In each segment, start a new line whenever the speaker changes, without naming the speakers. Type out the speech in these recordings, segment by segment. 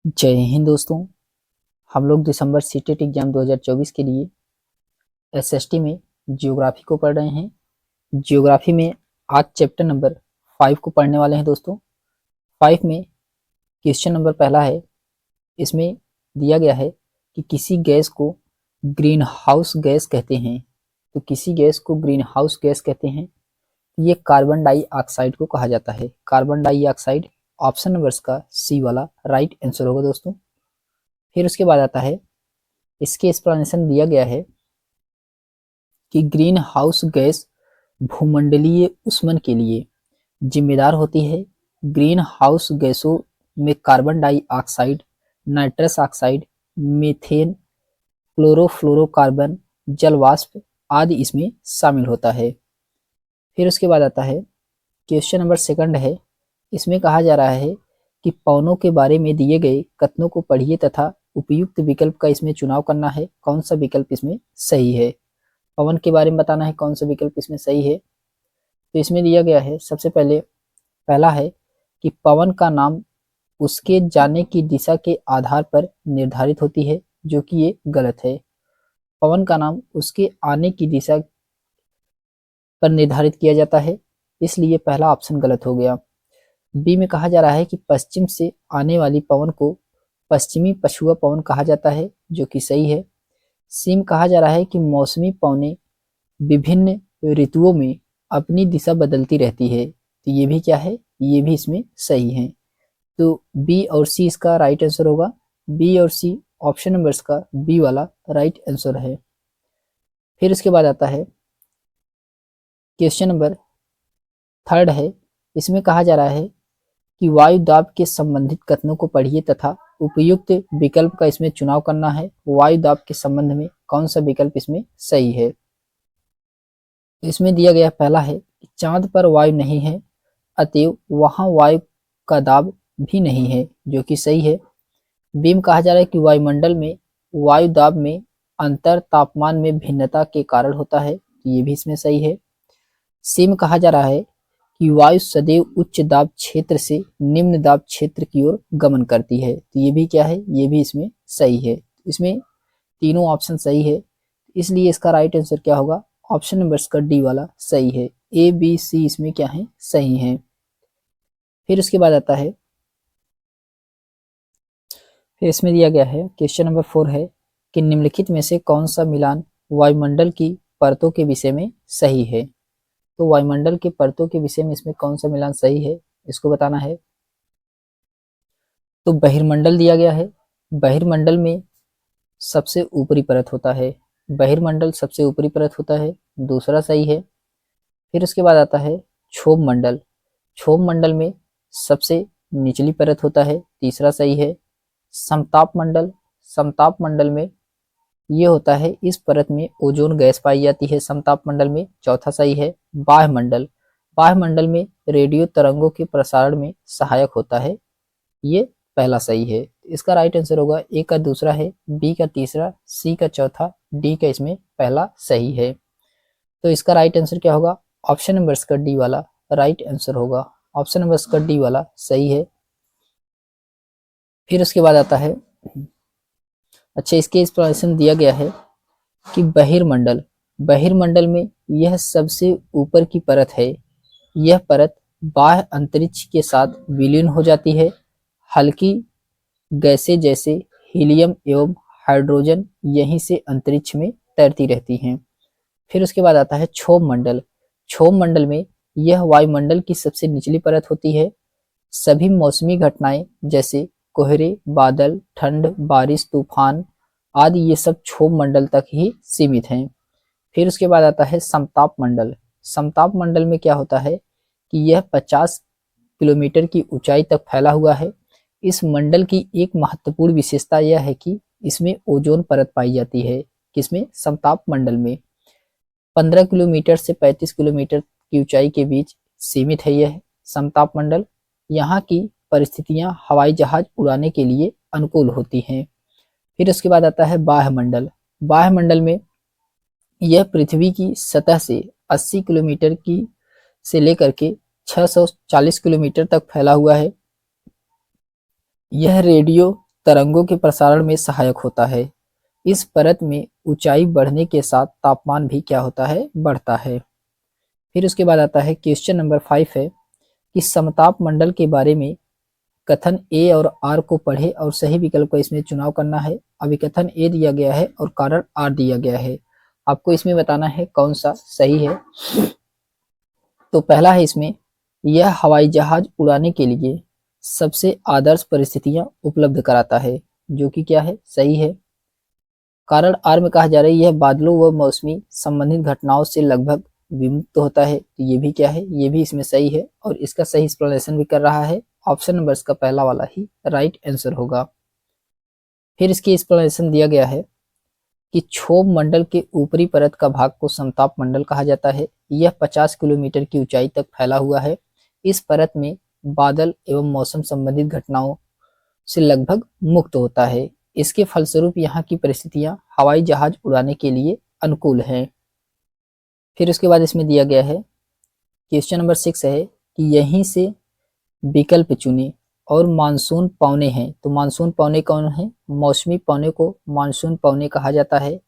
जय हिंद दोस्तों। हम लोग दिसंबर सीटेट एग्जाम 2024 के लिए एसएसटी में जियोग्राफी को पढ़ रहे हैं। जियोग्राफी में आज चैप्टर नंबर 5 को पढ़ने वाले हैं दोस्तों। 5 में क्वेश्चन नंबर पहला है। इसमें दिया गया है कि किसी गैस को ग्रीन हाउस गैस कहते हैं। तो किसी गैस को ग्रीन हाउस गैस कहते हैं, ये कार्बन डाइऑक्साइड को कहा जाता है। कार्बन डाइऑक्साइड ऑप्शन नंबर का सी वाला राइट आंसर होगा दोस्तों। फिर उसके बाद आता है, इसके एक्सप्लेनेशन दिया गया है कि ग्रीन हाउस गैस भूमंडलीय ऊष्मन के लिए जिम्मेदार होती है। ग्रीन हाउस गैसों में carbon dioxide, nitrous oxide, methane, chlorofluorocarbon, जल वाष्प आदि इसमें शामिल होता है। फिर उसके बाद आता है क्वेश्चन नंबर सेकंड है। इसमें कहा जा रहा है कि पवनों के बारे में दिए गए कथनों को पढ़िए तथा उपयुक्त विकल्प का इसमें चुनाव करना है। कौन सा विकल्प इसमें सही है, पवन के बारे में बताना है कौन सा विकल्प इसमें सही है। तो इसमें दिया गया है, सबसे पहले पहला है कि पवन का नाम उसके जाने की दिशा के आधार पर निर्धारित होती है, जो कि ये गलत है। पवन का नाम उसके आने की दिशा पर निर्धारित किया जाता है, इसलिए पहला ऑप्शन गलत हो गया। बी में कहा जा रहा है कि पश्चिम से आने वाली पवन को पश्चिमी पछुआ पवन कहा जाता है, जो कि सही है। सी में कहा जा रहा है कि मौसमी पवनें विभिन्न ऋतुओं में अपनी दिशा बदलती रहती है, तो ये भी क्या है, ये भी इसमें सही है। तो बी और सी इसका राइट आंसर होगा। बी और सी ऑप्शन नंबर का बी वाला राइट आंसर है। फिर उसके बाद आता है क्वेश्चन नंबर थर्ड है। इसमें कहा जा रहा है कि वायु दाब के संबंधित कथनों को पढ़िए तथा उपयुक्त विकल्प का इसमें चुनाव करना है। वायु दाब के संबंध में कौन सा विकल्प इसमें सही है। इसमें दिया गया पहला है कि चांद पर वायु नहीं है, अतएव वहां वायु का दाब भी नहीं है, जो कि सही है। बी में कहा जा रहा है कि वायुमंडल में वायु दाब में अंतर तापमान में भिन्नता के कारण होता है, ये भी इसमें सही है। सी में कहा जा रहा है कि वायु सदैव उच्च दाब क्षेत्र से निम्न दाब क्षेत्र की ओर गमन करती है, तो ये भी क्या है, ये भी इसमें सही है। इसमें तीनों ऑप्शन सही है, इसलिए इसका राइट आंसर क्या होगा, ऑप्शन नंबर का डी वाला सही है। ए बी सी इसमें क्या है, सही है। फिर उसके बाद आता है, फिर इसमें दिया गया है क्वेश्चन नंबर 4 है कि निम्नलिखित में से कौन सा मिलान वायुमंडल की परतों के विषय में सही है। तो वायुमंडल के परतों के विषय में इसमें कौन सा मिलान सही है, इसको बताना है। तो बहिर्मंडल दिया गया है। बहिर्मंडल में सबसे ऊपरी परत होता है, बहिर्मंडल सबसे ऊपरी परत होता है, दूसरा सही है। फिर उसके बाद आता है क्षोभ मंडल। क्षोभ मंडल में सबसे निचली परत होता है, तीसरा सही है। समताप मंडल, समताप मंडल में ये होता है, इस परत में ओजोन गैस पाई जाती है समताप मंडल में, चौथा सही है। बाह्य मंडल, बाह्य मंडल में रेडियो तरंगों के प्रसारण में सहायक होता है, ये पहला सही है। इसका राइट आंसर होगा ए का दूसरा है, बी का तीसरा, सी का चौथा, डी का इसमें पहला सही है। तो इसका राइट आंसर क्या होगा, ऑप्शन नंबर का डी वाला राइट आंसर होगा। ऑप्शन नंबर का डी वाला सही है। फिर उसके बाद आता है, अच्छा इसके एक्सप्लेनेशन दिया गया है कि बहिर्मंडल, बहिर्मंडल में यह सबसे ऊपर की परत है। यह परत बाह्य अंतरिक्ष के साथ विलीन हो जाती है। हल्की गैसें जैसे हीलियम एवं हाइड्रोजन यहीं से अंतरिक्ष में तैरती रहती हैं। फिर उसके बाद आता है क्षोभ मंडल। क्षोभ मंडल में यह वायुमंडल की सबसे निचली परत होती है। सभी मौसमी घटनाएं जैसे कोहरे, बादल, ठंड, बारिश, तूफान आदि ये सब क्षोभ मंडल तक ही सीमित हैं। फिर उसके बाद आता है समताप मंडल। समताप मंडल में क्या होता है कि यह 50 किलोमीटर की ऊंचाई तक फैला हुआ है। इस मंडल की एक महत्वपूर्ण विशेषता यह है कि इसमें ओजोन परत पाई जाती है। किसमें, समताप मंडल में। 15 किलोमीटर से 35 किलोमीटर की ऊंचाई के बीच सीमित है यह समताप मंडल। यहाँ की परिस्थितियां हवाई जहाज उड़ाने के लिए अनुकूल होती हैं। फिर उसके बाद आता है बाह्य मंडल। बाह्य मंडल में यह पृथ्वी की सतह से 80 किलोमीटर की से लेकर के 640 किलोमीटर तक फैला हुआ है। यह रेडियो तरंगों के प्रसारण में सहायक होता है। इस परत में ऊंचाई बढ़ने के साथ तापमान भी क्या होता है, बढ़ता है। फिर उसके बाद आता है क्वेश्चन नंबर 5 है कि समताप मंडल के बारे में कथन ए और आर को पढ़े और सही विकल्प का इसमें चुनाव करना है। अभी कथन ए दिया गया है और कारण आर दिया गया है, आपको इसमें बताना है कौन सा सही है। तो पहला है इसमें, यह हवाई जहाज उड़ाने के लिए सबसे आदर्श परिस्थितियां उपलब्ध कराता है, जो कि क्या है, सही है। कारण आर में कहा जा रहा है यह बादलों व मौसमी संबंधित घटनाओं से लगभग विमुक्त होता है, तो ये भी क्या है, ये भी इसमें सही है और इसका सही एक्सप्लेनेशन भी कर रहा है। ऑप्शन नंबर इसका पहला वाला ही राइट आंसर होगा। फिर इसकी एक्सप्लेनेशन दिया गया है कि क्षोभ मंडल के ऊपरी परत का भाग को समताप मंडल कहा जाता है। यह 50 किलोमीटर की ऊंचाई तक फैला हुआ है। इस परत में बादल एवं मौसम संबंधित घटनाओं से लगभग मुक्त होता है। इसके फलस्वरूप यहाँ की परिस्थितियां हवाई जहाज उड़ाने के लिए अनुकूल हैं। फिर उसके बाद इसमें दिया गया है क्वेश्चन नंबर 6 है कि यहीं से विकल्प चुने और मानसून पौने हैं, तो मानसून पौने कौन है, मौसमी पौने को मानसून पौने कहा जाता है।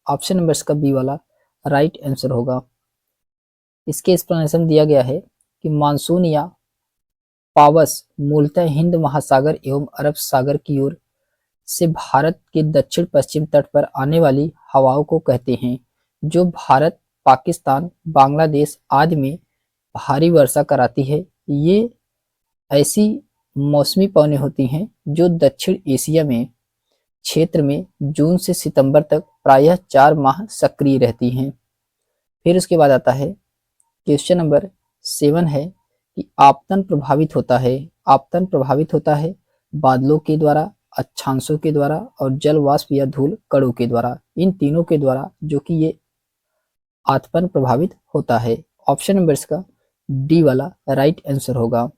ऑप्शन नंबर इसका बी वाला राइट आंसर होगा। इसके एक्सप्लेनेशन दिया गया है कि मानसून या पावस मूलतः हिंद महासागर एवं अरब सागर की ओर से भारत के दक्षिण पश्चिम तट पर आने वाली हवाओं को कहते हैं, जो भारत, पाकिस्तान, बांग्लादेश आदि में भारी वर्षा कराती है। ये ऐसी मौसमी पवनें होती हैं जो दक्षिण एशिया में क्षेत्र में जून से सितंबर तक प्रायः 4 माह सक्रिय रहती हैं। फिर उसके बाद आता है क्वेश्चन नंबर 7 है कि आपतन प्रभावित होता है। आपतन प्रभावित होता है बादलों के द्वारा, अक्षांशों के द्वारा और जल वाष्प या धूल कणों के द्वारा, इन तीनों के द्वारा जो कि ये आतपन प्रभावित होता है। ऑप्शन नंबर इसका डी वाला राइट आंसर होगा।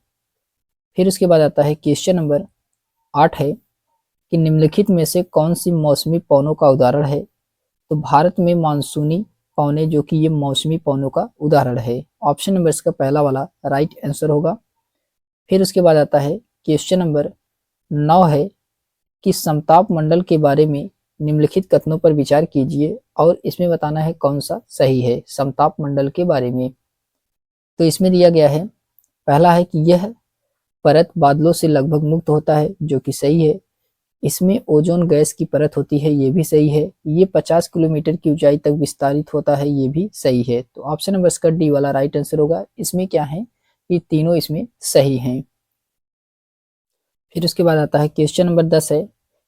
फिर उसके बाद आता है क्वेश्चन नंबर 8 है कि निम्नलिखित में से कौन सी मौसमी पवनों का उदाहरण है। तो भारत में मानसूनी पवने जो कि ये मौसमी पवनों का उदाहरण है। ऑप्शन नंबर इसका पहला वाला राइट आंसर होगा। फिर उसके बाद आता है क्वेश्चन नंबर 9 है कि समताप मंडल के बारे में निम्नलिखित कथनों पर विचार कीजिए और इसमें बताना है कौन सा सही है समताप मंडल के बारे में। तो इसमें दिया गया है, पहला है कि यह परत बादलों से लगभग मुक्त होता है, जो कि सही है। इसमें ओजोन गैस की परत होती है, ये भी सही है। ये 50 किलोमीटर की ऊंचाई तक विस्तारित होता है, ये भी सही है। तो ऑप्शन नंबर इसका डी वाला राइट आंसर होगा। इसमें क्या है, ये तीनों इसमें सही हैं। फिर उसके बाद आता है क्वेश्चन नंबर 10 है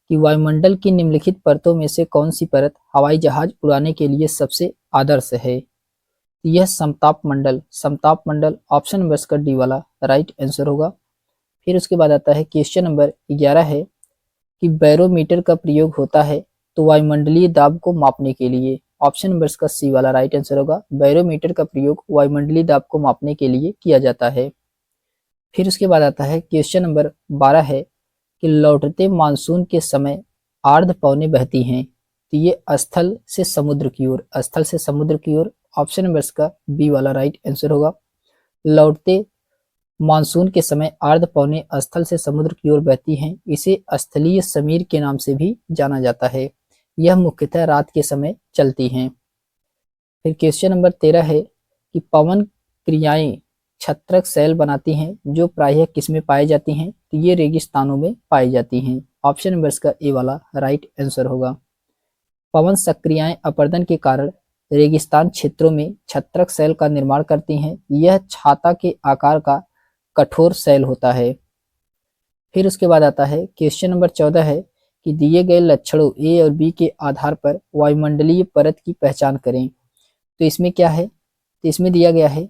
कि वायुमंडल की निम्नलिखित परतों में से कौन सी परत हवाई जहाज उड़ाने के लिए सबसे आदर्श है। यह समताप मंडल, समताप मंडल ऑप्शन नंबर इसका डी वाला राइट आंसर होगा। फिर उसके बाद आता है क्वेश्चन नंबर 11 है कि बैरोमीटर का प्रयोग होता है तो वायुमंडलीय दाब को मापने के लिए। ऑप्शन नंबर इसका सी वाला राइट आंसर होगा। बैरोमीटर का प्रयोग वायुमंडलीय दाब को मापने के लिए किया जाता है। फिर उसके बाद आता है क्वेश्चन नंबर 12 है कि लौटते मानसून के समय आर्द्र पवनें बहती हैं, तो ये स्थल से समुद्र की ओर, स्थल से समुद्र की ओर। ऑप्शन नंबर इसका बी वाला राइट आंसर होगा। लौटते मानसून के समय आर्द्र पवनें स्थल से समुद्र की ओर बहती हैं, इसे स्थलीय समीर के नाम से भी जाना जाता है। यह मुख्यतः रात के समय चलती हैं। फिर क्वेश्चन नंबर 13 है कि पवन क्रियाएं छत्रक सैल बनाती हैं, जो प्रायः किसमें पाई जाती हैं, तो ये रेगिस्तानों में पाई जाती हैं। ऑप्शन नंबर इसका ए वाला राइट आंसर होगा। पवन सक्रियाएं अपर्दन के कारण रेगिस्तान क्षेत्रों में छत्रक सैल का निर्माण करती हैं। यह छाता के आकार का कठोर सैल होता है। फिर उसके बाद आता है क्वेश्चन नंबर 14 है कि दिए गए लक्षणों ए और बी के आधार पर वायुमंडलीय परत की पहचान करें। तो इसमें क्या है, तो इसमें दिया गया है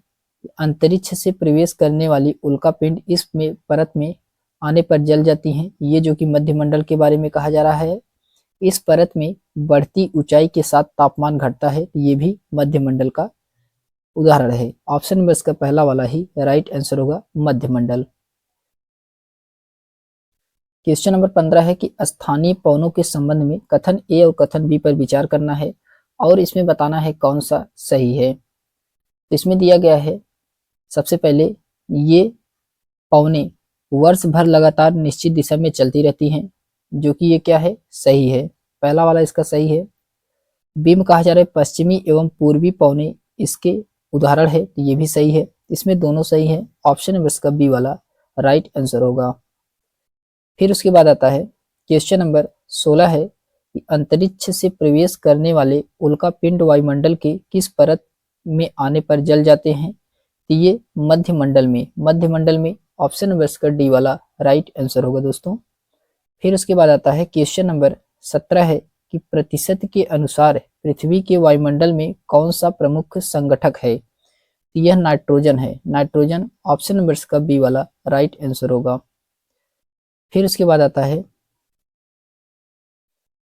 अंतरिक्ष से प्रवेश करने वाली उल्का पिंड इस में परत में आने पर जल जाती हैं, ये जो कि मध्यमंडल के बारे में कहा जा रहा है। इस परत में बढ़ती ऊंचाई के साथ तापमान घटता है, ये भी मध्यमंडल का उदाहरण है। ऑप्शन नंबर इसका पहला वाला ही राइट आंसर होगा, मध्यमंडल। क्वेश्चन नंबर 15 है कि स्थानीय पवनों के संबंध में कथन ए और कथन बी पर विचार करना है और इसमें बताना है कौन सा सही है। तो इसमें दिया गया है, सबसे पहले ये पवनें वर्ष भर लगातार निश्चित दिशा में चलती रहती हैं, जो कि ये क्या है, सही है, पहला वाला इसका सही है। बीम कहा जा रहा है पश्चिमी एवं पूर्वी पौने इसके उदाहरण है, तो ये भी सही है, इसमें दोनों सही है, ऑप्शन नंबर इसका बी वाला राइट आंसर होगा। फिर उसके बाद आता है क्वेश्चन नंबर 16 है कि अंतरिक्ष से प्रवेश करने वाले उल्का पिंड वायुमंडल के किस परत में आने पर जल जाते हैं, तो ये मध्यमंडल में, मध्यमंडल में, ऑप्शन नंबर इसका डी वाला राइट आंसर होगा दोस्तों। फिर उसके बाद आता है क्वेश्चन नंबर 17 है कि प्रतिशत के अनुसार पृथ्वी के वायुमंडल में कौन सा प्रमुख संगठक है, तो यह नाइट्रोजन है, नाइट्रोजन, ऑप्शन नंबर इसका बी वाला राइट आंसर होगा। फिर उसके बाद आता है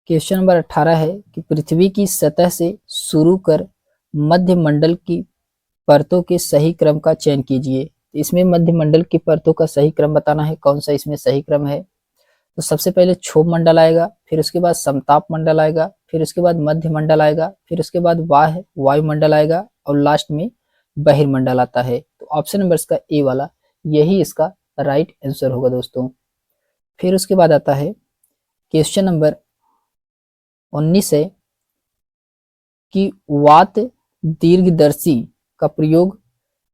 क्वेश्चन नंबर 18 है कि पृथ्वी की सतह से शुरू कर मध्यमंडल की परतों के सही क्रम का चयन कीजिए। इसमें मध्यमंडल की परतों का सही क्रम बताना है, कौन सा इसमें सही क्रम है। तो सबसे पहले क्षोभ मंडल आएगा, फिर उसके बाद समताप मंडल आएगा, फिर उसके बाद मध्यमंडल आएगा, फिर उसके बाद वायुमंडल आएगा और लास्ट में बहिर्मंडल आता है। तो ऑप्शन नंबर इसका ए वाला यही इसका राइट आंसर होगा दोस्तों। फिर उसके बाद आता है क्वेश्चन नंबर 19 है कि वात दीर्घदर्शी का प्रयोग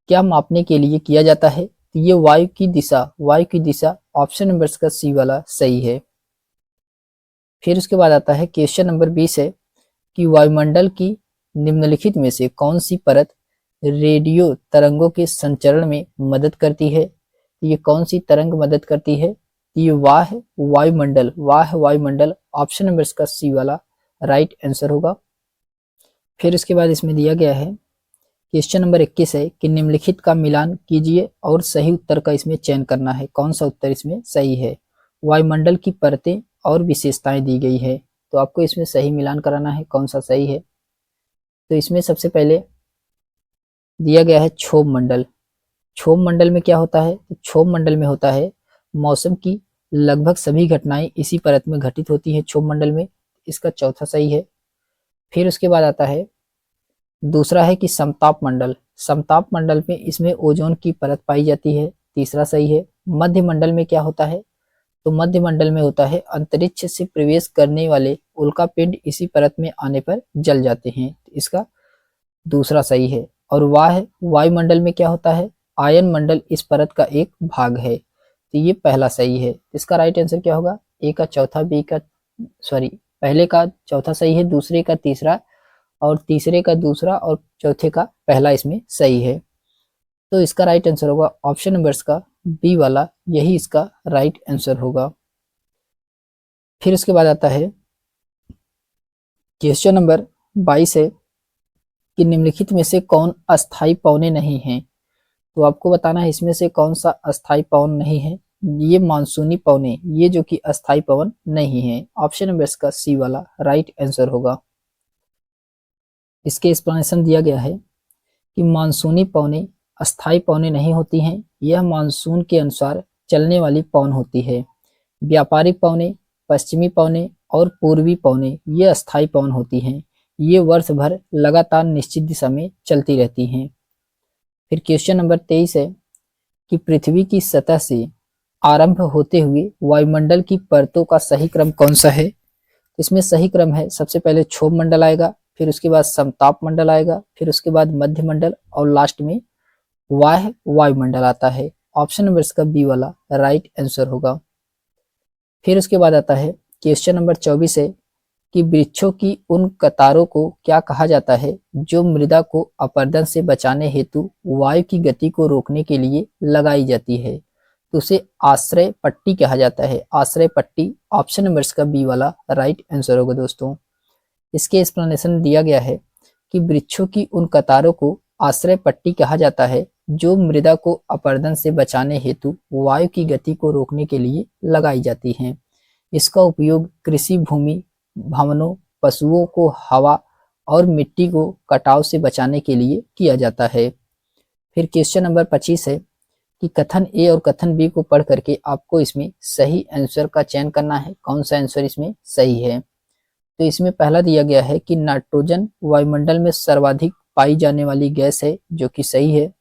क्या मापने के लिए किया जाता है, तो ये वायु की दिशा, वायु की दिशा, ऑप्शन नंबर इसका सी वाला सही है। फिर उसके बाद आता है क्वेश्चन नंबर 20 है कि वायुमंडल की निम्नलिखित में से कौन सी परत रेडियो तरंगों के संचरण में मदद करती है, ये कौन सी तरंग मदद करती है, ये वायुमंडल, वायुमंडल, ऑप्शन नंबर इसका सी वाला राइट आंसर होगा। फिर उसके बाद इसमें दिया गया है क्वेश्चन नंबर 21 है कि निम्नलिखित का मिलान कीजिए और सही उत्तर का इसमें चयन करना है, कौन सा उत्तर इसमें सही है। वायुमंडल की परतें और विशेषताएं दी गई है, तो आपको इसमें सही मिलान कराना है, कौन सा सही है। तो इसमें सबसे पहले दिया गया है क्षोभ मंडल। क्षोभ मंडल में क्या होता है, तो क्षोभ मंडल में होता है मौसम की लगभग सभी घटनाएं इसी परत में घटित होती है क्षोभ मंडल में, इसका चौथा सही है। फिर उसके बाद आता है दूसरा है कि समताप मंडल, समताप मंडल में इसमें ओजोन की परत पाई जाती है, तीसरा सही है। मध्य मंडल में क्या होता है, तो मध्य मंडल में होता है अंतरिक्ष से प्रवेश करने वाले उल्का पिंड इसी परत में आने पर जल जाते हैं, इसका दूसरा सही है। और वायुमंडल में क्या होता है, आयन मंडल इस परत का एक भाग है, तो ये पहला सही है। इसका राइट आंसर क्या होगा, ए का चौथा, पहले का चौथा सही है, दूसरे का तीसरा और तीसरे का दूसरा और चौथे का पहला इसमें सही है। तो इसका राइट आंसर होगा ऑप्शन नंबर का बी वाला, यही इसका राइट आंसर होगा। फिर उसके बाद आता है क्वेश्चन नंबर 22 है कि निम्नलिखित में से कौन अस्थाई पौने नहीं है, तो आपको बताना है इसमें से कौन सा अस्थाई पवन नहीं है। ये मानसूनी पवने, ये जो कि अस्थाई पवन नहीं है, ऑप्शन नंबर इसका सी वाला राइट आंसर होगा। इसके एक्सप्लेनेशन दिया गया है कि मानसूनी पवने अस्थाई पवने नहीं होती हैं, यह मानसून के अनुसार चलने वाली पवन होती है। व्यापारिक पवने, पश्चिमी पवने और पूर्वी पवने ये अस्थाई पवन होती हैं, ये वर्ष भर लगातार निश्चित दिशा में चलती रहती हैं। फिर क्वेश्चन नंबर 23 है कि पृथ्वी की सतह से आरंभ होते हुए वायुमंडल की परतों का सही क्रम कौन सा है। इसमें सही क्रम है, सबसे पहले क्षोभ मंडल आएगा, फिर उसके बाद समताप मंडल आएगा, फिर उसके बाद मध्यमंडल और लास्ट में वायुमंडल आता है। ऑप्शन नंबर इसका बी वाला राइट आंसर होगा। फिर उसके बाद आता है क्वेश्चन नंबर 24 है कि वृक्षों की उन कतारों को क्या कहा जाता है जो मृदा को अपरदन से बचाने हेतु वायु की गति को रोकने के लिए लगाई जाती है, तो उसे आश्रय पट्टी कहा जाता है, आश्रय पट्टी, ऑप्शन नंबर इसका बी वाला राइट आंसर होगा दोस्तों। इसके एक्सप्लेनेशन दिया गया है कि वृक्षों की उन कतारों को आश्रय पट्टी कहा जाता है जो मृदा को अपरदन से बचाने हेतु वायु की गति को रोकने के लिए लगाई जाती हैं। इसका उपयोग कृषि भूमि, भवनों, पशुओं को हवा और मिट्टी को कटाव से बचाने के लिए किया जाता है। फिर क्वेश्चन नंबर 25 है कि कथन ए और कथन बी को पढ़ करके आपको इसमें सही आंसर का चयन करना है, कौन सा आंसर इसमें सही है। तो इसमें पहला दिया गया है कि नाइट्रोजन वायुमंडल में सर्वाधिक पाई जाने वाली गैस है, जो कि सही है।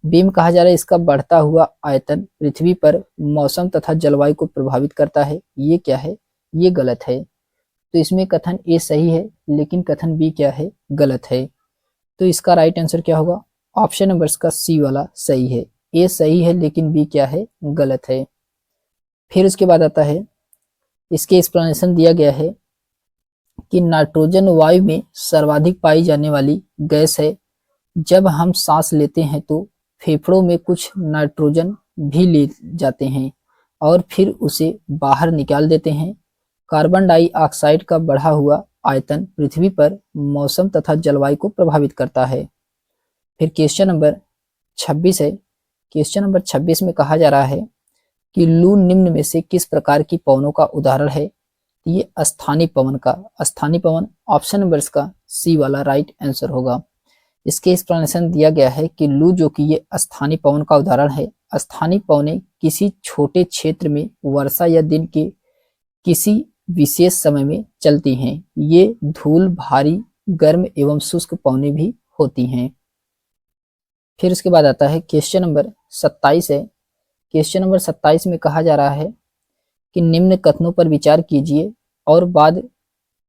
बीम कहा जा रहा है इसका बढ़ता हुआ आयतन पृथ्वी पर मौसम तथा जलवायु को प्रभावित करता है, ये क्या है, ये गलत है। तो इसमें कथन ए सही है लेकिन कथन बी क्या है, गलत है। तो इसका राइट आंसर क्या होगा, ऑप्शन नंबर का सी वाला सही है। ए सही है लेकिन बी क्या है, गलत है। फिर उसके बाद आता है, इसके एक्सप्लेनेशन दिया गया है कि नाइट्रोजन वायु में सर्वाधिक पाई जाने वाली गैस है। जब हम सांस लेते हैं तो फेफड़ों में कुछ नाइट्रोजन भी ले जाते हैं और फिर उसे बाहर निकाल देते हैं। कार्बन डाइऑक्साइड का बढ़ा हुआ आयतन पृथ्वी पर मौसम तथा जलवायु को प्रभावित करता है। फिर क्वेश्चन नंबर 26 है। क्वेश्चन नंबर 26 में कहा जा रहा है कि लू निम्न में से किस प्रकार की पवनों का उदाहरण है। ये स्थानीय पवन का, स्थानीय पवन ऑप्शन नंबर का सी वाला राइट आंसर होगा। इसके एक्सप्लेनेशन दिया गया है कि लू जो कि ये स्थानीय पवन का उदाहरण है। स्थानीय पवनें किसी छोटे क्षेत्र में वर्षा या दिन के किसी विशेष समय में चलती हैं। ये धूल भारी, गर्म एवं शुष्क पवनें भी होती हैं। फिर उसके बाद आता है क्वेश्चन नंबर 27 है। क्वेश्चन नंबर 27 में कहा जा रहा है कि निम्न कथनों पर विचार कीजिए और बाद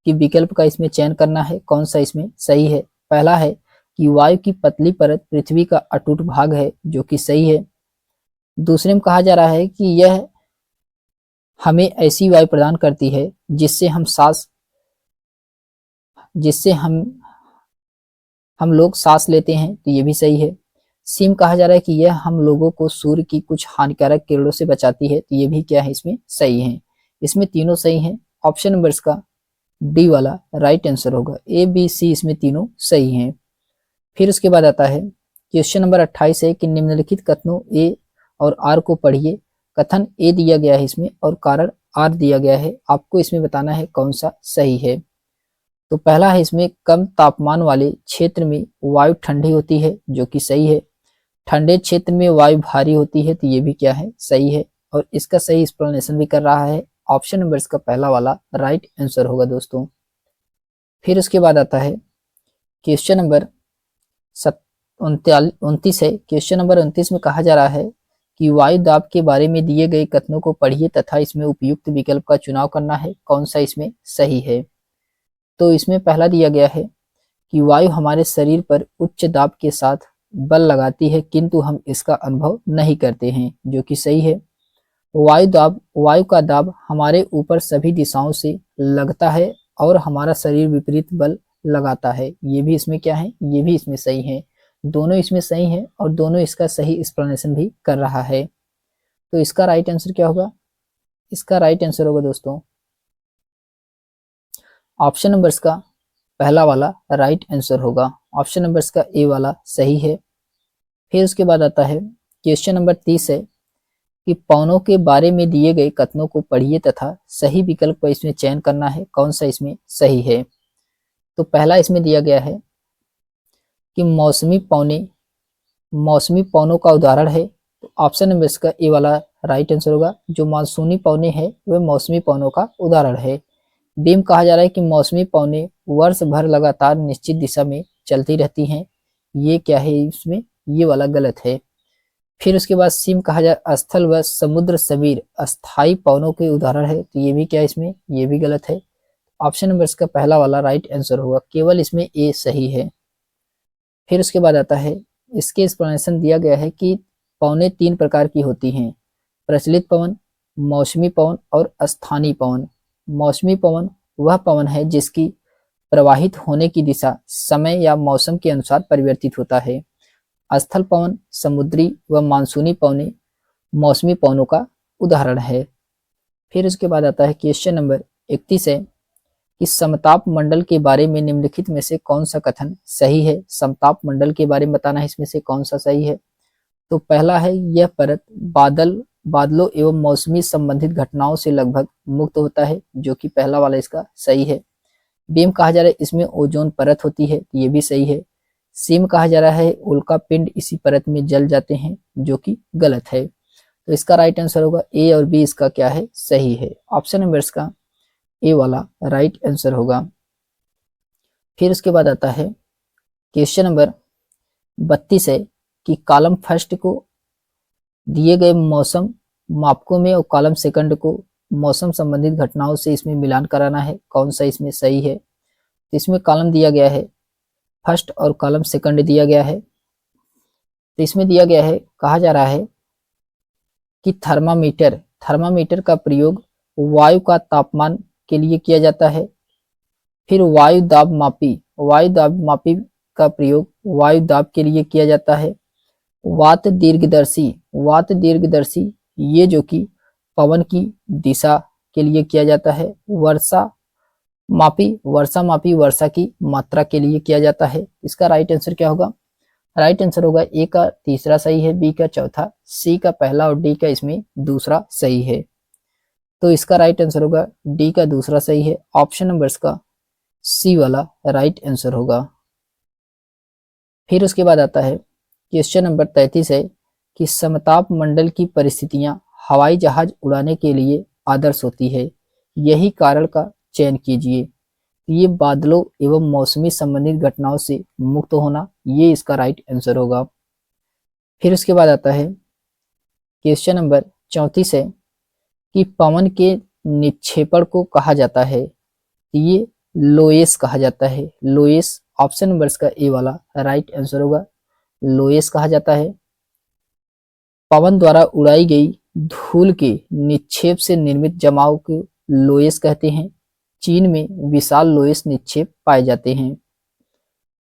की विकल्प का इसमें चयन करना है, कौन सा इसमें सही है। पहला है कि वायु की पतली परत पृथ्वी का अटूट भाग है, जो कि सही है। दूसरे में कहा जा रहा है कि यह हमें ऐसी वायु प्रदान करती है जिससे हम लोग सांस लेते हैं, तो ये भी सही है। सी में कहा जा रहा है कि यह हम लोगों को सूर्य की कुछ हानिकारक किरणों से बचाती है, तो ये भी क्या है, इसमें सही है। इसमें तीनों सही हैं। ऑप्शन नंबर इसका डी वाला राइट आंसर होगा। ए बी सी इसमें तीनों सही हैं। फिर उसके बाद आता है क्वेश्चन नंबर 28 है कि निम्नलिखित कथनों ए और आर को पढ़िए। कथन ए दिया गया है इसमें और कारण आर दिया गया है। आपको इसमें बताना है कौन सा सही है। तो पहला है इसमें कम तापमान वाले क्षेत्र में वायु ठंडी होती है, जो कि सही है। ठंडे क्षेत्र में वायु भारी होती है, तो ये भी क्या है, सही है। और इसका सही एक्सप्लेनेशन भी कर रहा है। ऑप्शन नंबर इसका पहला वाला राइट आंसर होगा दोस्तों। फिर उसके बाद आता है क्वेश्चन नंबर 29 है। क्वेश्चन नंबर 29 में कहा जा रहा है कि वायु दाब के बारे में दिए गए कथनों को पढ़िए तथा इसमें उपयुक्त विकल्प का चुनाव करना है, कौन सा इसमें सही है। तो इसमें पहला दिया गया है कि वायु हमारे शरीर पर उच्च दाब के साथ बल लगाती है किंतु हम इसका अनुभव नहीं करते हैं, जो कि सही है। वायु का दाब हमारे ऊपर सभी दिशाओं से लगता है और हमारा शरीर विपरीत बल लगाता है, ये भी इसमें क्या है, ये भी इसमें सही है। दोनों इसमें सही है और दोनों इसका सही एक्सप्लेनेशन भी कर रहा है। तो इसका राइट आंसर क्या होगा, इसका राइट आंसर होगा दोस्तों ऑप्शन नंबर का पहला वाला राइट आंसर होगा। ऑप्शन नंबर का ए वाला सही है। फिर उसके बाद आता है क्वेश्चन नंबर 30 है कि पवनों के बारे में दिए गए कथनों को पढ़िए तथा सही विकल्प का इसमें चयन करना है, कौन सा इसमें सही है। तो पहला इसमें दिया गया है कि मौसमी पवनों का उदाहरण है। तो ऑप्शन नंबर इसका ए वाला राइट आंसर होगा। जो मानसूनी पवनें हैं वह मौसमी पवनों का उदाहरण है। बी में कहा जा रहा है कि मौसमी पवनें वर्ष भर लगातार निश्चित दिशा में चलती रहती हैं, ये क्या है इसमें, ये वाला गलत है। फिर उसके बाद सी में कहा जाए स्थल व समुद्र समीर अस्थायी पवनों के उदाहरण है, तो ये भी क्या है इसमें, ये भी गलत है। ऑप्शन नंबर इसका पहला वाला राइट आंसर होगा, केवल इसमें ए सही है। फिर उसके बाद आता है, इसके एक्सप्लेनेशन दिया गया है कि पवनें 3 प्रकार की होती हैं, प्रचलित पवन, मौसमी पवन और स्थानीय पवन। मौसमी पवन वह पवन है जिसकी प्रवाहित होने की दिशा समय या मौसम के अनुसार परिवर्तित होता है। स्थल पवन, समुद्री व मानसूनी पवनें मौसमी पवनों का उदाहरण है। फिर उसके बाद आता है क्वेश्चन नंबर 31 है कि समताप मंडल के बारे में निम्नलिखित में से कौन सा कथन सही है। समताप मंडल के बारे में बताना है इसमें से कौन सा सही है। तो पहला है यह परत बादलों एवं मौसमी संबंधित घटनाओं से लगभग मुक्त होता है, जो कि पहला वाला इसका सही है। बी में कहा जा रहा है इसमें ओजोन परत होती है, ये भी सही है। सी में कहा जा रहा है उल्का पिंड इसी परत में जल जाते हैं, जो कि गलत है। तो इसका राइट आंसर होगा ए और बी इसका क्या है, सही है। ऑप्शन नंबर इसका ए वाला राइट आंसर होगा। फिर उसके बाद आता है क्वेश्चन नंबर 32 है कि कॉलम फर्स्ट को दिए गए मौसम मापकों में और कॉलम सेकंड को मौसम संबंधित घटनाओं से इसमें मिलान कराना है, कौन सा इसमें सही है। तो इसमें कॉलम दिया गया है फर्स्ट और कॉलम सेकंड दिया गया है। तो इसमें दिया गया है, कहा जा रहा है कि थर्मामीटर का प्रयोग वायु का तापमान के लिए किया जाता है। फिर वायु दाब मापी का प्रयोग वायु दाब के लिए किया जाता है। वात दीर्घदर्शी ये जो कि पवन की दिशा के लिए किया जाता है। वर्षा मापी वर्षा की मात्रा के लिए किया जाता है। इसका राइट आंसर क्या होगा? राइट आंसर होगा ए का तीसरा सही है, बी का चौथा, सी का पहला और डी का इसमें दूसरा सही है। तो इसका राइट आंसर होगा डी का दूसरा सही है। ऑप्शन नंबर का सी वाला राइट आंसर होगा। फिर उसके बाद आता है क्वेश्चन नंबर 33 है कि समताप मंडल की परिस्थितियां हवाई जहाज उड़ाने के लिए आदर्श होती है, यही कारण का चयन कीजिए। ये बादलों एवं मौसमी संबंधित घटनाओं से मुक्त होना, ये इसका राइट आंसर होगा। फिर उसके बाद आता है क्वेश्चन नंबर 34 है कि पवन के निक्षेपण को कहा जाता है, ये लोएस कहा जाता है। लोएस ऑप्शन नंबर का ए वाला राइट आंसर होगा, लोएस कहा जाता है। पवन द्वारा उड़ाई गई धूल के निक्षेप से निर्मित जमाव को लोएस कहते हैं। चीन में विशाल लोएस निक्षेप पाए जाते हैं।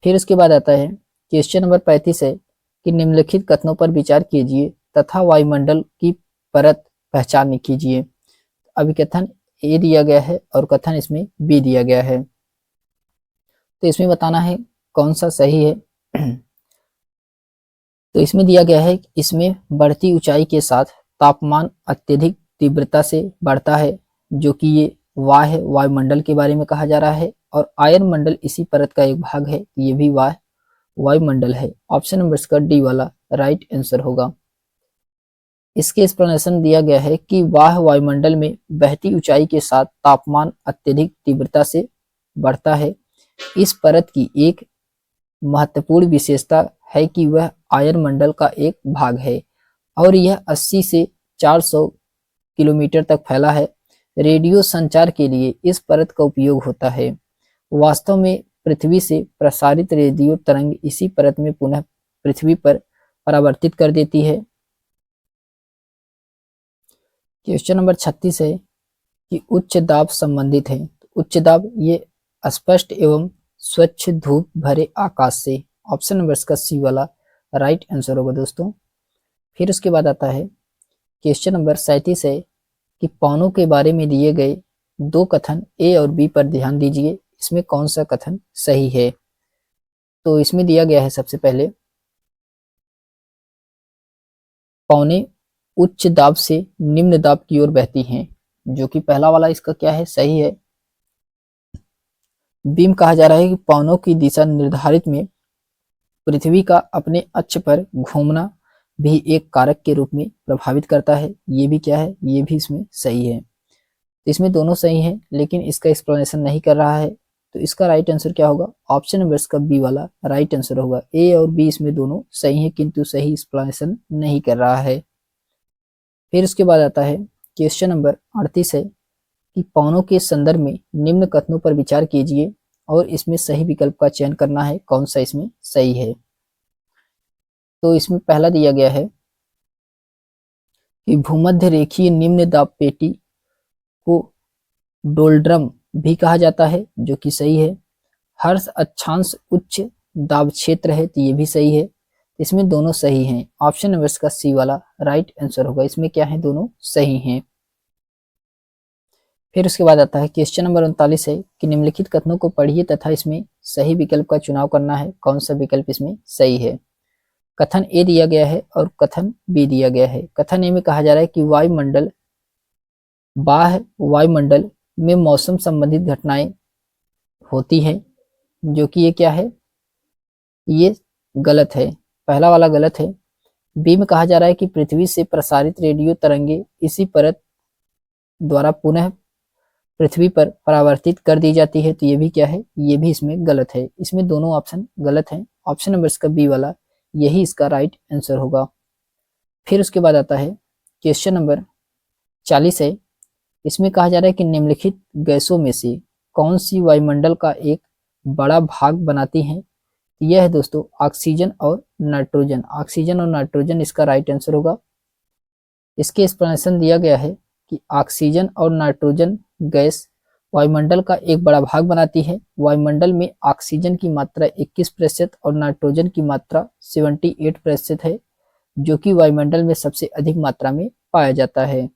फिर उसके बाद आता है क्वेश्चन नंबर 35 है कि निम्नलिखित कथनों पर विचार कीजिए तथा वायुमंडल की परत पहचान कीजिए। अभी कथन ए दिया गया है और कथन इसमें बी दिया गया है, तो इसमें बताना है कौन सा सही है। तो इसमें दिया गया है इसमें बढ़ती ऊंचाई के साथ तापमान अत्यधिक तीव्रता से बढ़ता है, जो कि ये है वायुमंडल के बारे में कहा जा रहा है। और आयन मंडल इसी परत का एक भाग है, ये भी वायुमंडल है। ऑप्शन नंबर का डी वाला राइट आंसर होगा। इसके एक्सप्लेनेशन दिया गया है कि वायुमंडल में बहती ऊंचाई के साथ तापमान अत्यधिक तीव्रता से बढ़ता है। इस परत की एक महत्वपूर्ण विशेषता है कि वह आयन मंडल का एक भाग है और यह 80 से 400 किलोमीटर तक फैला है। रेडियो संचार के लिए इस परत का उपयोग होता है। वास्तव में पृथ्वी से प्रसारित रेडियो तरंग इसी परत में पुनः पृथ्वी पर परावर्तित कर देती है। क्वेश्चन नंबर 36 है कि उच्च दाब संबंधित है। उच्च दाब ये स्पष्ट एवं स्वच्छ धूप भरे आकाश से। ऑप्शन नंबर का सी वाला राइट आंसर होगा दोस्तों। फिर उसके बाद आता है क्वेश्चन नंबर 37 है कि पवनों के बारे में दिए गए दो कथन ए और बी पर ध्यान दीजिए, इसमें कौन सा कथन सही है। तो इसमें दिया गया है सबसे पहले पवनें उच्च दाब से निम्न दाब की ओर बहती हैं, जो कि पहला वाला इसका क्या है, सही है। बीम कहा जा रहा है कि पवनों की दिशा निर्धारित में पृथ्वी का अपने अक्ष पर घूमना भी एक कारक के रूप में प्रभावित करता है, ये भी क्या है, ये भी इसमें सही है। तो इसमें दोनों सही है, लेकिन इसका एक्सप्लेनेशन नहीं कर रहा है। तो इसका राइट आंसर क्या होगा? ऑप्शन नंबर का बी वाला राइट आंसर होगा। ए और बी इसमें दोनों सही है, किंतु सही एक्सप्लेनेशन नहीं कर रहा है। फिर उसके बाद आता है क्वेश्चन नंबर 38 है कि पवनों के संदर्भ में निम्न कथनों पर विचार कीजिए और इसमें सही विकल्प का चयन करना है, कौन सा इसमें सही है। तो इसमें पहला दिया गया है कि भूमध्य रेखीय निम्न दाब पेटी को डोल्ड्रम भी कहा जाता है, जो कि सही है। हर्ष अक्षांश उच्च दाब क्षेत्र है, तो ये भी सही है। इसमें दोनों सही हैं। ऑप्शन नंबर का सी वाला राइट आंसर होगा। इसमें क्या है, दोनों सही हैं। फिर उसके बाद आता है क्वेश्चन नंबर 39 है कि निम्नलिखित कथनों को पढ़िए तथा इसमें सही विकल्प का चुनाव करना है, कौन सा विकल्प इसमें सही है। कथन ए दिया गया है और कथन बी दिया गया है। कथन ए में कहा जा रहा है कि वायुमंडल में मौसम संबंधित घटनाएं होती हैं, जो कि ये क्या है, ये गलत है, पहला वाला गलत है। बी में कहा जा रहा है कि पृथ्वी से प्रसारित रेडियो तरंगे इसी परत द्वारा पुनः पृथ्वी पर परावर्तित कर दी जाती है, तो ये भी क्या है, ये भी इसमें गलत है। इसमें दोनों ऑप्शन गलत हैं। ऑप्शन नंबर का बी वाला यही इसका राइट आंसर होगा। फिर उसके बाद आता है क्वेश्चन नंबर 40 है इसमें कहा जा रहा है कि निम्नलिखित गैसों में से कौन सी वायुमंडल का एक बड़ा भाग बनाती हैं। यह है दोस्तों ऑक्सीजन और नाइट्रोजन। ऑक्सीजन और नाइट्रोजन इसका राइट आंसर होगा। इसके एक्सप्लेनेशन दिया गया है कि ऑक्सीजन और नाइट्रोजन गैस वायुमंडल का एक बड़ा भाग बनाती है। वायुमंडल में ऑक्सीजन की मात्रा 21% और नाइट्रोजन की मात्रा 78% है, जो कि वायुमंडल में सबसे अधिक मात्रा में पाया जाता है।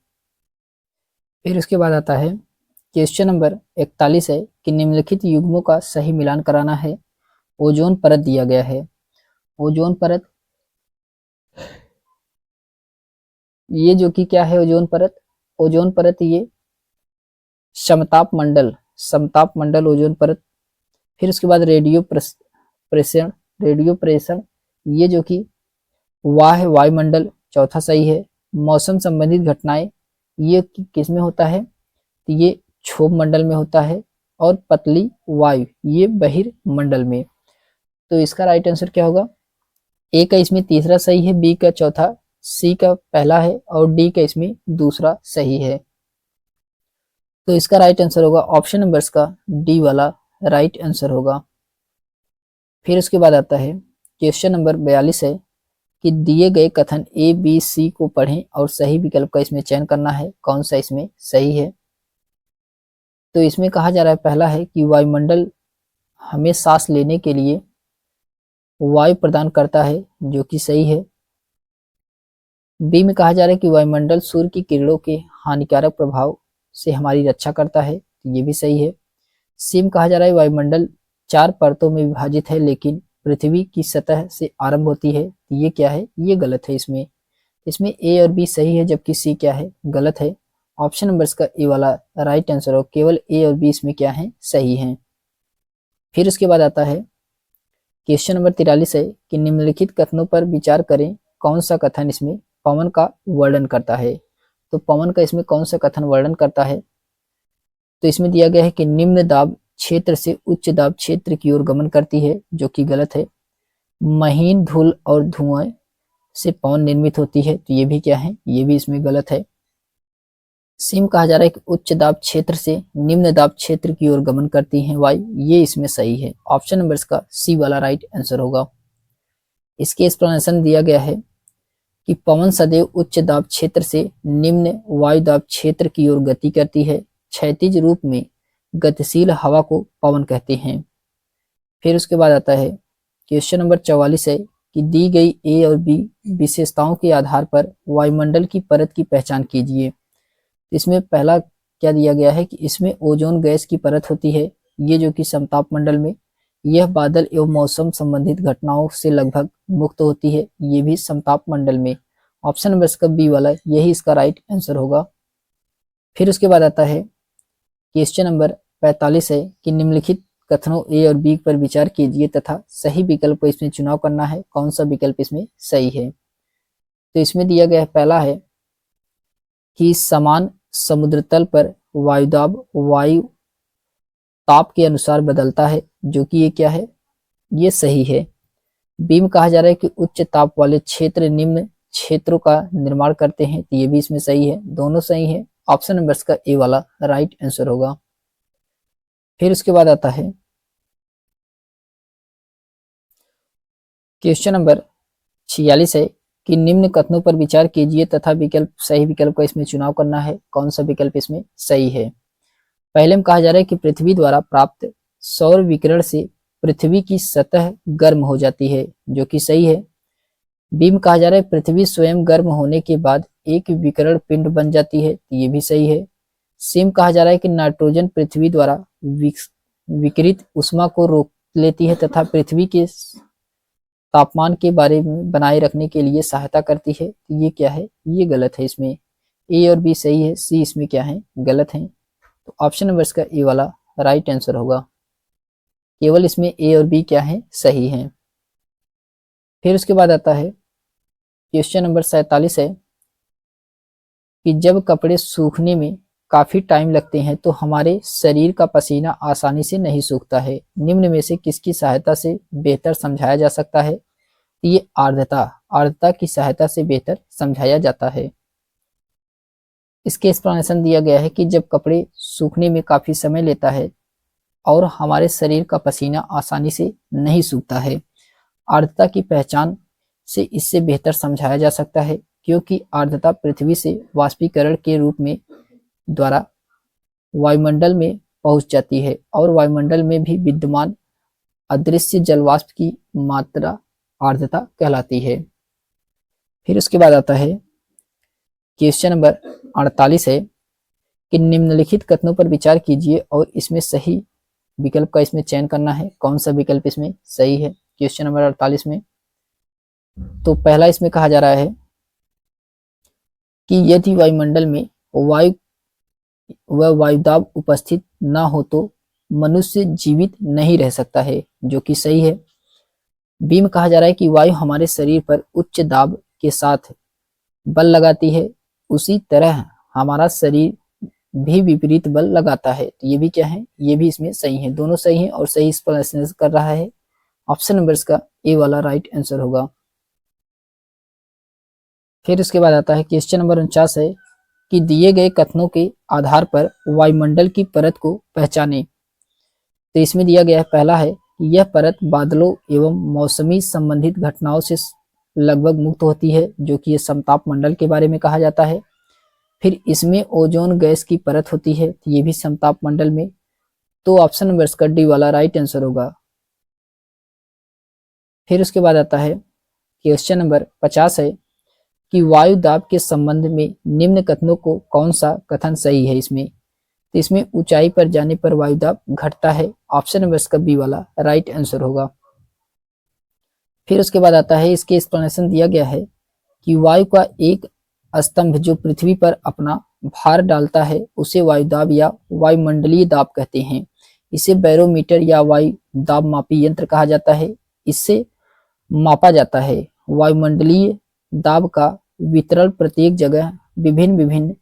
फिर उसके बाद आता है क्वेश्चन नंबर 41 है कि निम्नलिखित युग्मों का सही मिलान कराना है। ओजोन परत दिया गया है। ओजोन परत, ये जो कि क्या है ओजोन परत? ओजोन परत ये समताप मंडल, समताप मंडल ओजोन परत। फिर उसके बाद प्रेषण, रेडियो प्रेषण, ये जो कि वायुमंडल, चौथा सही है। मौसम संबंधित घटनाएं, ये किस में होता है? तो ये क्षोभ मंडल में होता है। और पतली वायु, ये बहिर्मंडल में। तो इसका राइट आंसर क्या होगा? ए का इसमें तीसरा सही है, बी का चौथा, सी का पहला है और डी का इसमें दूसरा सही है। तो इसका राइट आंसर होगा ऑप्शन नंबर का डी वाला राइट आंसर होगा। फिर उसके बाद आता है क्वेश्चन नंबर 42 है कि दिए गए कथन ए बी सी को पढ़ें और सही विकल्प का इसमें चयन करना है। कौन सा इसमें सही है? तो इसमें कहा जा रहा है पहला है कि वायुमंडल हमें सांस लेने के लिए वायु प्रदान करता है, जो कि सही है। बी में कहा जा रहा है कि वायुमंडल सूर्य की किरणों के हानिकारक प्रभाव से हमारी रक्षा करता है, ये भी सही है। सी में कहा जा रहा है वायुमंडल 4 परतों में विभाजित है लेकिन पृथ्वी की सतह से आरंभ होती है, ये क्या है? ये गलत है। इसमें इसमें ए और बी सही है जबकि सी क्या है? गलत है। ऑप्शन नंबर का ए वाला राइट आंसर हो, केवल ए और बी इसमें क्या है? सही है। फिर उसके बाद आता है क्वेश्चन नंबर 43 है कि निम्नलिखित कथनों पर विचार करें, कौन सा कथन इसमें पवन का वर्णन करता है। तो पवन का इसमें कौन सा कथन वर्णन करता है? तो इसमें दिया गया है कि निम्न दाब क्षेत्र से उच्च दाब क्षेत्र की ओर गमन करती है, जो कि गलत है। महीन धूल और धुआं से पवन निर्मित होती है, तो ये भी क्या है? ये भी इसमें गलत है। सिम कहा जा रहा है कि उच्च दाब क्षेत्र से निम्न दाब क्षेत्र की ओर गमन करती है वायु, ये इसमें सही है। ऑप्शन नंबर का सी वाला राइट आंसर होगा। इसके एक्सप्लेनेशन दिया गया है कि पवन सदैव उच्च दाब क्षेत्र से निम्न वायु दाब क्षेत्र की ओर गति करती है। क्षैतिज रूप में गतिशील हवा को पवन कहते हैं। फिर उसके बाद आता है क्वेश्चन नंबर 44 है कि दी गई ए और बी विशेषताओं के आधार पर वायुमंडल की परत की पहचान कीजिए। इसमें पहला क्या दिया गया है कि इसमें ओजोन गैस की परत होती है, ये जो कि समताप मंडल में। यह बादल एवं मौसम संबंधित घटनाओं से लगभग मुक्त होती है, ये भी समताप मंडल में। ऑप्शन नंबर इसका बी वाला यही इसका राइट आंसर होगा। फिर उसके बाद आता है क्वेश्चन नंबर 45 है कि निम्नलिखित कथनों ए और बी पर विचार कीजिए तथा सही विकल्प को इसमें चुनाव करना है। कौन सा विकल्प इसमें सही है? तो इसमें दिया गया है पहला है कि समान समुद्र तल पर वायुदाब वायु ताप के अनुसार बदलता है, जो कि ये क्या है? ये सही है। बी में कहा जा रहा है कि उच्च ताप वाले क्षेत्र निम्न क्षेत्रों का निर्माण करते हैं, तो ये भी इसमें सही है। दोनों सही है। ऑप्शन नंबर का ए वाला राइट आंसर होगा। फिर उसके बाद आता है क्वेश्चन नंबर 46 है कि निम्न कथनों पर विचार कीजिए तथा विकल्प सही विकल्प का इसमें चुनाव करना है। कौन सा विकल्प इसमें सही है? पहले में कहा जा रहा है कि पृथ्वी द्वारा प्राप्त सौर विकिरण से पृथ्वी की सतह गर्म हो जाती है, जो कि सही है। बी में कहा जा रहा है पृथ्वी स्वयं गर्म होने के बाद एक विकिरण पिंड बन जाती है, ये भी सही है। सी में कहा जा रहा है कि नाइट्रोजन पृथ्वी द्वारा विकिरित ऊष्मा को रोक लेती है तथा पृथ्वी के तापमान के बारे में बनाए रखने के लिए सहायता करती है, ये क्या है? ये गलत है। इसमें ए और बी सही है, सी इसमें क्या है? गलत है। तो ऑप्शन नंबर इसका ए वाला राइट आंसर होगा। केवल इसमें ए और बी क्या है? सही है। फिर उसके बाद आता है क्वेश्चन नंबर 47 है कि जब कपड़े सूखने में काफी टाइम लगते हैं तो हमारे शरीर का पसीना आसानी से नहीं सूखता है। निम्न में से किसकी सहायता से बेहतर समझाया जा सकता है? ये आर्द्रता की सहायता से बेहतर समझाया जाता है। इसके एक्सप्लेनेशन दिया गया है कि जब कपड़े सूखने में काफी समय लेता है और हमारे शरीर का पसीना आसानी से नहीं सूखता है। आर्द्रता की पहचान से इससे बेहतर समझाया जा सकता है, क्योंकि आर्द्रता पृथ्वी से वाष्पीकरण के रूप में द्वारा वायुमंडल में पहुंच जाती है और वायुमंडल में भी विद्यमान अदृश्य जलवाष्प की मात्रा आर्द्रता कहलाती है। फिर उसके बाद आता है क्वेश्चन नंबर 48 है कि निम्नलिखित कथनों पर विचार कीजिए और इसमें सही विकल्प का इसमें चयन करना है। कौन सा विकल्प इसमें सही है क्वेश्चन नंबर 48 में? तो पहला इसमें कहा जा रहा है कि यदि वायुमंडल में वायु व वायुदाब उपस्थित न हो तो मनुष्य जीवित नहीं रह सकता है, जो कि सही है। बी में कहा जा रहा है कि वायु हमारे शरीर पर उच्च दाब के साथ बल लगाती है, उसी तरह हमारा शरीर भी विपरीत बल लगाता है। तो ये भी क्या है, ये भी इसमें सही है। दोनों सही है और सही एक्सप्लेनेशन कर रहा है। ऑप्शन नंबर इसका ए वाला राइट आंसर होगा। फिर उसके बाद आता है क्वेश्चन नंबर 49 है कि दिए गए कथनों के आधार पर वायुमंडल की परत को पहचाने। तो इसमें दिया गया है, पहला है कि यह परत बादलों एवं मौसमी संबंधित घटनाओं से लगभग मुक्त होती है, जो कि ये समताप मंडल के बारे में कहा जाता है। फिर इसमें ओजोन गैस की परत होती है, तो ये भी समताप मंडल में। तो ऑप्शन नंबर इसका डी वाला राइट आंसर होगा। फिर उसके बाद आता है क्वेश्चन नंबर 50 है कि वायु दाब के संबंध में निम्न कथनों को कौन सा कथन सही है इसमें? तो इसमें ऊंचाई पर जाने पर वायु दाब घटता है। ऑप्शन नंबर इसका बी वाला राइट आंसर होगा। फिर उसके बाद आता है, इसके एक्सप्लेनेशन दिया गया है कि वायु का एक स्तंभ जो पृथ्वी पर अपना भार डालता है उसे वायुदाब या वायुमंडलीय दाब कहते हैं। इसे बैरोमीटर या वायु दाब मापी यंत्र कहा जाता है। इससे मापा जाता है। वायुमंडलीय दाब का वितरण प्रत्येक जगह विभिन्न विभिन्न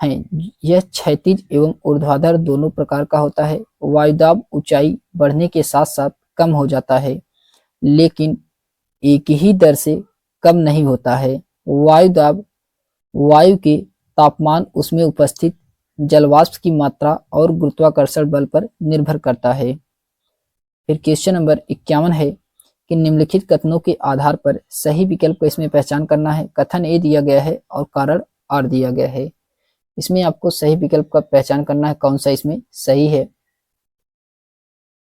है। यह क्षैतिज एवं ऊर्ध्वाधर दोनों प्रकार का होता है। वायुदाब ऊंचाई बढ़ने के साथ साथ कम हो जाता है, लेकिन एक ही दर से कम नहीं होता है। वायुदाब वायु के तापमान, उसमें उपस्थित जलवाष्प की मात्रा और गुरुत्वाकर्षण बल पर निर्भर करता है। फिर क्वेश्चन नंबर 51 है कि निम्नलिखित कथनों के आधार पर सही विकल्प को इसमें पहचान करना है। कथन ए दिया गया है और कारण आर दिया गया है। इसमें आपको सही विकल्प का पहचान करना है, कौन सा इसमें सही है।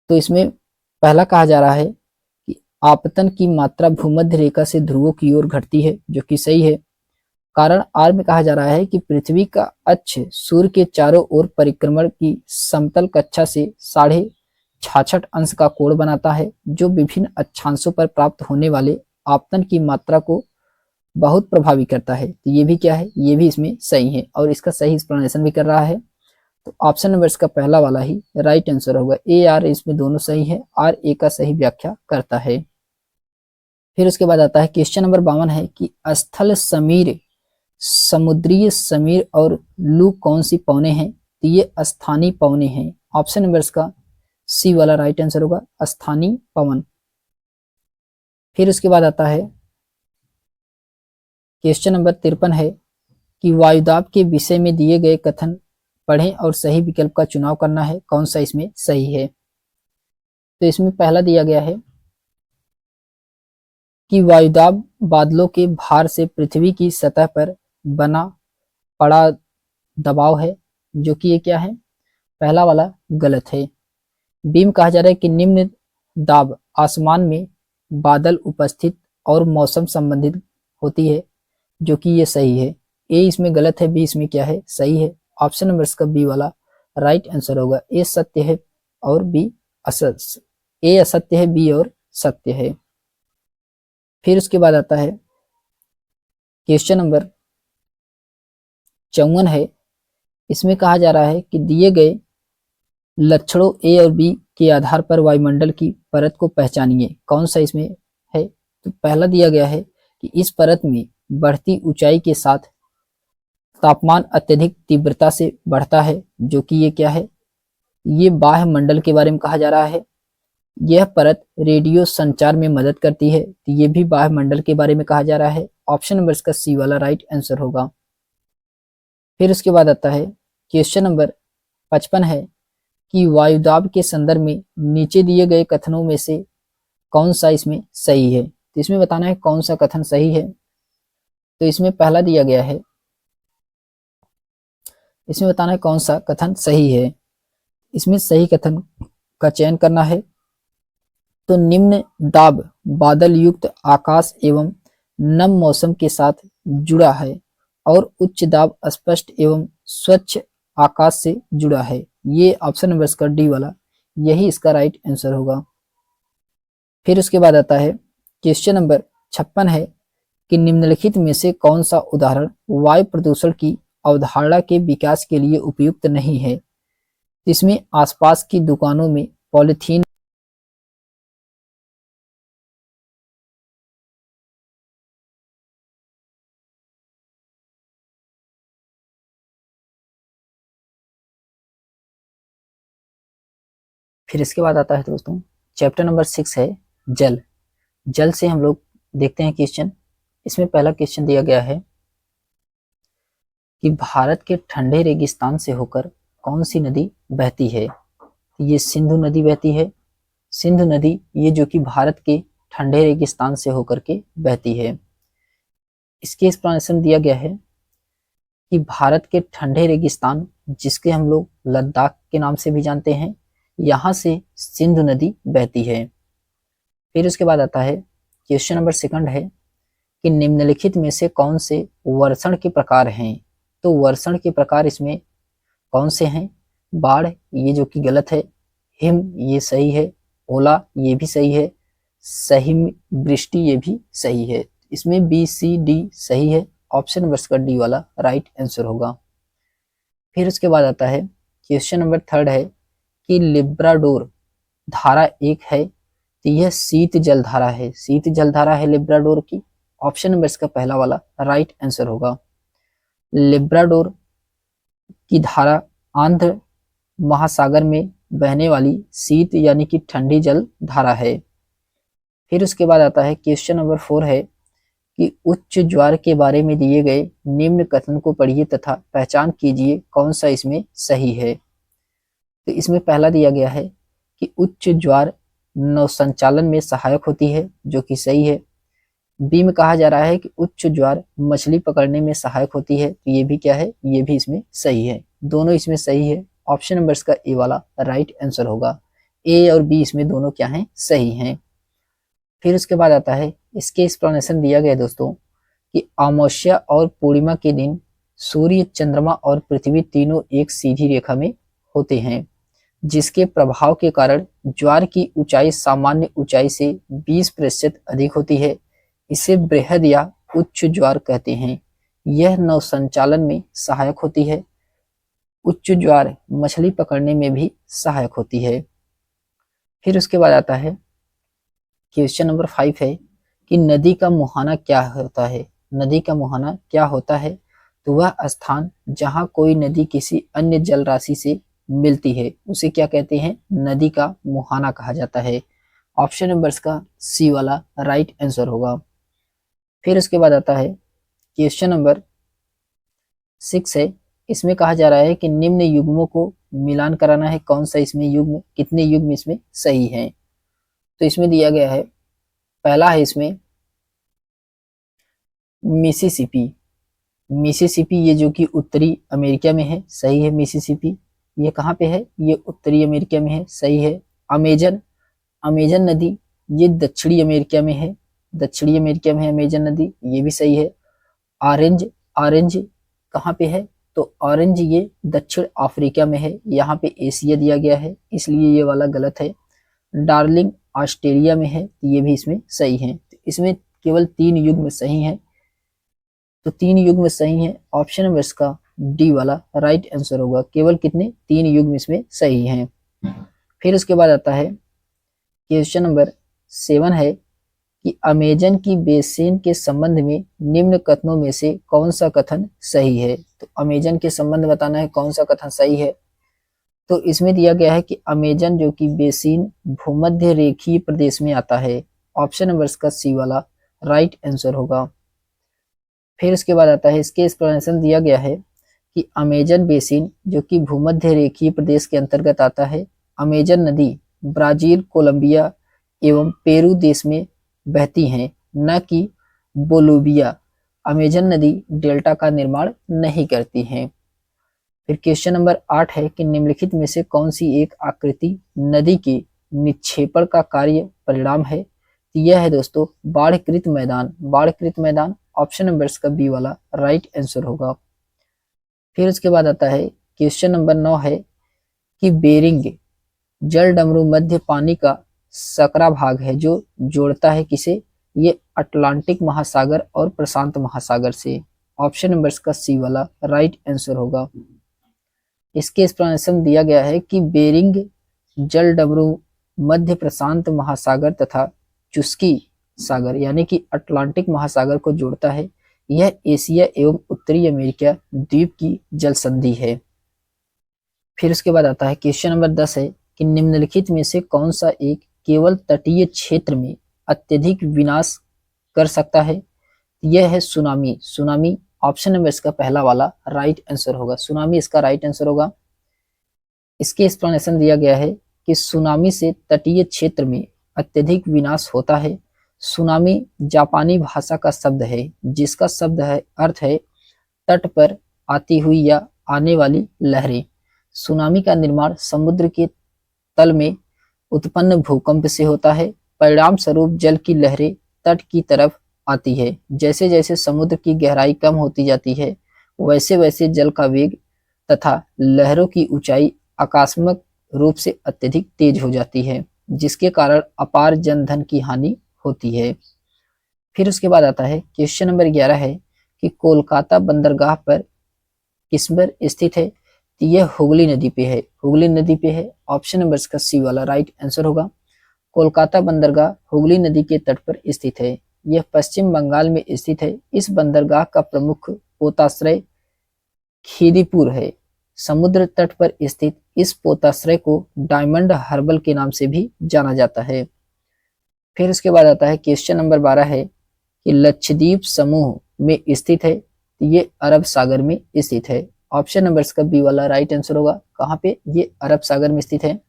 तो इसमें पहला कहा जा रहा है कि आपतन की मात्रा भूमध्य रेखा से ध्रुवों की ओर घटती है, जो कि सही है। कारण आर में कहा जा रहा है कि पृथ्वी का अक्ष सूर्य के चारों ओर परिक्रमण की समतल कक्षा से 66.5 अंश का कोण बनाता है, जो विभिन्न अक्षांशों पर प्राप्त होने वाले आपतन की मात्रा को बहुत प्रभावित करता है। तो ये भी क्या है, ये भी इसमें सही है और इसका सही एक्सप्लेनेशन भी कर रहा है। तो ऑप्शन नंबर इसका पहला वाला ही राइट आंसर होगा। ए आर इसमें दोनों सही है, आर ए का सही व्याख्या करता है। फिर उसके बाद आता है क्वेश्चन नंबर 52 है कि स्थल समीर, समुद्रीय समीर और लू कौन सी पवने हैं? तो ये स्थानीय पवने हैं। ऑप्शन नंबर इसका सी वाला राइट आंसर होगा, स्थानीय पवन। फिर उसके बाद आता है क्वेश्चन नंबर 53 है कि वायुदाब के विषय में दिए गए कथन पढ़ें और सही विकल्प का चुनाव करना है, कौन सा इसमें सही है। तो इसमें पहला दिया गया है कि वायुदाब बादलों के भार से पृथ्वी की सतह पर बना पड़ा दबाव है, जो कि ये क्या है, पहला वाला गलत है। बी में कहा जा रहा है कि निम्न दाब आसमान में बादल उपस्थित और मौसम संबंधित होती है, जो कि ये सही है। ए इसमें गलत है, बी इसमें क्या है, सही है। ऑप्शन नंबर इसका बी वाला राइट आंसर होगा। ए सत्य है और बी असत्य, ए असत्य है, बी और सत्य है। फिर उसके बाद आता है क्वेश्चन नंबर 54 है। इसमें कहा जा रहा है कि दिए गए लक्षणों ए और बी के आधार पर वायुमंडल की परत को पहचानिए, कौन सा इसमें है। तो पहला दिया गया है कि इस परत में बढ़ती ऊंचाई के साथ तापमान अत्यधिक तीव्रता से बढ़ता है, जो कि ये क्या है, ये बाह्य मंडल के बारे में कहा जा रहा है। यह परत रेडियो संचार में मदद करती है, तो ये भी बाह्य मंडल के बारे में कहा जा रहा है। ऑप्शन नंबर इसका सी वाला राइट आंसर होगा। फिर उसके बाद आता है क्वेश्चन नंबर 55 है कि वायुदाब के संदर्भ में नीचे दिए गए कथनों में से कौन सा इसमें सही है। तो इसमें बताना है कौन सा कथन सही है। तो इसमें पहला दिया गया है, इसमें बताना है कौन सा कथन सही है। इसमें सही कथन का चयन करना है। तो निम्न दाब बादल युक्त आकाश एवं नम मौसम के साथ जुड़ा है और उच्च दाब स्पष्ट एवं स्वच्छ आकाश से जुड़ा है। ये ऑप्शन नंबर इसका डी वाला, यही इसका राइट आंसर होगा। फिर उसके बाद आता है क्वेश्चन नंबर 56 है कि निम्नलिखित में से कौन सा उदाहरण वायु प्रदूषण की अवधारणा के विकास के लिए उपयुक्त नहीं है। इसमें आसपास की दुकानों में पॉलीथीन फिर इसके बाद आता है दोस्तों चैप्टर नंबर 6 है जल। जल से हम लोग देखते हैं क्वेश्चन। इसमें पहला क्वेश्चन दिया गया है कि भारत के ठंडे रेगिस्तान से होकर कौन सी नदी बहती है। ये सिंधु नदी बहती है। सिंधु नदी ये जो कि भारत के ठंडे रेगिस्तान से होकर के बहती है। इसके एक्सप्लेनेशन दिया गया है कि भारत के ठंडे रेगिस्तान जिसके हम लोग लद्दाख के नाम से भी जानते हैं, यहाँ से सिंधु नदी बहती है। फिर उसके बाद आता है क्वेश्चन नंबर 2 है कि निम्नलिखित में से कौन से वर्षण के प्रकार हैं। तो वर्षण के प्रकार इसमें कौन से हैं। बाढ़ ये जो कि गलत है, हिम ये सही है, ओला ये भी सही है, सही वृष्टि ये भी सही है। इसमें बी सी डी सही है। ऑप्शन नंबर का डी वाला राइट आंसर होगा। फिर उसके बाद आता है क्वेश्चन नंबर 3 है कि लिब्राडोर धारा एक है, तो यह शीत जल धारा है। शीत जल धारा है लिब्राडोर की। ऑप्शन नंबर इसका पहला वाला राइट आंसर होगा। लिब्राडोर की धारा आंध्र महासागर में बहने वाली शीत यानी कि ठंडी जल धारा है। फिर उसके बाद आता है क्वेश्चन नंबर 4 है कि उच्च ज्वार के बारे में दिए गए निम्न कथन को पढ़िए तथा पहचान कीजिए कौन सा इसमें सही है। तो इसमें पहला दिया गया है कि उच्च ज्वार नौसंचालन में सहायक होती है, जो कि सही है। बी में कहा जा रहा है कि उच्च ज्वार मछली पकड़ने में सहायक होती है, तो ये भी क्या है, ये भी इसमें सही है। दोनों इसमें सही है। ऑप्शन नंबर इसका ए वाला राइट आंसर होगा। ए और बी इसमें दोनों क्या हैं, सही हैं। फिर उसके बाद आता है इसके एक्सप्लेनेशन दिया गया दोस्तों कि अमावस्या और पूर्णिमा के दिन सूर्य, चंद्रमा और पृथ्वी तीनों एक सीधी रेखा में होते हैं, जिसके प्रभाव के कारण ज्वार की ऊंचाई सामान्य ऊंचाई से 20% अधिक होती है। इसे बृहद या उच्च ज्वार कहते हैं। यह नौसंचालन में सहायक होती है। उच्च ज्वार मछली पकड़ने में भी सहायक होती है। फिर उसके बाद आता है क्वेश्चन नंबर 5 है कि नदी का मुहाना क्या होता है। नदी का मुहाना क्या होता है। तो वह स्थान जहां कोई नदी किसी अन्य जल राशि से मिलती है उसे क्या कहते हैं, नदी का मुहाना कहा जाता है। ऑप्शन नंबर का सी वाला राइट आंसर होगा। फिर उसके बाद आता है क्वेश्चन नंबर 6 है। इसमें कहा जा रहा है कि निम्न युग्मों को मिलान कराना है, कौन सा इसमें युग्म, कितने युग्म इसमें सही है। तो इसमें दिया गया है, पहला है इसमें मिसिसिपी। मिसिसिपी ये जो कि उत्तरी अमेरिका में है, सही है। मिसिसिपी ये कहाँ पे है, ये उत्तरी अमेरिका में है, सही है। अमेजन, अमेजन नदी ये दक्षिणी अमेरिका में है, दक्षिणी अमेरिका में है अमेजन नदी, ये भी सही है। ऑरेंज, ऑरेंज कहाँ पे है, तो ऑरेंज ये दक्षिण अफ्रीका में है, यहाँ पे एशिया दिया गया है, इसलिए ये वाला गलत है। डार्लिंग ऑस्ट्रेलिया में है, ये भी इसमें सही है। इसमें केवल 3 युग्म सही हैं, तो 3 युग्म सही हैं। ऑप्शन नंबर इसका डी वाला राइट आंसर होगा। केवल कितने, 3 युग्म इसमें सही हैं। फिर उसके बाद आता है क्वेश्चन नंबर 7 है कि अमेजन की बेसिन के संबंध में निम्न कथनों में से कौन सा कथन सही है। तो अमेजन के संबंध बताना है कौन सा कथन सही है। तो इसमें दिया गया है कि अमेजन जो कि बेसिन भूमध्य रेखीय प्रदेश में आता है। ऑप्शन नंबर इसका सी वाला राइट आंसर होगा। फिर इसके बाद आता है इसके एक्सप्लेनेशन दिया गया है कि अमेजन बेसिन जो कि भूमध्य रेखीय प्रदेश के अंतर्गत आता है, अमेजन नदी ब्राजील, कोलंबिया एवं पेरू देश में बहती हैं, न कि बोलिविया। अमेजन नदी डेल्टा का निर्माण नहीं करती हैं। फिर क्वेश्चन नंबर 8 है कि निम्नलिखित में से कौन सी एक आकृति नदी के निक्षेपण का कार्य परिणाम है। तो यह है दोस्तों बाढ़कृत मैदान। बाढ़कृत मैदान ऑप्शन नंबर का बी वाला राइट आंसर होगा। फिर उसके बाद आता है क्वेश्चन नंबर 9 है कि बेरिंग जल डमरू मध्य पानी का सकरा भाग है जो जोड़ता है किसे, ये अटलांटिक महासागर और प्रशांत महासागर से। ऑप्शन नंबर का सी वाला राइट आंसर होगा। इसके एक्सप्लेनेशन दिया गया है कि बेरिंग जल डमरू मध्य प्रशांत महासागर तथा चुस्की सागर यानी कि अटलांटिक महासागर को जोड़ता है। यह एशिया एवं उत्तरी अमेरिका द्वीप की जल संधि है। फिर उसके बाद आता है क्वेश्चन नंबर 10 है कि निम्नलिखित में से कौन सा एक केवल तटीय क्षेत्र में अत्यधिक विनाश कर सकता है। यह है सुनामी। सुनामी ऑप्शन नंबर इसका पहला वाला राइट आंसर होगा। सुनामी इसका राइट आंसर होगा। इसके एक्सप्लेनेशन दिया गया है कि सुनामी से तटीय क्षेत्र में अत्यधिक विनाश होता है। सुनामी जापानी भाषा का शब्द है जिसका शब्द है अर्थ है तट पर आती हुई या आने वाली लहरें। सुनामी का निर्माण समुद्र के तल में उत्पन्न भूकंप से होता है। परिणाम स्वरूप जल की लहरें तट की तरफ आती है। जैसे जैसे समुद्र की गहराई कम होती जाती है वैसे वैसे जल का वेग तथा लहरों की ऊंचाई आकस्मिक रूप से अत्यधिक तेज हो जाती है जिसके कारण अपार जनधन की हानि होती है। फिर उसके बाद आता है क्वेश्चन नंबर 11 है कि कोलकाता बंदरगाह पर किस पर स्थित है। तो यह हुगली नदी पे है। हुगली नदी पे है। ऑप्शन नंबर का सी वाला राइट आंसर होगा। कोलकाता बंदरगाह हुगली नदी के तट पर स्थित है। यह पश्चिम बंगाल में स्थित है। इस बंदरगाह का प्रमुख पोताश्रय खीदीपुर है। समुद्र तट पर स्थित इस पोताश्रय को डायमंड हार्बर के नाम से भी जाना जाता है। फिर उसके बाद आता है क्वेश्चन नंबर 12 है कि लक्षद्वीप समूह में स्थित है। ये अरब सागर में स्थित है। ऑप्शन नंबर का बी वाला राइट आंसर होगा। कहाँ पे, ये अरब सागर में स्थित है।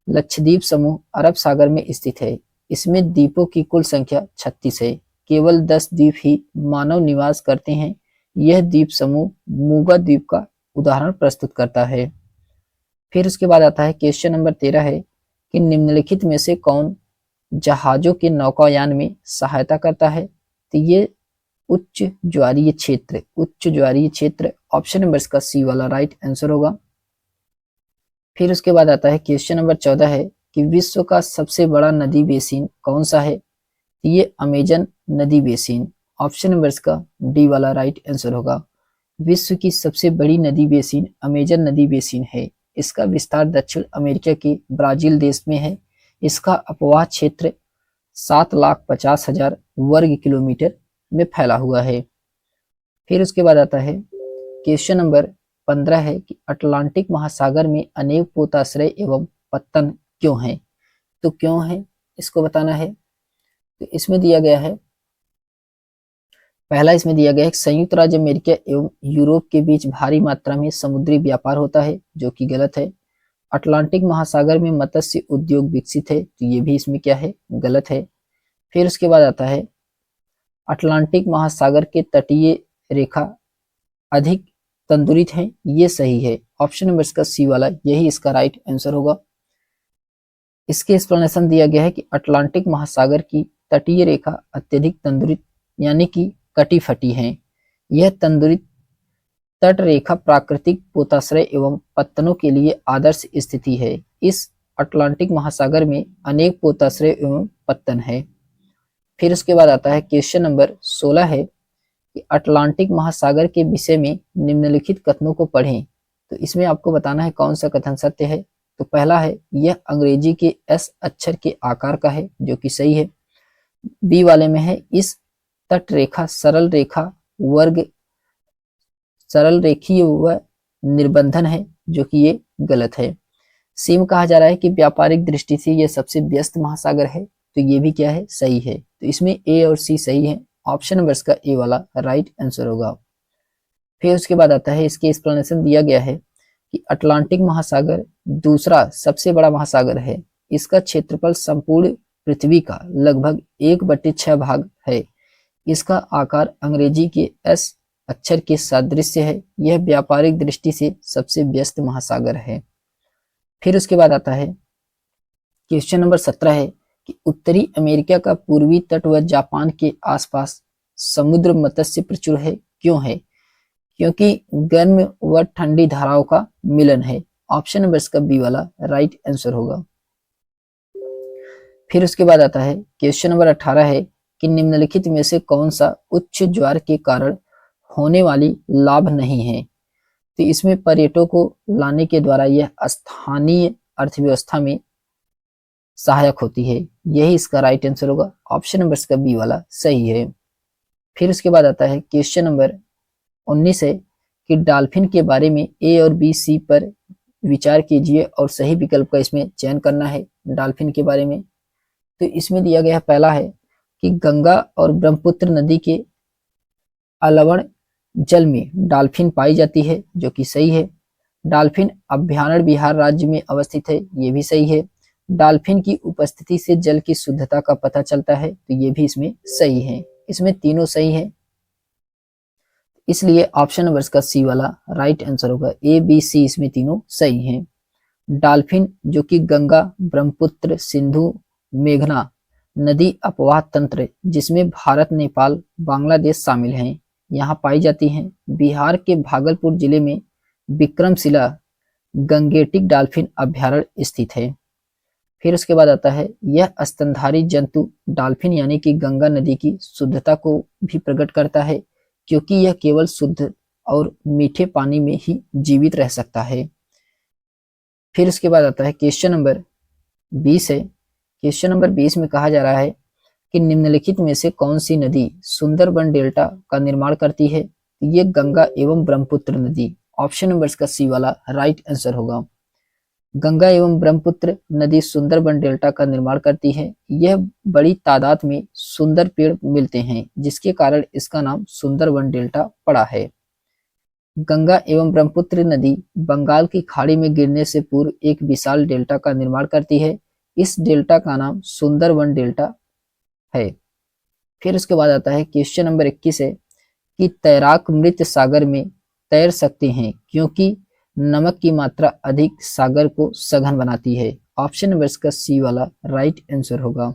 लक्षद्वीप समूह अरब सागर में स्थित है। इसमें द्वीपों की कुल संख्या 36 है। केवल 10 द्वीप ही मानव निवास करते हैं। यह द्वीप समूह मूगा द्वीप का उदाहरण प्रस्तुत करता है। फिर उसके बाद आता है क्वेश्चन नंबर 13 है कि निम्नलिखित में से कौन जहाजों के नौकायान में सहायता करता है। तो ये उच्च ज्वारीय क्षेत्र ऑप्शन नंबर का सी वाला राइट आंसर होगा। फिर उसके बाद आता है क्वेश्चन नंबर 14 है कि विश्व का सबसे बड़ा नदी बेसिन कौन सा है। ये अमेजन नदी बेसिन ऑप्शन नंबर का डी वाला राइट आंसर होगा। विश्व की सबसे बड़ी नदी बेसिन अमेजन नदी बेसिन है। इसका विस्तार दक्षिण अमेरिका के ब्राजील देश में है। इसका अपवाह क्षेत्र 7,50,000 वर्ग किलोमीटर में फैला हुआ है। फिर उसके बाद आता है क्वेश्चन नंबर 15 है कि अटलांटिक महासागर में अनेक पोताश्रय एवं पत्तन क्यों हैं। तो क्यों है इसको बताना है। तो इसमें दिया गया है, पहला इसमें दिया गया है संयुक्त राज्य अमेरिका एवं यूरोप के बीच भारी मात्रा में समुद्री व्यापार होता है जो कि गलत है। अटलांटिक महासागर में मत्स्य उद्योग विकसित है तो ये भी इसमें क्या है, गलत है। फिर उसके बाद आता है अटलांटिक महासागर के तटीय रेखा अधिक तंदुरित है, ये सही है। ऑप्शन नंबर का सी वाला यही इसका राइट आंसर होगा। इसके एक्सप्लेनेशन दिया गया है कि अटलांटिक महासागर की तटीय रेखा अत्यधिक तंदुरित यानी कि कटी फटी है। यह तंदुरित तट रेखा प्राकृतिक पोताश्रय एवं पत्तनों के लिए आदर्श स्थिति है। इस अटलांटिक महासागर में अनेक पोताश्रय एवं पत्तन है। फिर उसके बाद आता है क्वेश्चन नंबर 16 है कि अटलांटिक महासागर के विषय में निम्नलिखित कथनों को पढ़ें। तो इसमें आपको बताना है कौन सा कथन सत्य है। तो पहला है यह अंग्रेजी के एस अक्षर के आकार का है जो कि सही है। बी वाले में है इस तट रेखा सरल रेखीय व निर्बंधन है जो कि ये गलत है। सी में कहा जा रहा है कि व्यापारिक दृष्टि से यह सबसे व्यस्त महासागर है तो ये भी क्या है, सही है। तो इसमें ए और सी सही है। ऑप्शन नंबर का ए वाला राइट आंसर होगा। फिर उसके बाद आता है, इसके एक्सप्लेनेशन दिया गया है कि अटलांटिक महासागर दूसरा सबसे बड़ा महासागर है। इसका क्षेत्रफल संपूर्ण पृथ्वी का लगभग 1/6 भाग है। इसका आकार अंग्रेजी के एस अक्षर के सादृश्य है। यह व्यापारिक दृष्टि से सबसे व्यस्त महासागर है। फिर उसके बाद आता है, क्वेश्चन नंबर 17 है कि उत्तरी अमेरिका का पूर्वी तट व जापान के आसपास समुद्र मत्स्य प्रचुर है, क्यों है? क्योंकि गर्म व ठंडी धाराओं का मिलन है। ऑप्शन नंबर इसका बी वाला राइट आंसर होगा। फिर उसके बाद आता है, क्वेश्चन नंबर 18 है कि निम्नलिखित में से कौन सा उच्च ज्वार के कारण होने वाली लाभ नहीं है? तो इसमें पर्यटकों को लाने के द्वारा यह स्थानीय अर्थव्यवस्था में सहायक होती है। यही इसका राइट आंसर होगा। ऑप्शन नंबर इसका बी वाला सही है। फिर उसके बाद आता है, क्वेश्चन नंबर 19 है कि डॉल्फिन के बारे में ए और बी सी पर विचार कीजिए और सही विकल्प का इसमें चयन करना है। डॉल्फिन के बारे में तो इसमें दिया गया पहला है कि गंगा और ब्रह्मपुत्र नदी के अलवण जल में डॉल्फिन पाई जाती है, जो कि सही है। डॉल्फिन अभ्यारण्य बिहार राज्य में अवस्थित है, ये भी सही है। डॉल्फिन की उपस्थिति से जल की शुद्धता का पता चलता है, तो ये भी इसमें सही है। इसमें तीनों सही है, इसलिए ऑप्शन नंबर का सी वाला राइट आंसर होगा। ए बी सी इसमें तीनों सही हैं। डॉल्फिन जो कि गंगा, ब्रह्मपुत्र, सिंधु, मेघना नदी अपवाह तंत्र जिसमें भारत, नेपाल, बांग्लादेश शामिल हैं, यहाँ पाई जाती हैं। बिहार के भागलपुर जिले में विक्रमशिला गंगेटिक डॉल्फिन अभ्यारण्य स्थित है। फिर उसके बाद आता है, यह स्तनधारी जंतु डॉल्फिन यानी कि गंगा नदी की शुद्धता को भी प्रकट करता है, क्योंकि यह केवल शुद्ध और मीठे पानी में ही जीवित रह सकता है। फिर उसके बाद आता है, क्वेश्चन नंबर 20 है। क्वेश्चन नंबर 20 में कहा जा रहा है कि निम्नलिखित में से कौन सी नदी सुंदरबन डेल्टा का निर्माण करती है? ये गंगा एवं ब्रह्मपुत्र नदी। ऑप्शन नंबर का सी वाला राइट आंसर होगा। गंगा एवं ब्रह्मपुत्र नदी सुंदरबन डेल्टा का निर्माण करती है। यह बड़ी तादाद में सुंदर पेड़ मिलते हैं, जिसके कारण इसका नाम सुंदरबन डेल्टा पड़ा है। गंगा एवं ब्रह्मपुत्र नदी बंगाल की खाड़ी में गिरने से पूर्व एक विशाल डेल्टा का निर्माण करती है। इस डेल्टा का नाम सुंदरबन डेल्टा है। फिर उसके बाद आता है, क्वेश्चन नंबर 21 है कि तैराक मृत सागर में तैर सकते हैं क्योंकि नमक की मात्रा अधिक सागर को सघन बनाती है। ऑप्शन नंबर इसका सी वाला राइट आंसर होगा।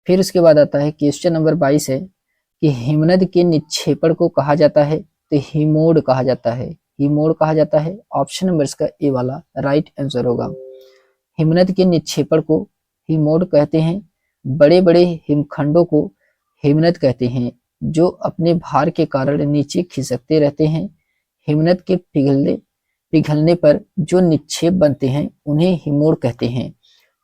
फिर उसके बाद आता है, क्वेश्चन नंबर 22 है कि हिमनद के निक्षेपण को कहा जाता है, तो हिमोड कहा जाता है। हिमोड कहा जाता है। ऑप्शन नंबर इसका ए वाला राइट आंसर होगा। हिमनद के निक्षेपण को हिमोड कहते हैं। बड़े बड़े हिमखंडों को हिमनद कहते हैं, जो अपने भार के कारण नीचे खिसकते रहते हैं। हिमनद के पिघलने पर जो निक्षेप बनते हैं उन्हें हिमोड कहते हैं।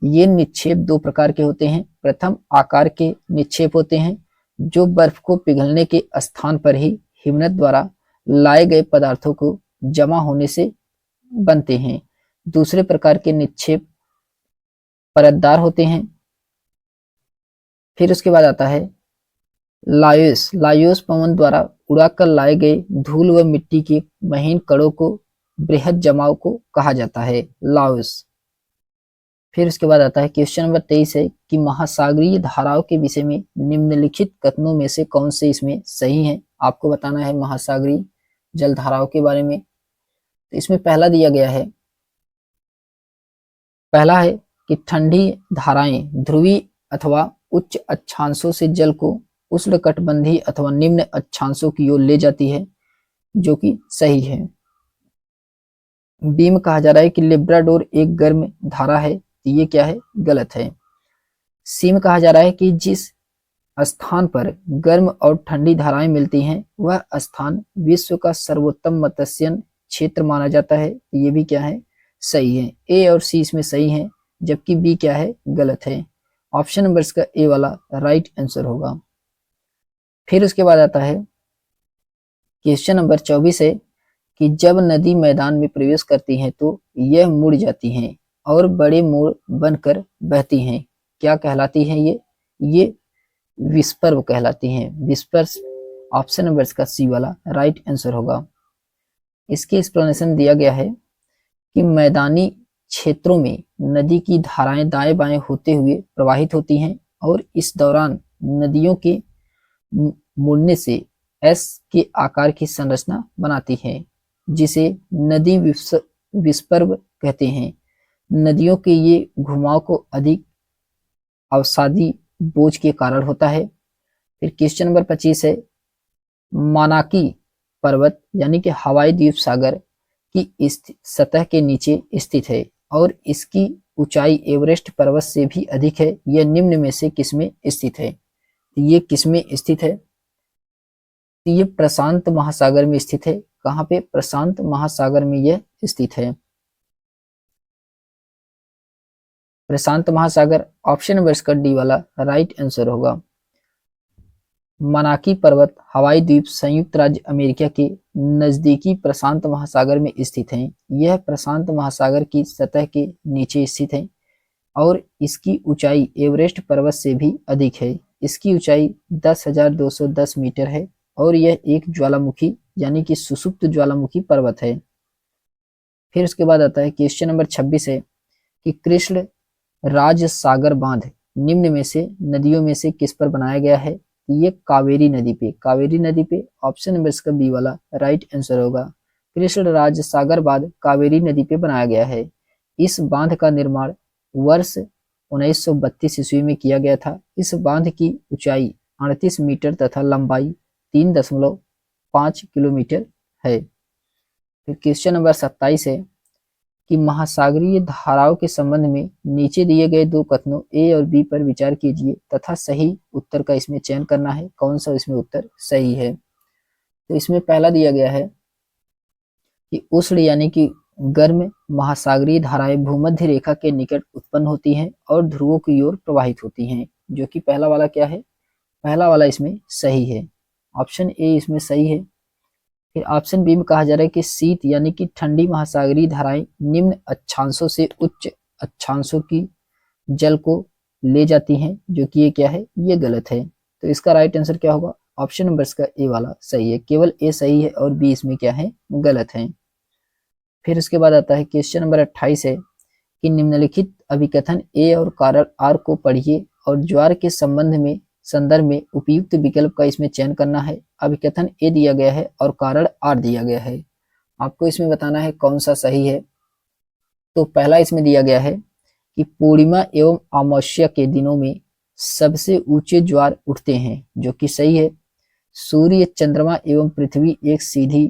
ये निक्षेप दो प्रकार के होते हैं। प्रथम आकार के निक्षेप होते हैं, जो बर्फ को पिघलने के स्थान पर ही हिमनद द्वारा लाए गए पदार्थों को जमा होने से बनते हैं। दूसरे प्रकार के निक्षेप परतदार होते हैं। फिर उसके बाद आता है लायोस। लायोस पवन द्वारा उड़ाकर लाए गए धूल व मिट्टी के महीन कणों को बृहद जमाव को कहा जाता है, लायोस। फिर उसके बाद आता है, क्वेश्चन नंबर 23 है कि महासागरीय धाराओं के विषय में निम्नलिखित कथनों में से कौन से इसमें सही है? आपको बताना है महासागरीय जल धाराओं के बारे में। तो इसमें पहला दिया गया है, पहला है कि ठंडी धाराएं ध्रुवीय अथवा उच्च अक्षांशों से जल को उष्णकटिबंधीय अथवा निम्न अक्षांशों की ओर ले जाती है, जो कि सही है। बी में कहा जा रहा है कि लेब्राडोर एक गर्म धारा है, तो ये क्या है? गलत है। सी में कहा जा रहा है कि जिस स्थान पर गर्म और ठंडी धाराएं मिलती हैं वह स्थान विश्व का सर्वोत्तम मत्स्य क्षेत्र माना जाता है, तो ये भी क्या है? सही है। ए और सी इसमें सही है, जबकि बी क्या है? गलत है। ऑप्शन नंबर इसका ए वाला राइट आंसर होगा। फिर उसके बाद आता है, क्वेश्चन नंबर 24 है कि जब नदी मैदान में प्रवेश करती हैं तो यह मुड़ जाती हैं और बड़े मोड़ बनकर बहती हैं। क्या कहलाती हैं ये विस्पर कहलाती हैं। विस्पर्स। ऑप्शन नंबर इसका सी वाला राइट आंसर होगा। इसके एक्सप्लेनेशन दिया गया है कि मैदानी क्षेत्रों में नदी की धाराएं दाएं बाएं होते हुए प्रवाहित होती हैं और इस दौरान नदियों के मुड़ने से एस के आकार की संरचना बनाती है, जिसे नदी विस्पर्भ कहते हैं। नदियों के ये घुमाव को अधिक अवसादी बोझ के कारण होता है। फिर क्वेश्चन नंबर 25 है, मानाकी पर्वत यानी कि हवाई द्वीप सागर की सतह के नीचे स्थित है और इसकी ऊंचाई एवरेस्ट पर्वत से भी अधिक है। यह निम्न में से किसमें स्थित है? ये किसमें स्थित है? ये प्रशांत महासागर में स्थित है। कहाँ पे? प्रशांत महासागर में यह स्थित है। प्रशांत महासागर, ऑप्शन नंबर इसका डी वाला राइट आंसर होगा। मनाकी पर्वत हवाई द्वीप संयुक्त राज्य अमेरिका के नजदीकी प्रशांत महासागर में स्थित हैं। यह प्रशांत महासागर की सतह के नीचे स्थित है और इसकी ऊंचाई एवरेस्ट पर्वत से भी अधिक है। इसकी ऊंचाई 10,210 मीटर है और यह एक ज्वालामुखी यानी कि सुसुप्त ज्वालामुखी पर्वत है। फिर उसके बाद आता है क्वेश्चन नंबर 26 है कि कृष्ण राज सागर बांध निम्न में से नदियों में से किस पर बनाया गया है? ये कावेरी नदी पे, कावेरी नदी पे, ऑप्शन नंबर इसका बी वाला राइट आंसर होगा। कृष्ण राज सागर बांध कावेरी नदी पे बनाया गया है। इस बांध का निर्माण वर्ष 1932 ईस्वी में किया गया था। इस बांध की ऊंचाई 38 मीटर तथा लंबाई 3.5 किलोमीटर है। फिर क्वेश्चन नंबर 27 है कि महासागरीय धाराओं के संबंध में नीचे दिए गए दो कथनों ए और बी पर विचार कीजिए तथा सही उत्तर का इसमें चयन करना है। कौन सा इसमें उत्तर सही है? तो इसमें पहला दिया गया है कि उष्ण यानी कि गर्म महासागरीय धाराएं भूमध्य रेखा के निकट उत्पन्न होती हैं और ध्रुवों की ओर प्रवाहित होती हैं, जो कि पहला वाला क्या है? पहला वाला इसमें सही है, ऑप्शन ए इसमें सही है। फिर ऑप्शन बी में कहा जा रहा है कि शीत यानी कि ठंडी महासागरीय धाराएं निम्न अक्षांशों से उच्च अक्षांशों की जल को ले जाती हैं, जो कि ये क्या है? ये गलत है। तो इसका राइट आंसर क्या होगा? ऑप्शन नंबर इसका ए वाला सही है। केवल ए सही है और बी इसमें क्या है? गलत है। फिर उसके बाद आता है क्वेश्चन नंबर 28 है कि निम्नलिखित अभिकथन ए और कारण आर को पढ़िए और ज्वार के संदर्भ में उपयुक्त विकल्प का इसमें चयन करना है। अभिकथन ए दिया गया है और कारण आर दिया गया है। आपको इसमें बताना है कौन सा सही है। तो पहला इसमें दिया गया है कि पूर्णिमा एवं अमावस्या के दिनों में सबसे ऊंचे ज्वार उठते हैं, जो कि सही है। सूर्य, चंद्रमा एवं पृथ्वी एक सीधी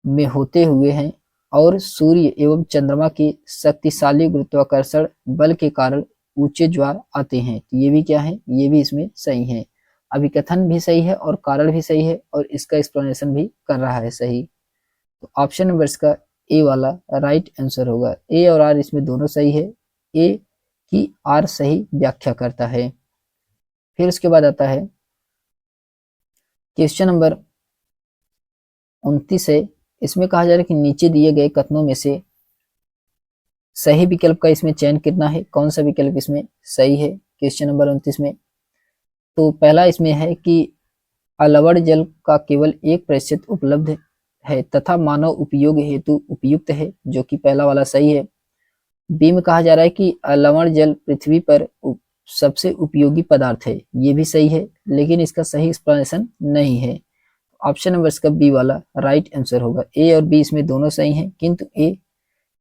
में होते हुए हैं और सूर्य एवं चंद्रमा के शक्तिशाली गुरुत्वाकर्षण बल के कारण ऊंचे ज्वार आते हैं। तो ये भी क्या है? ये भी इसमें सही है। अभिकथन भी सही है और कारण भी सही है और इसका एक्सप्लेनेशन भी कर रहा है सही। तो ऑप्शन नंबर इसका ए वाला राइट आंसर होगा। ए और आर इसमें दोनों सही है। ए की आर सही व्याख्या करता है। फिर उसके बाद आता है क्वेश्चन नंबर 29 है। इसमें कहा जा रहा है कि नीचे दिए गए कथनों में से सही विकल्प का इसमें चयन करना है। कौन सा विकल्प इसमें सही है क्वेश्चन नंबर 29 में? तो पहला इसमें है कि अलवड़ जल का केवल 1% उपलब्ध है तथा मानव उपयोग हेतु उपयुक्त है, जो कि पहला वाला सही है। बी में कहा जा रहा है कि लवण जल पृथ्वी पर सबसे उपयोगी पदार्थ है, ये भी सही है, लेकिन इसका सही एक्सप्लेनेशन नहीं है। ऑप्शन नंबर इसका बी वाला राइट आंसर होगा। ए और बी इसमें दोनों सही हैं, किंतु ए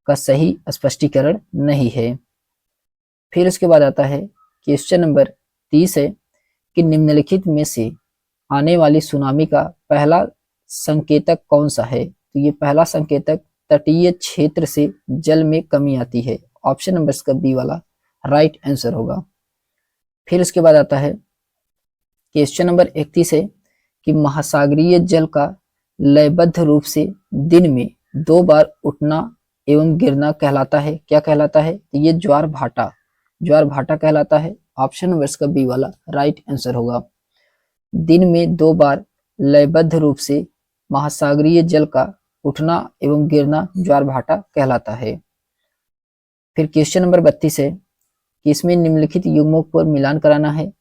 का सही स्पष्टीकरण नहीं है। फिर उसके बाद आता है क्वेश्चन नंबर 30 है कि निम्नलिखित में से आने वाली सुनामी का पहला संकेतक कौन सा है? तो ये पहला संकेतक तटीय क्षेत्र से जल में कमी आती है। ऑप्शन नंबर इसका बी वाला राइट आंसर होगा। फिर उसके बाद आता है क्वेश्चन नंबर 31 है कि महासागरीय जल का लयबद्ध रूप से दिन में 2 बार उठना एवं गिरना कहलाता है। क्या कहलाता है? तो ये ज्वार भाटा कहलाता है। ऑप्शन नंबर इसका बी वाला राइट आंसर होगा। दिन में 2 बार लयबद्ध रूप से महासागरीय जल का उठना एवं गिरना ज्वार भाटा कहलाता है। फिर क्वेश्चन नंबर 32 है कि इसमें निम्नलिखित युग्मों पर मिलान कराना है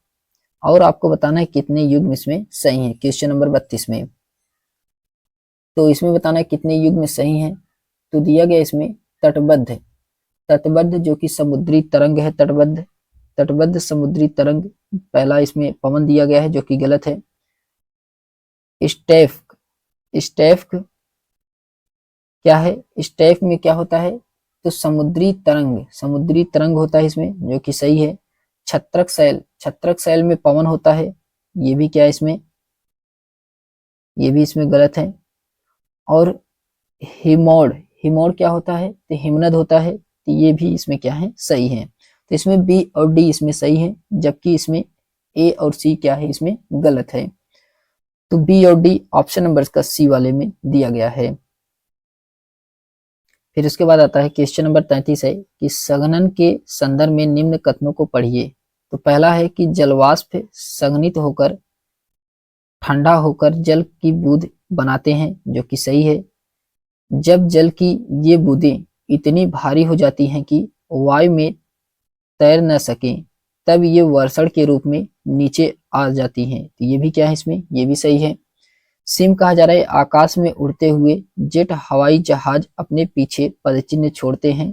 और आपको बताना है कितने युग्म इसमें सही हैं। क्वेश्चन नंबर 32 में तो इसमें बताना है कितने युग में सही है। तो दिया गया इसमें तटबद्ध, तटबद्ध जो कि समुद्री तरंग है, तटबद्ध तटबद्ध समुद्री तरंग, पहला इसमें पवन दिया गया है जो कि गलत है। स्टेफ, स्टेफ क्या है, स्टेफ में क्या होता है, तो समुद्री तरंग, समुद्री तरंग होता है इसमें जो कि सही है। छत्रक शैल, छत्रक शैल में पवन होता है, ये भी क्या है इसमें, ये भी इसमें गलत है। और हिमोड, हिमोड क्या होता है, तो हिमनद होता है, तो ये भी इसमें क्या है, सही है। तो इसमें बी और डी इसमें सही है, जबकि इसमें ए और सी क्या है, इसमें गलत है। तो बी और डी ऑप्शन नंबर का सी वाले में दिया गया है। फिर उसके बाद आता है क्वेश्चन नंबर 33 है कि संघनन के संदर्भ में निम्न कथनों को पढ़िए। तो पहला है कि जलवाष्प संघनित होकर ठंडा होकर जल की बूंद बनाते हैं, जो कि सही है। जब जल की ये बूंदें इतनी भारी हो जाती हैं कि वायु में तैर न सकें, तब ये वर्षण के रूप में नीचे आ जाती हैं, तो ये भी क्या है इसमें, ये भी सही है। सिम कहा जा रहा है आकाश में उड़ते हुए जेट हवाई जहाज अपने पीछे पदचिन्ह छोड़ते हैं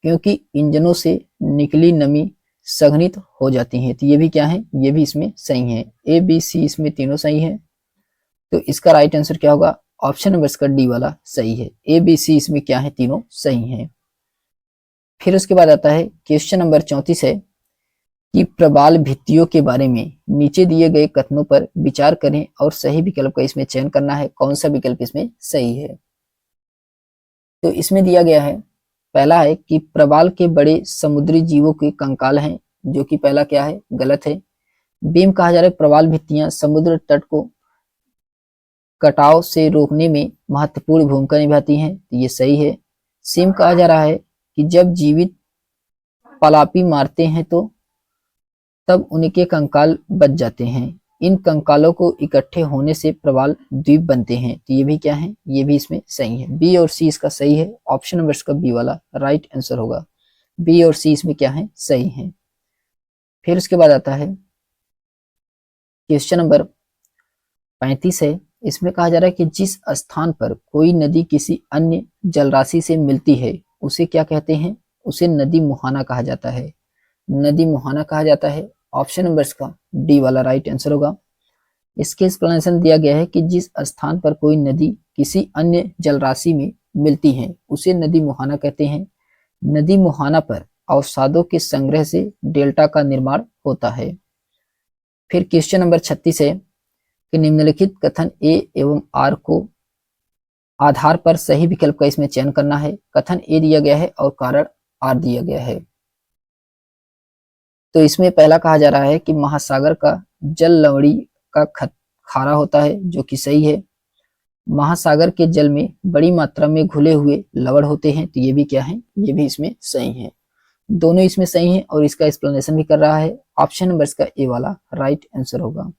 क्योंकि इंजनों से निकली नमी संघनित हो जाती है, तो ये भी क्या है, ये भी इसमें सही है। ए बी सी इसमें तीनों सही है, तो इसका राइट आंसर क्या होगा, ऑप्शन नंबर इसका डी वाला सही है। ए बी सी इसमें क्या है, तीनों सही है। फिर उसके बाद आता है क्वेश्चन नंबर 34 है कि प्रबाल भित्तियों के बारे में नीचे दिए गए कथनों पर विचार करें और सही विकल्प का इसमें चयन करना है, कौन सा विकल्प इसमें सही है। तो इसमें दिया गया है, पहला है कि प्रबाल के बड़े समुद्री जीवों के कंकाल हैं, जो कि पहला क्या है, गलत है। बीम कहा जा रहा है प्रबाल भित्तियां समुद्र तट को कटाव से रोकने में महत्वपूर्ण भूमिका निभाती हैं, तो ये सही है। सीम कहा जा रहा है कि जब जीवित पलापी मारते हैं तो तब उनके कंकाल बच जाते हैं, इन कंकालों को इकट्ठे होने से प्रबाल द्वीप बनते हैं, तो ये भी क्या है, ये भी इसमें सही है। बी और सी इसका सही है, ऑप्शन नंबर इसका बी वाला राइट आंसर होगा। बी और सी इसमें क्या है, सही है। फिर उसके बाद आता है क्वेश्चन नंबर 35 है, इसमें कहा जा रहा है कि जिस स्थान पर कोई नदी किसी अन्य जलराशि से मिलती है उसे क्या कहते हैं, उसे नदी मुहाना कहा जाता है, नदी मुहाना कहा जाता है। ऑप्शन नंबर इसका डी वाला राइट आंसर होगा। इसके एक्सप्लेनेशन दिया गया है कि जिस स्थान पर कोई नदी किसी अन्य जलराशि में मिलती है उसे नदी मुहाना कहते हैं। नदी मुहाना पर अवसादों के संग्रह से डेल्टा का निर्माण होता है। फिर क्वेश्चन नंबर 36 है कि निम्नलिखित कथन ए एवं आर को आधार पर सही विकल्प का इसमें चयन करना है। कथन ए दिया गया है और कारण आर दिया गया है। तो इसमें पहला कहा जा रहा है कि महासागर का जल लवणी का खारा होता है, जो कि सही है। महासागर के जल में बड़ी मात्रा में घुले हुए लवण होते हैं, तो ये भी क्या है, ये भी इसमें सही है। दोनों इसमें सही है और इसका एक्सप्लेनेशन भी कर रहा है। ऑप्शन नंबर इसका ए वाला राइट आंसर होगा।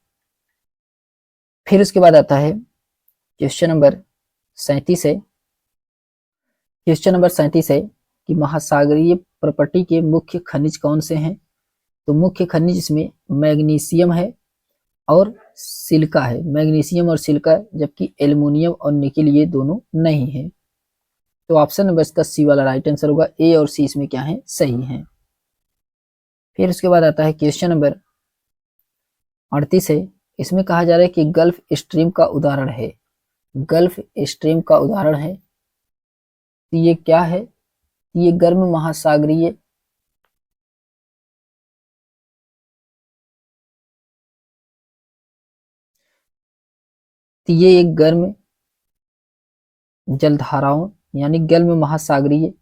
फिर उसके बाद आता है क्वेश्चन नंबर 37 है। क्वेश्चन नंबर 37 है कि महासागरीय प्रपट्टी के मुख्य खनिज कौन से हैं। तो मुख्य खनिज इसमें मैग्नीशियम है और सिलिका है, मैग्नीशियम और सिलिका, जबकि एल्युमिनियम और निकेल ये दोनों नहीं है। तो ऑप्शन नंबर इसका सी वाला राइट आंसर होगा। ए और सी इसमें क्या है, सही है। फिर उसके बाद आता है क्वेश्चन नंबर 38 है। इसमें कहा जा रहा है कि गल्फ स्ट्रीम का उदाहरण है, गल्फ स्ट्रीम का उदाहरण है, तो ये क्या है, ये गर्म महासागरीय तो ये एक गर्म जलधाराओं यानी गर्म महासागरीय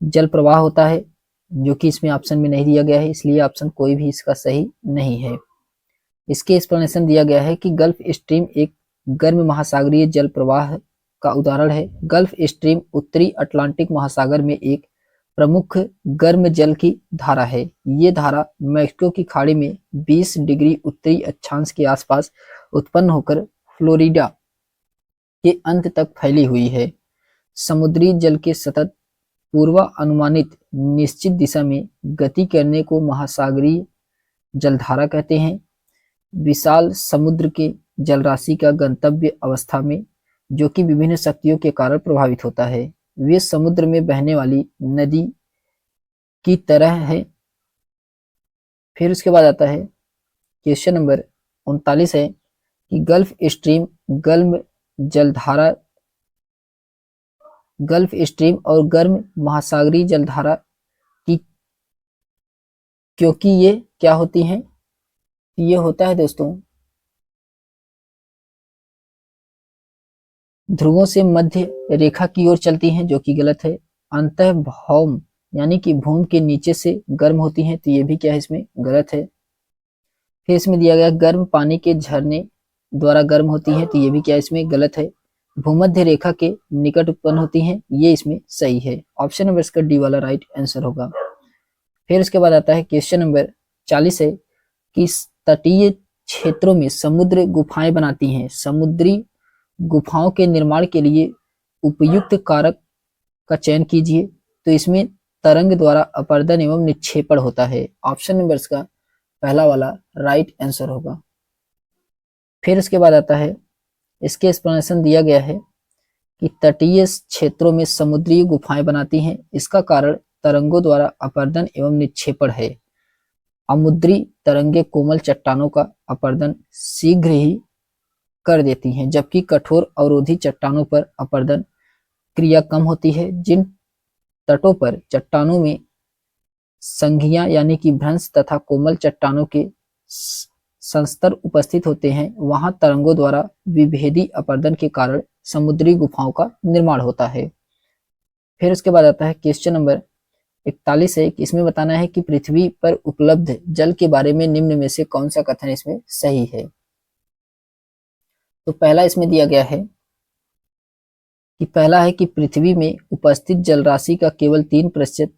जल प्रवाह होता है, जो कि इसमें ऑप्शन में नहीं दिया गया है, इसलिए ऑप्शन कोई भी इसका सही नहीं है। इसके एक्सप्लेनेशन दिया गया है कि गल्फ स्ट्रीम एक गर्म महासागरीय जल प्रवाह का उदाहरण है। गल्फ स्ट्रीम उत्तरी अटलांटिक महासागर में एक प्रमुख गर्म जल की धारा है। ये धारा मैक्सिको की खाड़ी में 20 डिग्री उत्तरी अक्षांश के आसपास उत्पन्न होकर फ्लोरिडा के अंत तक फैली हुई है। समुद्री जल के सतत पूर्वानुमानित निश्चित दिशा में गति करने को महासागरीय जलधारा कहते हैं। विशाल समुद्र के जलराशि का गंतव्य अवस्था में जो कि विभिन्न शक्तियों के कारण प्रभावित होता है। वे समुद्र में बहने वाली नदी की तरह है। फिर उसके बाद आता है क्वेश्चन नंबर 39 है कि गर्म जलधारा गल्फ स्ट्रीम और गर्म महासागरीय जलधारा की क्योंकि ये क्या होती हैं? ये होता है दोस्तों ध्रुवों से मध्य रेखा की ओर चलती हैं, जो कि गलत है। अंतः भौम यानी कि भूमि के नीचे से गर्म होती हैं, तो ये भी क्या है इसमें गलत है। फिर इसमें दिया गया गर्म पानी के झरने द्वारा गर्म होती हैं, तो ये भी क्या इसमें गलत है। भूमध्य रेखा के निकट उत्पन्न होती हैं, ये इसमें सही है। ऑप्शन नंबर इसका डी वाला राइट आंसर होगा। फिर उसके बाद आता है क्वेश्चन नंबर 40 है कि तटीय क्षेत्रों में समुद्र गुफाएं बनाती हैं। समुद्री गुफाओं के निर्माण के लिए उपयुक्त कारक का चयन कीजिए। तो इसमें तरंग द्वारा अपर्दन एवं निक्षेपण होता है। ऑप्शन नंबर इसका पहला वाला राइट आंसर होगा। फिर उसके बाद आता है इसके एक्सप्लेनेशन दिया गया है कि तटीय क्षेत्रों में समुद्री गुफाएं बनाती हैं, इसका कारण तरंगों द्वारा अपर्दन एवं निक्षेपण है। अमुद्री तरंगे कोमल चट्टानों का अपर्दन शीघ्र ही कर देती हैं, जबकि कठोर अवरोधी चट्टानों पर अपर्दन क्रिया कम होती है। जिन तटों पर चट्टानों में संघियां यानी कि भ्रंश तथा कोमल चट्टानों के संस्तर उपस्थित होते हैं, वहां तरंगों द्वारा विभेदी अपर्दन के कारण समुद्री गुफाओं का निर्माण होता है। फिर उसके बाद आता है क्वेश्चन नंबर 41 है कि इसमें बताना है कि पृथ्वी पर उपलब्ध जल के बारे में निम्न में से कौन सा कथन इसमें सही है। तो पहला इसमें दिया गया है कि पहला है कि पृथ्वी में उपस्थित जल राशि का केवल 3%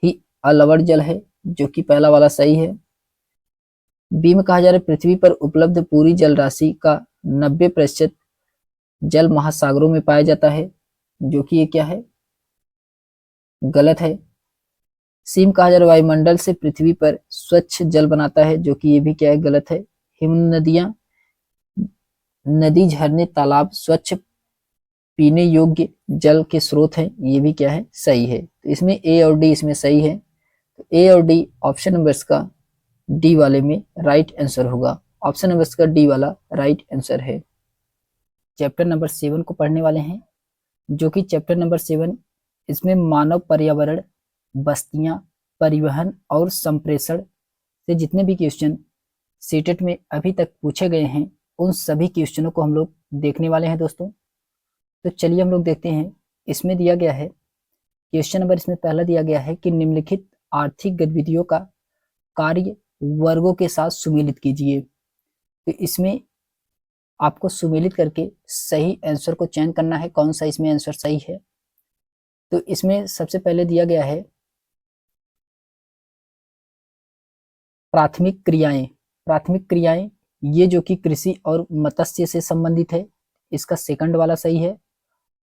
ही अलवण जल है, जो कि पहला वाला सही है। बी में कहा जा रहा है पृथ्वी पर उपलब्ध पूरी जल राशि का 90% जल महासागरों में पाया जाता है, जो कि ये क्या है गलत है। सी में कहा जा रहा है वायुमंडल से पृथ्वी पर स्वच्छ जल बनाता है, जो कि ये भी क्या है गलत है। हिम नदियां नदी झरने तालाब स्वच्छ पीने योग्य जल के स्रोत हैं, ये भी क्या है सही है। तो इसमें ए और डी इसमें सही है। तो ए और डी ऑप्शन नंबर इसका डी वाले में राइट आंसर होगा। ऑप्शन नंबर इसका डी वाला राइट आंसर है। चैप्टर नंबर 7 को पढ़ने वाले हैं, जो कि चैप्टर नंबर 7 इसमें मानव पर्यावरण, बस्तियां, परिवहन और संप्रेषण से जितने भी क्वेश्चन सीटेट में अभी तक पूछे गए हैं, उन सभी क्वेश्चनों को हम लोग देखने वाले हैं दोस्तों। तो चलिए हम लोग देखते हैं। इसमें दिया गया है क्वेश्चन नंबर इसमें पहला दिया गया है कि निम्नलिखित आर्थिक गतिविधियों का कार्य वर्गों के साथ सुमेलित कीजिए। तो इसमें आपको सुमेलित करके सही आंसर को चयन करना है, कौन सा इसमें आंसर सही है। तो इसमें सबसे पहले दिया गया है प्राथमिक क्रियाएं। प्राथमिक क्रियाएं ये जो कि कृषि और मत्स्य से संबंधित है, इसका सेकंड वाला सही है।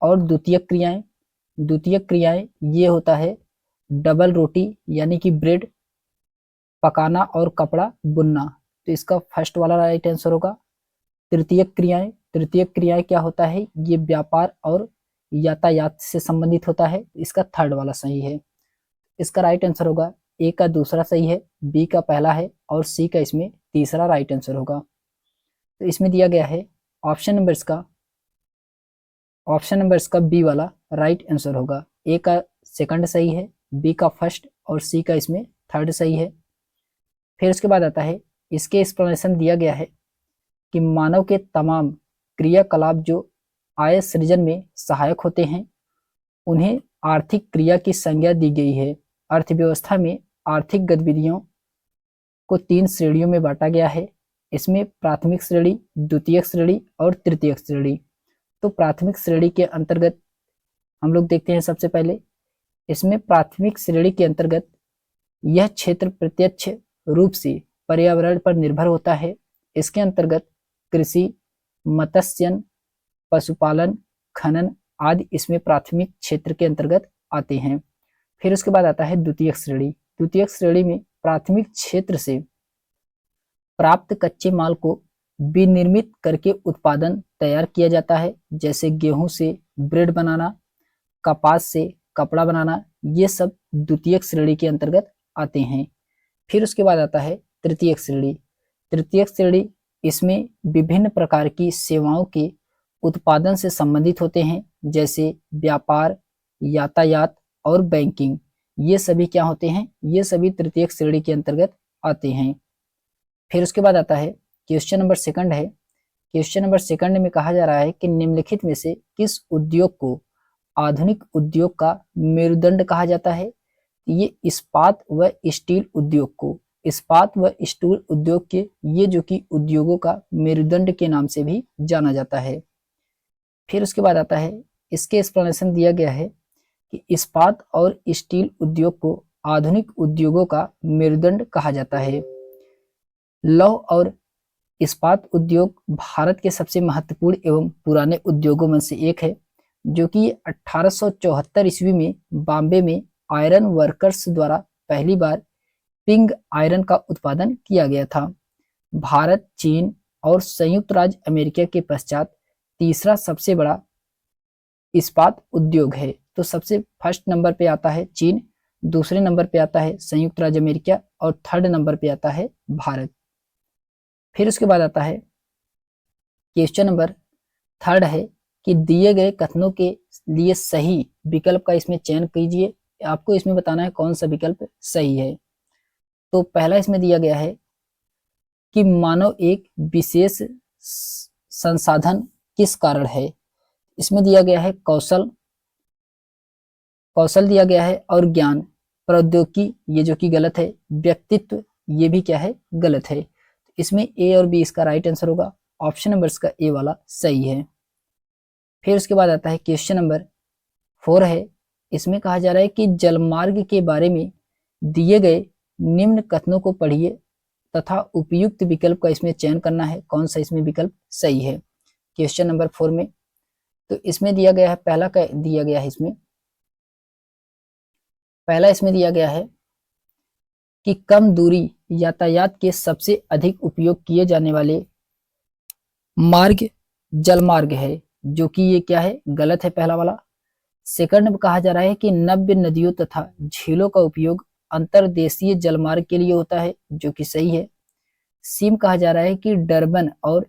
और द्वितीयक क्रियाएं ये होता है डबल रोटी यानी कि ब्रेड पकाना और कपड़ा बुनना, तो इसका फर्स्ट वाला राइट आंसर होगा। तृतीयक क्रियाएं क्या होता है, ये व्यापार और यातायात से संबंधित होता है, इसका थर्ड वाला सही है। इसका राइट आंसर होगा ए का दूसरा सही है, बी का पहला है और सी का इसमें तीसरा राइट आंसर होगा। तो इसमें दिया गया है ऑप्शन नंबर इसका बी वाला राइट आंसर होगा। ए का सेकंड सही है, बी का फर्स्ट और सी का इसमें थर्ड सही है। फिर उसके बाद आता है इसके एक्सप्लेनेशन दिया गया है कि मानव के तमाम क्रियाकलाप जो आय सृजन में सहायक होते हैं, उन्हें आर्थिक क्रिया की संज्ञा दी गई है। अर्थव्यवस्था में आर्थिक गतिविधियों को 3 श्रेणियों में बांटा गया है। इसमें प्राथमिक श्रेणी, द्वितीयक श्रेणी और तृतीयक श्रेणी। तो प्राथमिक श्रेणी के अंतर्गत हम लोग देखते हैं सबसे पहले इसमें प्राथमिक श्रेणी के अंतर्गत यह क्षेत्र प्रत्यक्ष रूप से पर्यावरण पर निर्भर होता है। इसके अंतर्गत कृषि, मत्स्यन, पशुपालन, खनन आदि इसमें प्राथमिक क्षेत्र के अंतर्गत आते हैं। फिर उसके बाद आता है द्वितीयक श्रेणी। द्वितीयक श्रेणी में प्राथमिक क्षेत्र से प्राप्त कच्चे माल को विनिर्मित करके उत्पादन तैयार किया जाता है, जैसे गेहूं से ब्रेड बनाना, कपास से कपड़ा बनाना, ये सब द्वितीयक श्रेणी के अंतर्गत आते हैं। फिर उसके बाद आता है तृतीयक श्रेणी। तृतीयक श्रेणी इसमें विभिन्न प्रकार की सेवाओं के उत्पादन से संबंधित होते हैं, जैसे व्यापार, यातायात और बैंकिंग। ये सभी क्या होते हैं? ये सभी तृतीयक श्रेणी के अंतर्गत आते हैं। फिर उसके बाद आता है क्वेश्चन नंबर सेकंड है। क्वेश्चन नंबर सेकंड में कहा जा रहा है कि निम्नलिखित में से किस उद्योग को आधुनिक उद्योग का मेरुदंड कहा जाता है? ये इस्पात व स्टील उद्योग को, इस्पात व स्टील उद्योग के ये जो कि उद्योगों का मेरुदंड के नाम से भी जाना जाता है। फिर उसके बाद आता है, इसके एक्सप्लेनेशन दिया गया है कि इस्पात और स्टील उद्योग को आधुनिक उद्योगों का मेरुदंड कहा जाता है। लौह और इस्पात उद्योग भारत के सबसे महत्वपूर्ण एवं पुराने उद्योगों में से एक है, जो कि 1874 ईस्वी में बॉम्बे में आयरन वर्कर्स द्वारा पहली बार पिंग आयरन का उत्पादन किया गया था। भारत, चीन और संयुक्त राज्य अमेरिका के पश्चात तीसरा सबसे बड़ा इस्पात उद्योग है। तो सबसे फर्स्ट नंबर पे आता है चीन, दूसरे नंबर पे आता है संयुक्त राज्य अमेरिका और थर्ड नंबर पे आता है भारत। फिर उसके बाद आता है क्वेश्चन नंबर थर्ड है कि दिए गए कथनों के लिए सही विकल्प का इसमें चयन कीजिए। आपको इसमें बताना है कौन सा विकल्प सही है। तो पहला इसमें दिया गया है कि मानव एक विशेष संसाधन किस कारण है। इसमें दिया गया है कौशल, कौशल दिया गया है और ज्ञान, प्रौद्योगिकी ये जो कि गलत है, व्यक्तित्व ये भी क्या है, गलत है। इसमें ए और बी इसका राइट आंसर होगा। ऑप्शन नंबर इसका ए वाला सही है। फिर उसके बाद आता है क्वेश्चन नंबर 4 है। इसमें कहा जा रहा है कि जलमार्ग के बारे में दिए गए निम्न कथनों को पढ़िए तथा उपयुक्त विकल्प का इसमें चयन करना है, कौन सा इसमें विकल्प सही है। क्वेश्चन नंबर 4 में तो इसमें दिया गया है, पहला का दिया गया है, इसमें पहला इसमें दिया गया है कि कम दूरी यातायात के सबसे अधिक उपयोग किए जाने वाले मार्ग जलमार्ग है, जो कि ये क्या है, गलत है पहला वाला। सेकंड में कहा जा रहा है कि नव्य नदियों तथा झीलों का उपयोग अंतर्देशीय जलमार्ग के लिए होता है, जो कि सही है। सी में कहा जा रहा है कि डरबन और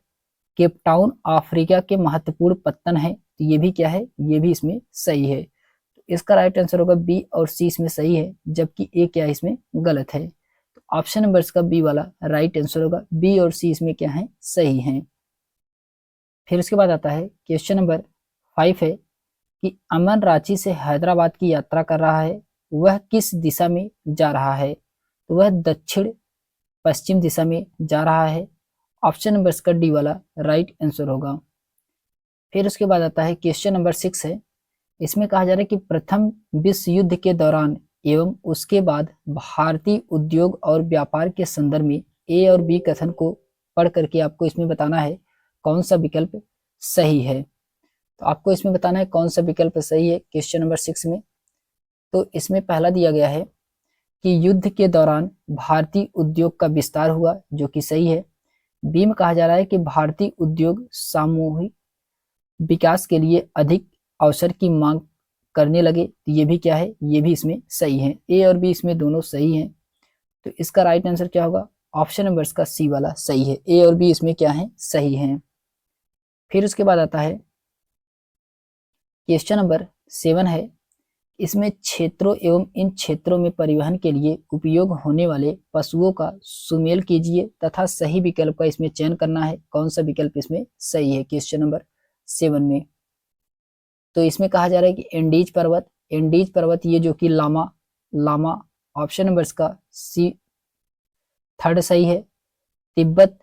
केपटाउन अफ्रीका के महत्वपूर्ण पत्तन है, तो ये भी क्या है, ये भी इसमें सही है। तो इसका राइट आंसर होगा बी और सी इसमें सही है, जबकि ए क्या है इसमें गलत है। तो ऑप्शन नंबर इसका बी वाला राइट आंसर होगा। बी और सी इसमें क्या है, सही है। फिर उसके बाद आता है क्वेश्चन नंबर 5 है कि अमन रांची से हैदराबाद की यात्रा कर रहा है, वह किस दिशा में जा रहा है। तो वह दक्षिण पश्चिम दिशा में जा रहा है। ऑप्शन नंबर इसका डी वाला राइट आंसर होगा। फिर उसके बाद आता है क्वेश्चन नंबर 6 है। इसमें कहा जा रहा है कि प्रथम विश्व युद्ध के दौरान एवं उसके बाद भारतीय उद्योग और व्यापार के संदर्भ में ए और बी कथन को पढ़ करके आपको इसमें बताना है कौन सा विकल्प सही है। तो आपको इसमें बताना है कौन सा विकल्प सही है क्वेश्चन नंबर 6 में। तो इसमें पहला दिया गया है कि युद्ध के दौरान भारतीय उद्योग का विस्तार हुआ, जो कि सही है। बी में कहा जा रहा है कि भारतीय उद्योग सामूहिक विकास के लिए अधिक अवसर की मांग करने लगे, तो ये भी क्या है, ये भी इसमें सही है। ए और बी इसमें दोनों सही हैं। तो इसका राइट आंसर क्या होगा, ऑप्शन नंबर इसका सी वाला सही है। ए और बी इसमें क्या है, सही है। फिर उसके बाद आता है क्वेश्चन नंबर 7 है। इसमें क्षेत्रों एवं इन क्षेत्रों में परिवहन के लिए उपयोग होने वाले पशुओं का सुमेल कीजिए तथा सही विकल्प का इसमें चयन करना है, कौन सा विकल्प इसमें सही है क्वेश्चन नंबर 7 में। तो इसमें कहा जा रहा है कि एंडीज पर्वत, एंडीज पर्वत ये जो कि लामा, लामा ऑप्शन नंबर इसका सी थर्ड सही है। तिब्बत,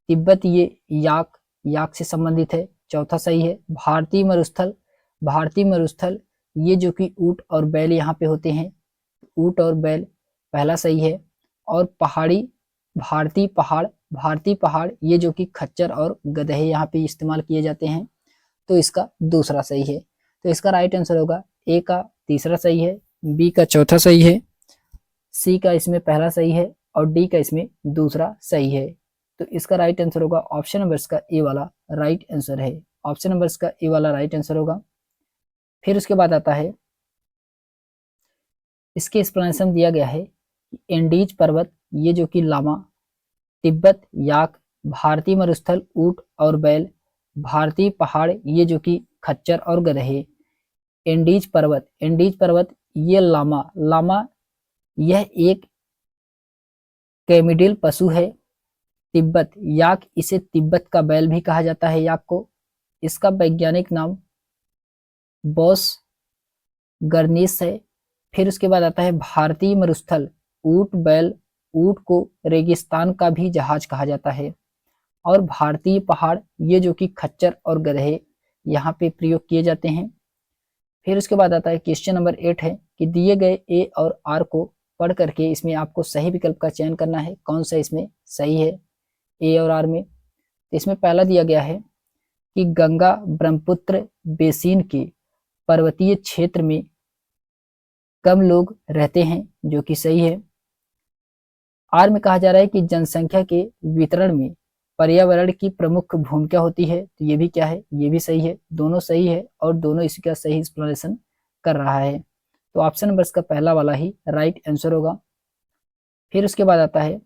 तिब्बत ये याक, याक से संबंधित है, चौथा सही है। भारतीय मरुस्थल, भारतीय मरुस्थल ये जो कि ऊंट और बैल यहाँ पे होते हैं, ऊंट और बैल पहला सही है। और पहाड़ी, भारतीय पहाड़, भारतीय पहाड़ ये जो कि खच्चर और गधे यहाँ पे इस्तेमाल किए जाते हैं, तो इसका दूसरा सही है। तो इसका राइट आंसर होगा ए का तीसरा सही है, बी का चौथा सही है, सी का इसमें पहला सही है और डी का इसमें दूसरा सही है। तो इसका राइट आंसर होगा ऑप्शन नंबर इसका ए वाला राइट आंसर है। ऑप्शन नंबर इसका ए वाला राइट आंसर होगा। फिर उसके बाद आता है, इसके एक्सप्लेनेशन दिया गया है कि एंडीज पर्वत ये जो कि लामा, तिब्बत याक, भारतीय मरुस्थल ऊंट और बैल, भारतीय पहाड़ ये जो कि खच्चर और गधे। एंडीज पर्वत ये लामा यह एक कैमिडिल पशु है। तिब्बत याक, इसे तिब्बत का बैल भी कहा जाता है याक को। इसका वैज्ञानिक नाम बॉस गर्निस है। फिर उसके बाद आता है भारतीय मरुस्थल ऊंट बैल, ऊंट को रेगिस्तान का भी जहाज कहा जाता है। और भारतीय पहाड़ ये जो कि खच्चर और गधे यहाँ पे प्रयोग किए जाते हैं। फिर उसके बाद आता है क्वेश्चन नंबर 8 है कि दिए गए ए और आर को पढ़ करके इसमें आपको सही विकल्प का चयन करना है, कौन सा इसमें सही है ए और आर में। तो इसमें पहला दिया गया है कि गंगा ब्रह्मपुत्र बेसिन के पर्वतीय क्षेत्र में कम लोग रहते हैं, जो कि सही है। आर में कहा जा रहा है कि जनसंख्या के वितरण में पर्यावरण की प्रमुख भूमिका होती है, तो ये भी क्या है, ये भी सही है। दोनों सही है और दोनों इसका सही एक्सप्लेनेशन कर रहा है। तो ऑप्शन नंबर इसका पहला वाला ही राइट आंसर होगा। फिर उसके बाद आता है,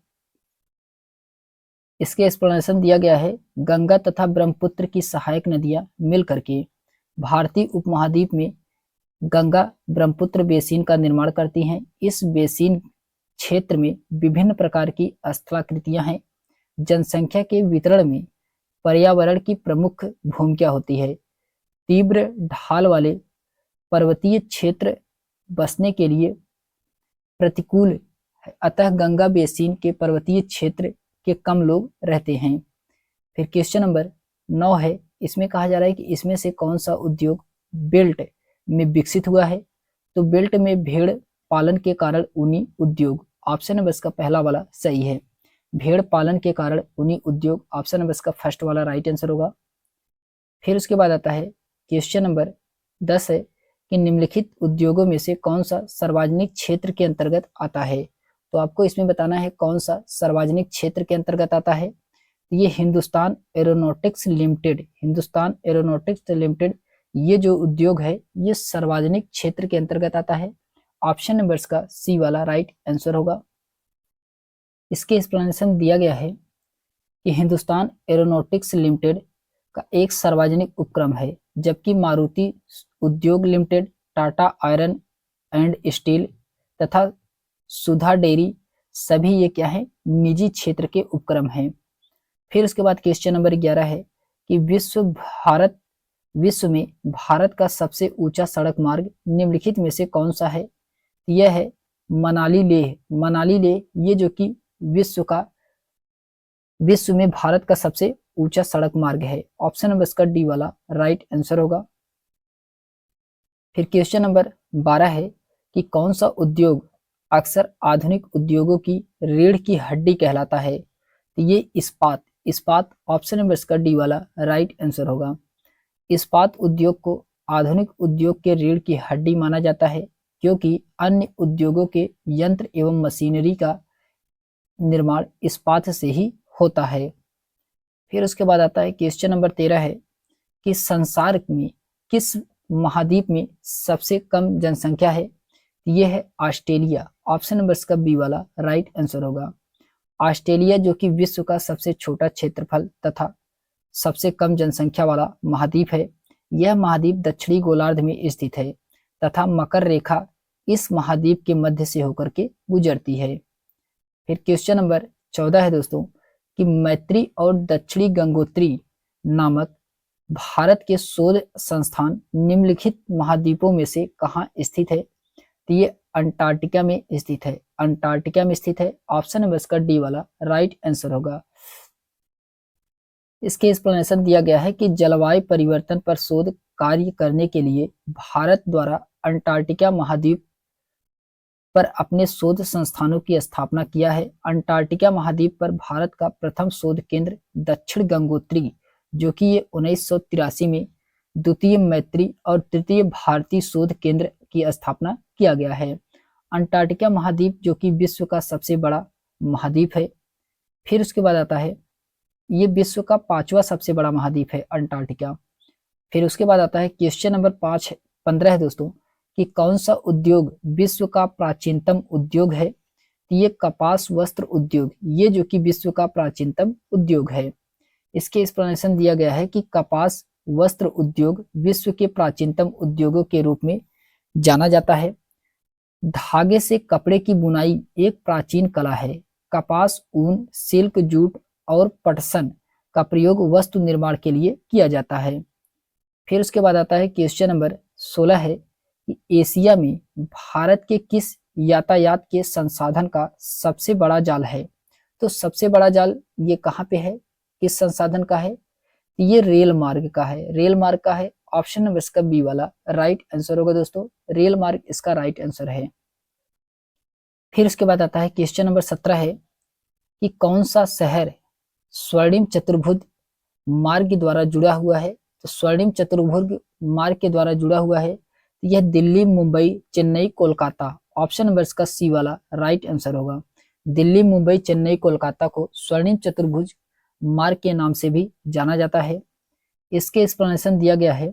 इसके एक्सप्लेनेशन दिया गया है गंगा तथा ब्रह्मपुत्र की सहायक नदियां मिल करके भारतीय उपमहाद्वीप में गंगा ब्रह्मपुत्र बेसिन का निर्माण करती हैं। इस बेसिन क्षेत्र में विभिन्न प्रकार की स्थलाकृतियां हैं। जनसंख्या के वितरण में पर्यावरण की प्रमुख भूमिका होती है। तीव्र ढाल वाले पर्वतीय क्षेत्र बसने के लिए प्रतिकूल है, अतः गंगा बेसिन के पर्वतीय क्षेत्र के कम लोग रहते हैं। फिर क्वेश्चन नंबर 9 है, इसमें कहा जा रहा है कि इसमें से कौन सा उद्योग बेल्ट में विकसित हुआ है। तो बेल्ट में भेड़ पालन के कारण ऊनी उद्योग, ऑप्शन नंबर इसका पहला वाला सही है। भेड़ पालन के कारण ऊनी उद्योग, ऑप्शन नंबर इसका फर्स्ट वाला राइट आंसर होगा। फिर उसके बाद आता है क्वेश्चन नंबर 10 है कि निम्नलिखित उद्योगों में से कौन सा सार्वजनिक क्षेत्र के अंतर्गत आता है। तो आपको इसमें बताना है कौन सा सार्वजनिक क्षेत्र के अंतर्गत आता है। ये हिंदुस्तान एरोनॉटिक्स लिमिटेड ये जो उद्योग है ये सार्वजनिक क्षेत्र के अंतर्गत आता है। ऑप्शन नंबर इसका सी वाला राइट आंसर होगा। इसके एक्सप्लेनेशन दिया गया है कि हिंदुस्तान एरोनॉटिक्स लिमिटेड का एक सार्वजनिक उपक्रम है, जबकि मारुति उद्योग limited, Tata iron and steel तथा सुधा डेयरी सभी ये क्या है, निजी क्षेत्र के उपक्रम हैं। फिर उसके बाद क्वेश्चन नंबर 11 है कि विश्व में भारत का सबसे ऊंचा सड़क मार्ग निम्नलिखित में से कौन सा है। यह है मनाली लेह ये जो कि विश्व में भारत का सबसे ऊंचा सड़क मार्ग है। ऑप्शन नंबर इसका डी वाला राइट आंसर होगा। फिर क्वेश्चन नंबर 12 है कि कौन सा उद्योग अक्सर आधुनिक उद्योगों की रीढ़ की हड्डी कहलाता है। तो ये इस्पात ऑप्शन नंबर इसका डी वाला राइट आंसर होगा। इस्पात उद्योग को आधुनिक उद्योग के रीढ़ की हड्डी माना जाता है, क्योंकि अन्य उद्योगों के यंत्र एवं मशीनरी का निर्माण इस्पात से ही होता है। फिर उसके बाद आता है क्वेश्चन नंबर 13 है कि संसार में किस महाद्वीप में सबसे कम जनसंख्या है। यह है ऑस्ट्रेलिया, ऑप्शन नंबर इसका बी वाला राइट आंसर होगा। ऑस्ट्रेलिया जो कि विश्व का सबसे छोटा क्षेत्रफल तथा सबसे कम जनसंख्या वाला महाद्वीप है। यह महाद्वीप दक्षिणी गोलार्ध में स्थित है तथा मकर रेखा इस महाद्वीप के मध्य से होकर के गुजरती है। फिर क्वेश्चन नंबर 14 है दोस्तों कि मैत्री और दक्षिणी गंगोत्री नामक भारत के शोध संस्थान निम्नलिखित महाद्वीपों में से कहाँ स्थित है। तो ये अंटार्कटिका में स्थित है। ऑप्शन नंबर इसका डी वाला राइट आंसर होगा। इसके एक्सप्लेनेशन दिया गया है कि जलवायु परिवर्तन पर शोध कार्य करने के लिए भारत द्वारा अंटार्कटिका महाद्वीप पर अपने शोध संस्थानों की स्थापना किया है। अंटार्कटिका महाद्वीप पर भारत का प्रथम शोध केंद्र दक्षिण गंगोत्री जो कि ये 1983 में द्वितीय मैत्री और तृतीय भारतीय शोध केंद्र की स्थापना किया गया है। अंटार्कटिका महाद्वीप जो कि विश्व का सबसे बड़ा महाद्वीप है। फिर उसके बाद आता है ये विश्व का 5वां सबसे बड़ा महाद्वीप है अंटार्कटिका। फिर उसके बाद आता है क्वेश्चन नंबर 15 है दोस्तों, कि कौन सा उद्योग विश्व का प्राचीनतम उद्योग है। ये कपास वस्त्र उद्योग, ये जो कि विश्व का प्राचीनतम उद्योग है। इसके एक्सप्लेनेशन दिया गया है कि कपास वस्त्र उद्योग विश्व के प्राचीनतम उद्योगों के रूप में जाना जाता है। धागे से कपड़े की बुनाई एक प्राचीन कला है। कपास, ऊन, सिल्क, जूट और पटसन का प्रयोग वस्तु निर्माण के लिए किया जाता है। फिर उसके बाद आता है क्वेश्चन नंबर 16 है कि एशिया में भारत के किस यातायात के संसाधन का सबसे बड़ा जाल है। तो सबसे बड़ा जाल ये कहाँ पे है, किस संसाधन का है, ये रेल मार्ग का है। रेल मार्ग का है, ऑप्शन नंबर इसका बी वाला राइट आंसर होगा दोस्तों, रेल मार्ग इसका राइट आंसर है। फिर उसके बाद आता है क्वेश्चन नंबर 17 है कि कौन सा शहर स्वर्णिम चतुर्भुज मार्ग द्वारा जुड़ा हुआ है। तो स्वर्णिम चतुर्भुज मार्ग के द्वारा जुड़ा हुआ है, तो यह दिल्ली, मुंबई, चेन्नई, कोलकाता, ऑप्शन नंबर इसका सी वाला राइट आंसर होगा। दिल्ली, मुंबई, चेन्नई, कोलकाता को स्वर्णिम चतुर्भुज मार्ग के नाम से भी जाना जाता है। इसके एक्सप्लेनेशन दिया गया है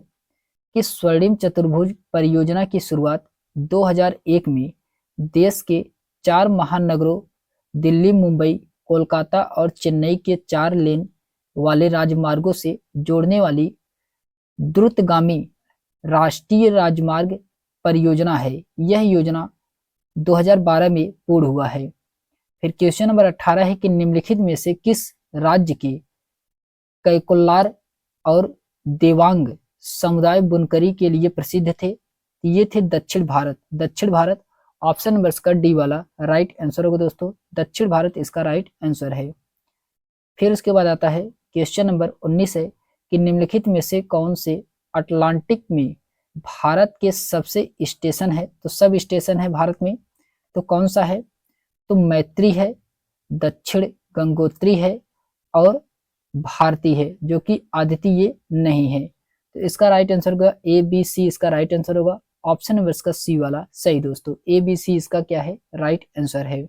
कि स्वर्णिम चतुर्भुज परियोजना की शुरुआत 2001 में देश के 4 महानगरों दिल्ली, मुंबई, कोलकाता और चेन्नई के 4 लेन वाले राजमार्गों से जोड़ने वाली द्रुतगामी राष्ट्रीय राजमार्ग परियोजना है। यह योजना 2012 में पूर्ण हुआ है। फिर क्वेश्चन नंबर 18 है कि निम्नलिखित में से किस राज्य के कैकोलार और देवांग समुदाय बुनकरी के लिए प्रसिद्ध थे। ये थे दक्षिण भारत। दक्षिण भारत ऑप्शन नंबर इसका डी वाला राइट आंसर होगा दोस्तों, दक्षिण भारत इसका राइट आंसर है। फिर उसके बाद आता है क्वेश्चन नंबर 19 है कि निम्नलिखित में से कौन से अटलांटिक में भारत के सबसे स्टेशन है। तो सब स्टेशन है भारत में, तो कौन सा है, तो मैत्री है, दक्षिण गंगोत्री है और भारती है, जो कि आदिति ये नहीं है। तो इसका राइट आंसर होगा ए बी सी, इसका राइट आंसर होगा ऑप्शन नंबर इसका सी वाला सही दोस्तों, ए बी सी इसका क्या है राइट आंसर है।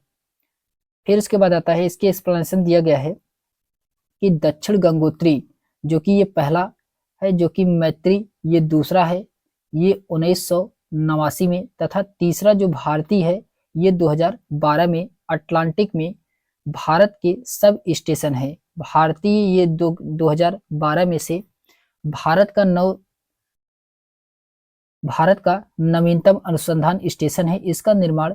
फिर उसके बाद आता है इसके एक्सप्लेनेशन दिया गया है कि दक्षिण गंगोत्री जो कि ये पहला है, जो कि मैत्री ये दूसरा है, ये 1989 में, तथा तीसरा जो भारती है ये 2012 में अटलांटिक में भारत के सब स्टेशन है। भारतीय ये 2012 में से भारत का नवीनतम अनुसंधान स्टेशन है। इसका निर्माण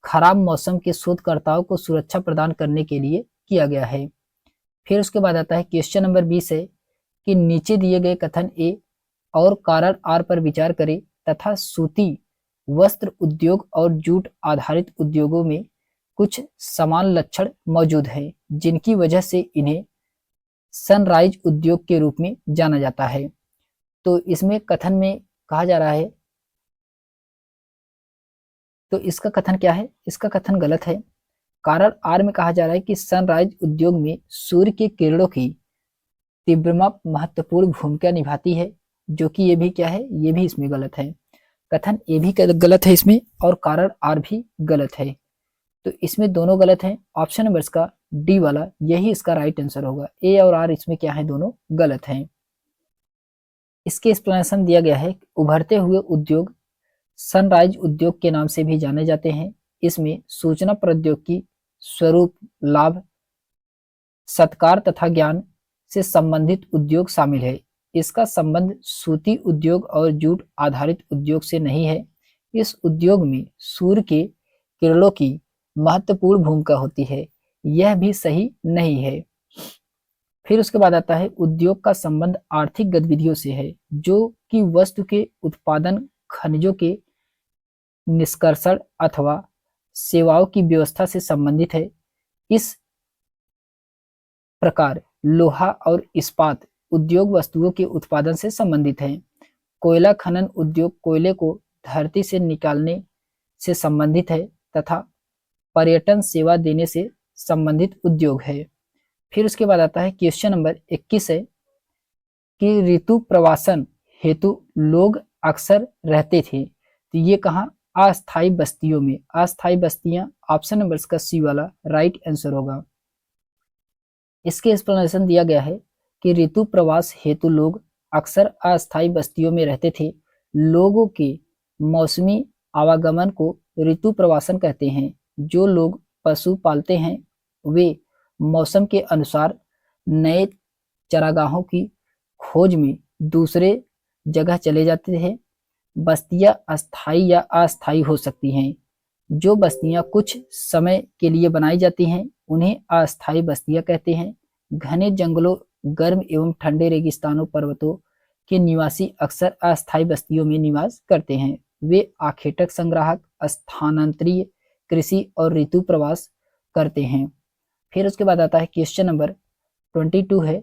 खराब मौसम के शोधकर्ताओं को सुरक्षा प्रदान करने के लिए किया गया है। फिर उसके बाद आता है क्वेश्चन नंबर 20 है कि नीचे दिए गए कथन ए और कारण आर पर विचार करें तथा सूती वस्त्र उद्योग और जूट आधारित उद्योगों में कुछ समान लक्षण मौजूद हैं जिनकी वजह से इन्हें सनराइज उद्योग के रूप में जाना जाता है। तो इसमें कथन में कहा जा रहा है, तो इसका कथन क्या है, इसका कथन गलत है। कारण आर में कहा जा रहा है कि सनराइज उद्योग में सूर्य के किरणों की तीव्रमा महत्वपूर्ण भूमिका निभाती है, जो कि ये भी क्या है, ये भी इसमें गलत है। कथन ए भी गलत है इसमें और कारण आर भी गलत है, तो इसमें दोनों गलत हैं। ऑप्शन नंबर इसका डी वाला यही इसका राइट आंसर होगा, ए और आर इसमें क्या है, दोनों गलत हैं। इसके एक्सप्लेनेशन दिया गया है, उभरते हुए उद्योग सनराइज उद्योग के नाम से भी जाने जाते हैं। इसमें सूचना प्रौद्योगिकी, स्वरूप, लाभ, सत्कार तथा ज्ञान से संबंधित उद्योग शामिल है। इसका संबंध सूती उद्योग और जूट आधारित उद्योग से नहीं है। इस उद्योग में सूर्य के किरणों की महत्वपूर्ण भूमिका होती है, यह भी सही नहीं है। फिर उसके बाद आता है उद्योग का संबंध आर्थिक गतिविधियों से है, जो कि वस्तु के उत्पादन, खनिजों के निष्कर्षण अथवा सेवाओं की व्यवस्था से संबंधित है। इस प्रकार लोहा और इस्पात उद्योग वस्तुओं के उत्पादन से संबंधित है। कोयला खनन उद्योग कोयले को धरती से निकालने से संबंधित है तथा पर्यटन सेवा देने से संबंधित उद्योग है। फिर उसके बाद आता है क्वेश्चन नंबर 21 है कि ऋतु प्रवासन हेतु लोग अक्सर रहते थे, तो ये कहाँ, अस्थायी बस्तियों में। अस्थायी बस्तियां ऑप्शन नंबर इसका सी वाला राइट आंसर होगा। इसके एक्सप्लेनेशन दिया गया है कि ऋतु प्रवास हेतु लोग अक्सर अस्थायी बस्तियों में रहते थे। लोगों के मौसमी आवागमन को ऋतु प्रवासन कहते हैं। जो लोग पशु पालते हैं वे मौसम के अनुसार नए चरागाहों की खोज में दूसरे जगह चले जाते हैं। बस्तियां अस्थायी या अस्थायी हो सकती हैं। जो बस्तियां कुछ समय के लिए बनाई जाती हैं उन्हें अस्थायी बस्तियां कहते हैं। घने जंगलों, गर्म एवं ठंडे रेगिस्तानों, पर्वतों के निवासी अक्सर अस्थायी बस्तियों में निवास करते हैं। वे आखेटक संग्राहक, स्थानांतरीय कृषि और ऋतु प्रवास करते हैं। फिर उसके बाद आता है क्वेश्चन नंबर 22 है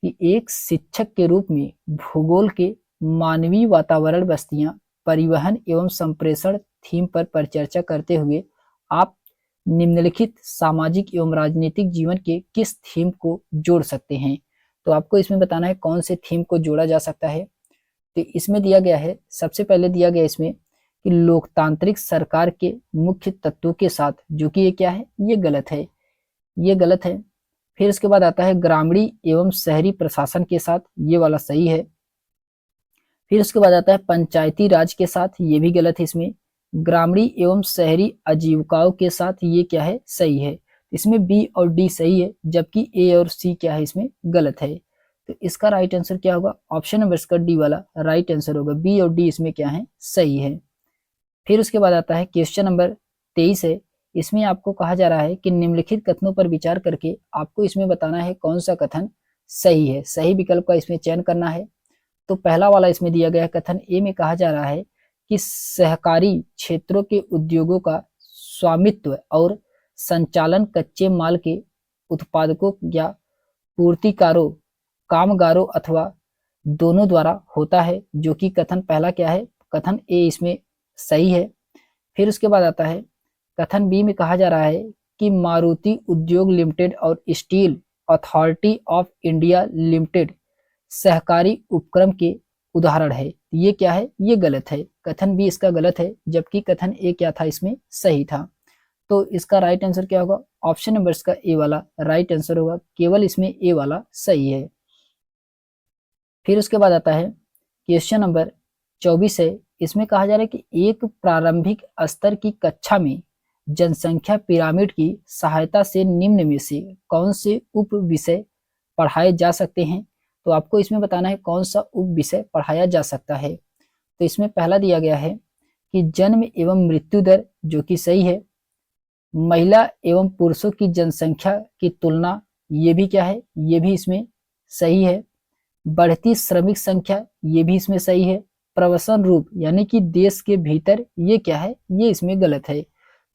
कि एक शिक्षक के रूप में भूगोल के मानवीय वातावरण, बस्तियां, परिवहन एवं संप्रेषण थीम पर परिचर्चा करते हुए आप निम्नलिखित सामाजिक एवं राजनीतिक जीवन के किस थीम को जोड़ सकते हैं। तो आपको इसमें बताना है कौन से थीम को जोड़ा जा सकता है। तो इसमें दिया गया है, सबसे पहले दिया गया इसमें कि लोकतांत्रिक सरकार के मुख्य तत्वों के साथ, जो कि ये क्या है, ये गलत है, ये गलत है। फिर इसके बाद आता है ग्रामीण एवं शहरी प्रशासन के साथ, ये वाला सही है। फिर उसके बाद आता है पंचायती राज के साथ, ये भी गलत है। इसमें ग्रामीण एवं शहरी आजीविकाओं के साथ, ये क्या है, सही है। इसमें बी और डी सही है, जबकि ए और सी क्या है, इसमें गलत है। तो इसका राइट आंसर क्या होगा, ऑप्शन नंबर इसका डी वाला राइट आंसर होगा। बी और डी इसमें क्या है, सही है। फिर उसके बाद आता है क्वेश्चन नंबर 23 है। इसमें आपको कहा जा रहा है कि निम्नलिखित कथनों पर विचार करके आपको इसमें बताना है कौन सा कथन सही है। सही विकल्प का इसमें चयन करना है। तो पहला वाला इसमें दिया गया है, कथन ए में कहा जा रहा है कि सहकारी क्षेत्रों के उद्योगों का स्वामित्व और संचालन कच्चे माल के उत्पादकों या पूर्तिकारों, कामगारों अथवा दोनों द्वारा होता है, जो कि कथन पहला क्या है, कथन ए इसमें सही है। फिर उसके बाद आता है कथन बी में कहा जा रहा है कि मारुति उद्योग लिमिटेड और steel authority of India limited सहकारी उपक्रम के उदाहरण है। ये क्या है, ये गलत है। कथन बी इसका गलत है, जबकि कथन ए क्या था, इसमें सही था। तो इसका राइट आंसर क्या होगा, ऑप्शन नंबर इसका ए वाला राइट आंसर होगा। केवल इसमें ए वाला सही है। फिर उसके बाद आता है क्वेश्चन नंबर 24 है। इसमें कहा जा रहा है कि एक प्रारंभिक स्तर की कक्षा में जनसंख्या पिरामिड की सहायता से निम्न में से कौन से उप विषय पढ़ाए जा सकते हैं। तो आपको इसमें बताना है कौन सा उप विषय पढ़ाया जा सकता है। तो इसमें पहला दिया गया है कि जन्म एवं मृत्यु दर, जो कि सही है। महिला एवं पुरुषों की जनसंख्या की तुलना, ये भी क्या है, ये भी इसमें सही है। बढ़ती श्रमिक संख्या, ये भी इसमें सही है। प्रवसन रूप यानी कि देश के भीतर, ये क्या है, ये इसमें गलत है।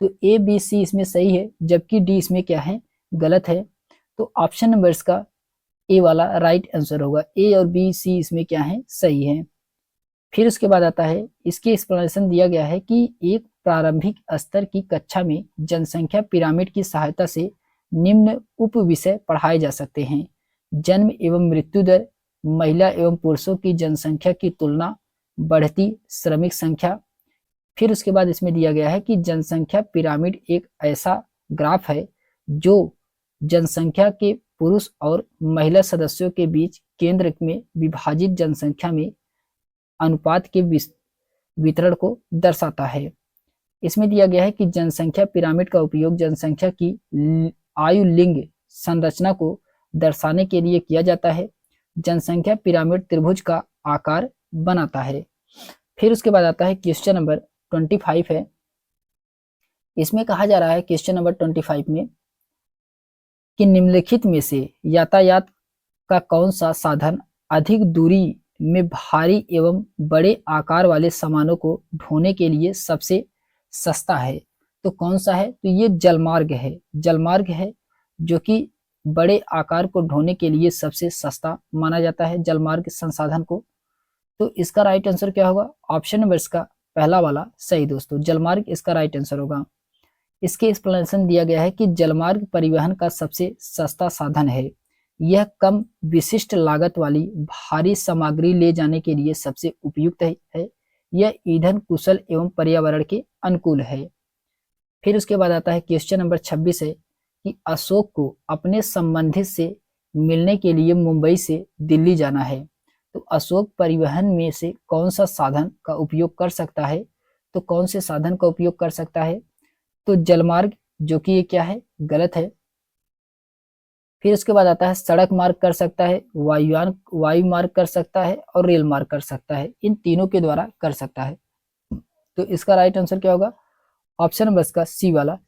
तो ए बी सी इसमें सही है, जबकि डी इसमें क्या है, गलत है। तो ऑप्शन नंबर इसका ए वाला राइट आंसर होगा। ए और बी सी इसमें क्या है, सही है। फिर उसके बाद आता है, इसके एक्सप्लेनेशन दिया गया है कि एक प्रारंभिक स्तर की कक्षा में जनसंख्या पिरामिड की सहायता से निम्न उप विषय पढ़ाए जा सकते हैं। जन्म एवं मृत्यु दर, महिला एवं पुरुषों की जनसंख्या की तुलना, बढ़ती श्रमिक संख्या। फिर उसके बाद इसमें दिया गया है कि जनसंख्या पिरामिड एक ऐसा ग्राफ है जो जनसंख्या के पुरुष और महिला सदस्यों के बीच केंद्र में विभाजित जनसंख्या में अनुपात के वितरण को दर्शाता है। इसमें दिया गया है कि जनसंख्या पिरामिड का उपयोग जनसंख्या की आयु लिंग संरचना को दर्शाने के लिए किया जाता है। जनसंख्या पिरामिड त्रिभुज का आकार बनाता है। फिर उसके बाद आता है क्वेश्चन नंबर 25 है। इसमें कहा जा रहा है क्वेश्चन नंबर 25 में कि निम्नलिखित में से यातायात का कौन सा साधन अधिक दूरी में भारी एवं बड़े आकार वाले सामानों को ढोने के लिए सबसे सस्ता है। तो कौन सा है, तो ये जलमार्ग है। जलमार्ग है जो कि बड़े आकार को ढोने के लिए सबसे सस्ता माना जाता है, जलमार्ग संसाधन को। तो इसका राइट आंसर क्या होगा, ऑप्शन नंबर इसका पहला वाला सही दोस्तों, जलमार्ग इसका राइट आंसर होगा। इसके एक्सप्लेनेशन दिया गया है कि जलमार्ग परिवहन का सबसे सस्ता साधन है। यह कम विशिष्ट लागत वाली भारी सामग्री ले जाने के लिए सबसे उपयुक्त है। यह ईंधन कुशल एवं पर्यावरण के अनुकूल है। फिर उसके बाद आता है क्वेश्चन नंबर 26 है कि अशोक को अपने संबंधित से मिलने के लिए मुंबई से दिल्ली जाना है तो अशोक परिवहन में से कौन सा साधन का उपयोग कर सकता है? तो कौन से साधन का उपयोग कर सकता है? तो जलमार्ग, जो कि ये क्या है, गलत है। फिर उसके बाद आता है सड़क मार्ग कर सकता है, वायु मार्ग कर सकता है और रेल मार्ग कर सकता है। इन तीनों के द्वारा कर सकता है। तो इसका राइट आंसर क्या होगा? ऑप्शन नंबर इसका सी वाला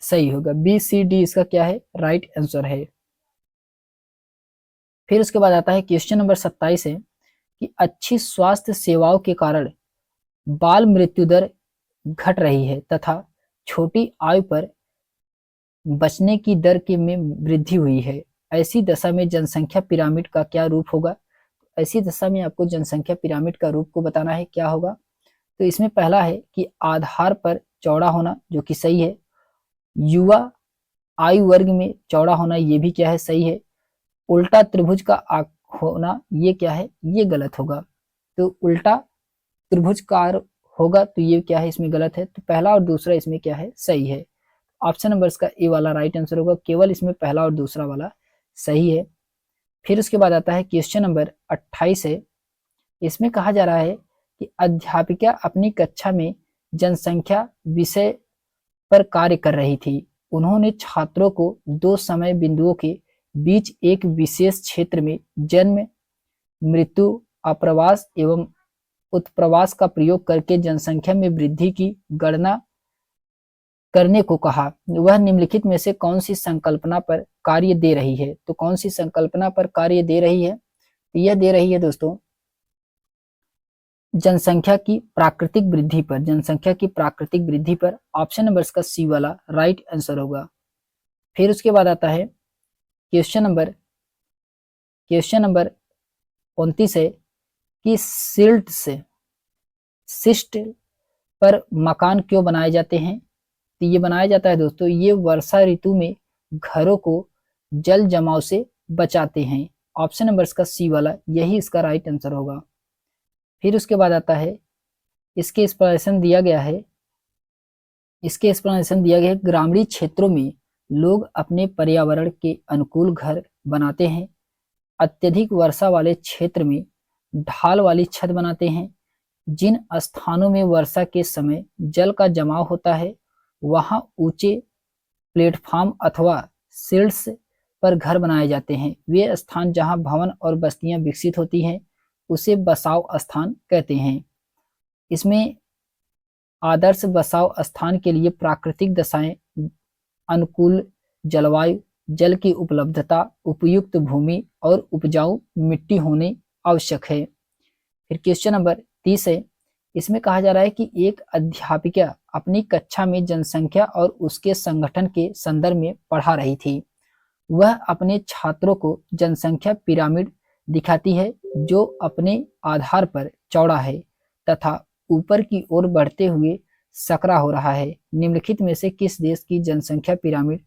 सही होगा। बी सी डी इसका क्या है, राइट आंसर है। फिर उसके बाद आता है क्वेश्चन नंबर 27 है कि अच्छी स्वास्थ्य सेवाओं के कारण बाल मृत्यु दर घट रही है तथा छोटी आयु पर बचने की दर के में वृद्धि हुई है। ऐसी दशा में जनसंख्या पिरामिड का क्या रूप होगा? ऐसी दशा में आपको जनसंख्या पिरामिड का रूप को बताना है, क्या होगा? तो इसमें पहला है कि आधार पर चौड़ा होना, जो कि सही है। युवा आयु वर्ग में चौड़ा होना, ये भी क्या है, सही है। उल्टा त्रिभुज का होना, ये क्या है, ये गलत होगा। तो उल्टा त्रिभुज का होगा तो ये क्या है, इसमें गलत है। तो पहला और दूसरा इसमें क्या है, सही है। ऑप्शन नंबर इसका ए वाला राइट आंसर होगा। केवल इसमें पहला और दूसरा वाला सही है। फिर उसके बाद आता है क्वेश्चन नंबर 28 है। इसमें कहा जा रहा है कि अध्यापिका अपनी कक्षा में जनसंख्या विषय पर कार्य कर रही थी। उन्होंने छात्रों को दो समय बिंदुओं के बीच एक विशेष क्षेत्र में जन्म, मृत्यु, आप्रवास एवं उत्प्रवास का प्रयोग करके जनसंख्या में वृद्धि की गणना करने को कहा। वह निम्नलिखित में से कौन सी संकल्पना पर कार्य दे रही है? तो कौन सी संकल्पना पर कार्य दे रही है? तो यह दे रही है दोस्तों जनसंख्या की प्राकृतिक वृद्धि पर। जनसंख्या की प्राकृतिक वृद्धि पर। ऑप्शन नंबर इसका सी वाला राइट आंसर होगा। फिर उसके बाद आता है क्वेश्चन नंबर 29 है कि सिस्ट पर मकान क्यों बनाए जाते हैं? तो ये बनाया जाता है दोस्तों, ये वर्षा ऋतु में घरों को जल जमाव से बचाते हैं। ऑप्शन नंबर इसका सी वाला यही इसका राइट आंसर होगा। फिर उसके बाद आता है इसके एक्सप्लेनेशन दिया गया है। ग्रामीण क्षेत्रों में लोग अपने पर्यावरण के अनुकूल घर बनाते हैं। अत्यधिक वर्षा वाले क्षेत्र में ढाल वाली छत बनाते हैं। जिन स्थानों में वर्षा के समय जल का जमाव होता है वहां ऊंचे प्लेटफॉर्म अथवा सिल्ट्स पर घर बनाए जाते हैं। वे स्थान जहां भवन और बस्तियां विकसित होती हैं उसे बसाव स्थान कहते हैं। इसमें आदर्श बसाव स्थान के लिए प्राकृतिक दशाएं, अनुकूल जलवायु, जल की उपलब्धता, उपयुक्त भूमि और उपजाऊ मिट्टी होने आवश्यक है। फिर क्वेश्चन नंबर 30 है। इसमें कहा जा रहा है कि एक अध्यापिका अपनी कक्षा में जनसंख्या और उसके संगठन के संदर्भ में पढ़ा रही थी। वह अपने छात्रों को जनसंख्या पिरामिड दिखाती है जो अपने आधार पर चौड़ा है तथा ऊपर की ओर बढ़ते हुए सकरा हो रहा है। निम्नलिखित में से किस देश की जनसंख्या पिरामिड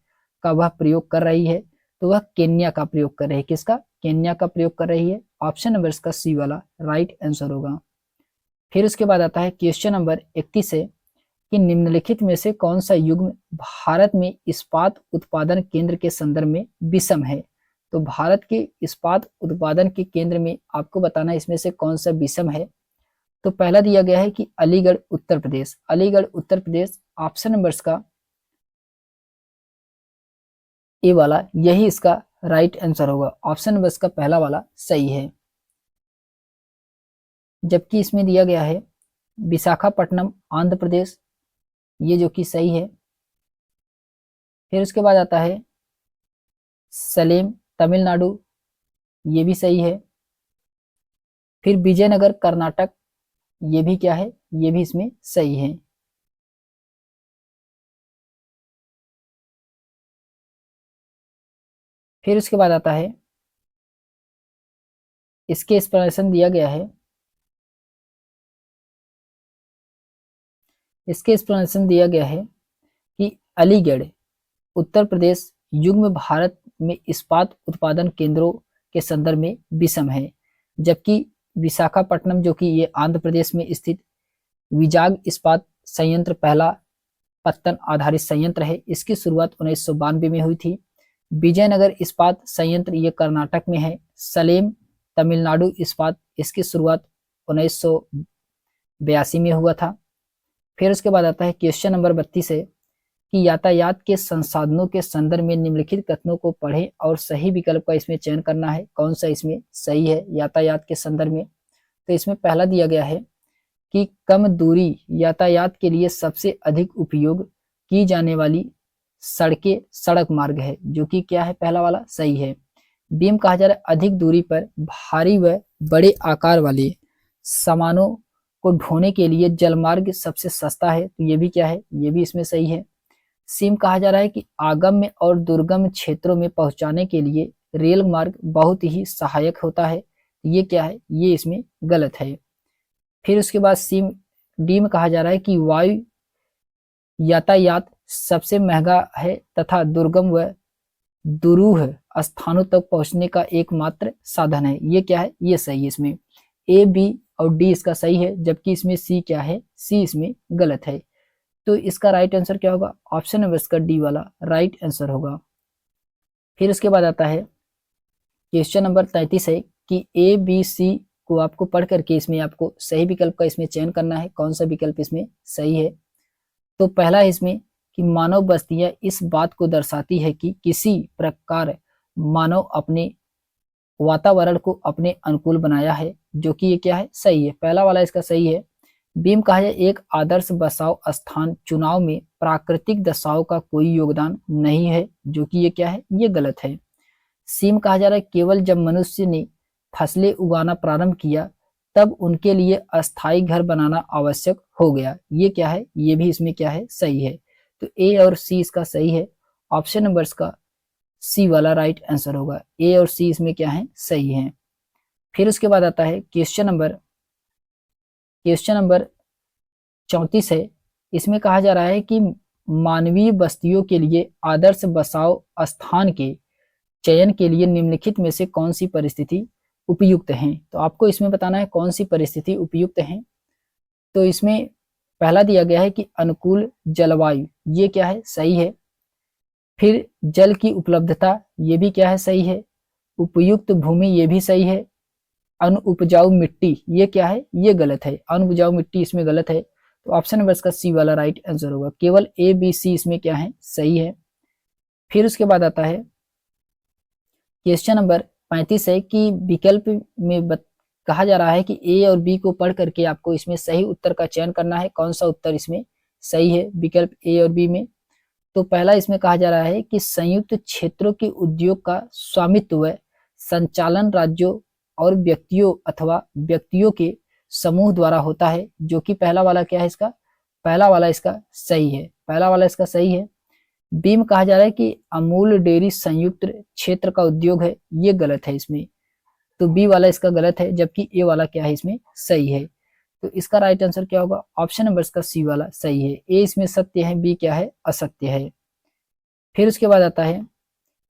का वह प्रयोग कर रही है? तो वह केन्या का प्रयोग कर रही है। किसका? केन्या का प्रयोग कर रही है। ऑप्शन नंबर इसका सी वाला राइट आंसर होगा। फिर उसके बाद आता है क्वेश्चन नंबर 31 है कि निम्नलिखित में से कौन सा युग्म भारत में इस्पात उत्पादन केंद्र के संदर्भ में विषम है? तो भारत के इस्पात उत्पादन के केंद्र में आपको बताना है इसमें से कौन सा विषम है। तो पहला दिया गया है कि अलीगढ़ उत्तर प्रदेश। अलीगढ़ उत्तर प्रदेश ऑप्शन नंबर इसका ए वाला यही इसका राइट आंसर होगा। ऑप्शन नंबर इसका पहला वाला सही है। जबकि इसमें दिया गया है विशाखापट्टनम आंध्र प्रदेश, ये जो कि सही है। फिर उसके बाद आता है सलेम तमिलनाडु, ये भी सही है। फिर विजयनगर कर्नाटक, ये भी क्या है, ये भी इसमें सही है। फिर उसके बाद आता है इसके एक्सप्लेनेशन दिया गया है। इसके एक्सप्लेनेशन दिया गया है कि अलीगढ़ उत्तर प्रदेश युग्म भारत में इस्पात उत्पादन केंद्रों के संदर्भ में विषम है। जबकि विशाखापट्टनम जो कि ये आंध्र प्रदेश में स्थित विजाग इस्पात संयंत्र पहला पत्तन आधारित संयंत्र है। इसकी शुरुआत 1992 में हुई थी। विजयनगर इस्पात संयंत्र ये कर्नाटक में है। सलेम तमिलनाडु इस्पात, इसकी शुरुआत 1982 में हुआ था। फिर उसके बाद आता है क्वेश्चन नंबर 32 है कि यातायात के संसाधनों के संदर्भ में निम्नलिखित कथनों को पढ़ें और सही विकल्प का इसमें चयन करना है। कौन सा इसमें सही है यातायात के संदर्भ में? तो इसमें पहला दिया गया है कि कम दूरी यातायात के लिए सबसे अधिक उपयोग की जाने वाली सड़कें सड़क मार्ग है, जो कि क्या है पहला वाला सही है। बीम कहा जा रहा है अधिक दूरी पर भारी व बड़े आकार वाले सामानों को ढोने के लिए जलमार्ग सबसे सस्ता है, तो ये भी क्या है, ये भी इसमें सही है। सीम कहा जा रहा है कि आगम्य और दुर्गम क्षेत्रों में पहुंचाने के लिए रेल मार्ग बहुत ही सहायक होता है, ये क्या है, ये इसमें गलत है। फिर उसके बाद सीम डी में कहा जा रहा है कि वायु यातायात सबसे महंगा है तथा दुर्गम व दुरूह स्थानों तक पहुंचने का एकमात्र साधन है, ये क्या है, ये सही है। इसमें ए बी और डी इसका सही है, जबकि इसमें सी क्या है, सी इसमें गलत है। तो इसका राइट आंसर क्या होगा, ऑप्शन नंबर इसका डी वाला राइट आंसर होगा। फिर उसके बाद आता है क्वेश्चन नंबर 33 है कि ए बी सी को आपको पढ़ करके इसमें आपको सही विकल्प का इसमें चयन करना है। कौन सा विकल्प इसमें सही है? तो पहला है इसमें कि मानव बस्तियां इस बात को दर्शाती है कि किसी प्रकार मानव अपने वातावरण को अपने अनुकूल बनाया है, जो कि ये क्या है, सही है, पहला वाला इसका सही है। बीम कहा जाए एक आदर्श बसाव स्थान चुनाव में प्राकृतिक दशाओं का कोई योगदान नहीं है, जो कि ये क्या है, ये गलत है। सीम कहा जा रहा है केवल जब मनुष्य ने फसलें उगाना प्रारंभ किया तब उनके लिए अस्थायी घर बनाना आवश्यक हो गया, ये क्या है, ये भी इसमें क्या है, सही है। तो ए और सी इसका सही है, ऑप्शन नंबर इसका सी वाला राइट आंसर होगा। ए और सी इसमें क्या है, सही है। फिर उसके बाद आता है क्वेश्चन नंबर 34 है। इसमें कहा जा रहा है कि मानवीय बस्तियों के लिए आदर्श बसाव स्थान के चयन के लिए निम्नलिखित में से कौन सी परिस्थिति उपयुक्त है। तो आपको इसमें बताना है कौन सी परिस्थिति उपयुक्त है। तो इसमें पहला दिया गया है कि अनुकूल जलवायु, ये क्या है, सही है। फिर जल की उपलब्धता, ये भी क्या है, सही है। उपयुक्त भूमि, ये भी सही है। अनुपजाऊ मिट्टी, ये क्या है, ये गलत है, अनुपजाऊ मिट्टी इसमें गलत है। तो ऑप्शन नंबर इसका सी वाला राइट आंसर होगा। केवल ए बी सी इसमें क्या है, सही है। फिर उसके बाद आता है क्वेश्चन नंबर 35 है कि विकल्प में कहा जा रहा है कि ए और बी को पढ़ करके आपको इसमें सही उत्तर का चयन करना है। कौन सा उत्तर इसमें सही है विकल्प ए और बी में? तो पहला इसमें कहा जा रहा है कि संयुक्त क्षेत्रों के उद्योग का स्वामित्व व संचालन राज्यों और व्यक्तियों अथवा व्यक्तियों के समूह द्वारा होता है, जो कि पहला वाला क्या है, इसका पहला वाला इसका सही है, पहला वाला इसका सही है। बी में कहा जा रहा है कि अमूल डेयरी संयुक्त क्षेत्र का उद्योग है, ये गलत है इसमें। तो बी वाला इसका गलत है, जबकि ए वाला क्या है, इसमें सही है। तो इसका राइट आंसर क्या होगा, ऑप्शन नंबर इसका सी वाला सही है। ए इसमें सत्य है, बी क्या है, असत्य है। फिर उसके बाद आता है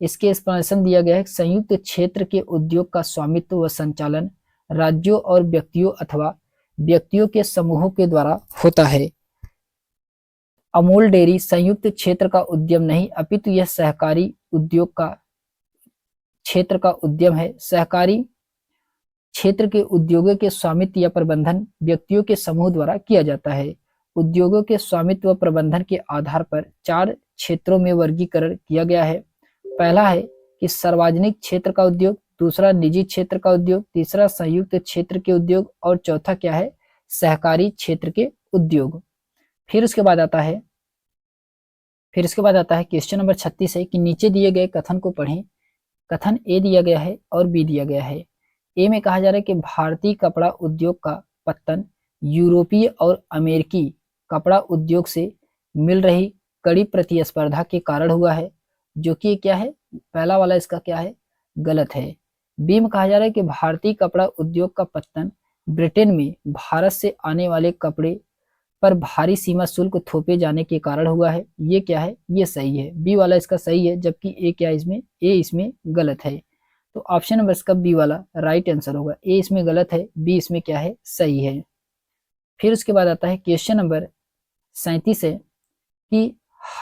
इसके एक्सप्लेनेशन दिया गया है संयुक्त क्षेत्र के उद्योग का स्वामित्व व संचालन राज्यों और व्यक्तियों अथवा व्यक्तियों के समूहों के द्वारा होता है। अमूल डेयरी संयुक्त क्षेत्र का उद्यम नहीं, अपितु यह सहकारी उद्योग का क्षेत्र का उद्यम है। सहकारी क्षेत्र के उद्योगों के स्वामित्व या प्रबंधन व्यक्तियों के समूह द्वारा किया जाता है। उद्योगों के स्वामित्व व प्रबंधन के आधार पर 4 क्षेत्रों में वर्गीकरण किया गया है। पहला है कि सार्वजनिक क्षेत्र का उद्योग, दूसरा निजी क्षेत्र का उद्योग, तीसरा संयुक्त क्षेत्र के उद्योग और चौथा क्या है, सहकारी क्षेत्र के उद्योग। फिर उसके बाद आता है क्वेश्चन नंबर 36 है कि नीचे दिए गए कथन को पढ़ें। कथन ए दिया गया है और बी दिया गया है। ए में कहा जा रहा है कि भारतीय कपड़ा उद्योग का पतन यूरोपीय और अमेरिकी कपड़ा उद्योग से मिल रही कड़ी प्रतिस्पर्धा के कारण हुआ है, जो कि क्या है, पहला वाला इसका क्या है, गलत है। बी में कहा जा रहा है कि भारतीय कपड़ा उद्योग का पतन ब्रिटेन में भारत से आने वाले कपड़े पर भारी सीमा शुल्क थोपे जाने के कारण हुआ है, ये क्या है, ये सही है। बी वाला इसका सही है, जबकि ए क्या इसमें, ए इसमें गलत है। तो ऑप्शन नंबर इसका बी वाला राइट आंसर होगा। ए इसमें गलत है, बी इसमें क्या है, सही है। फिर उसके बाद आता है क्वेश्चन नंबर 37 है कि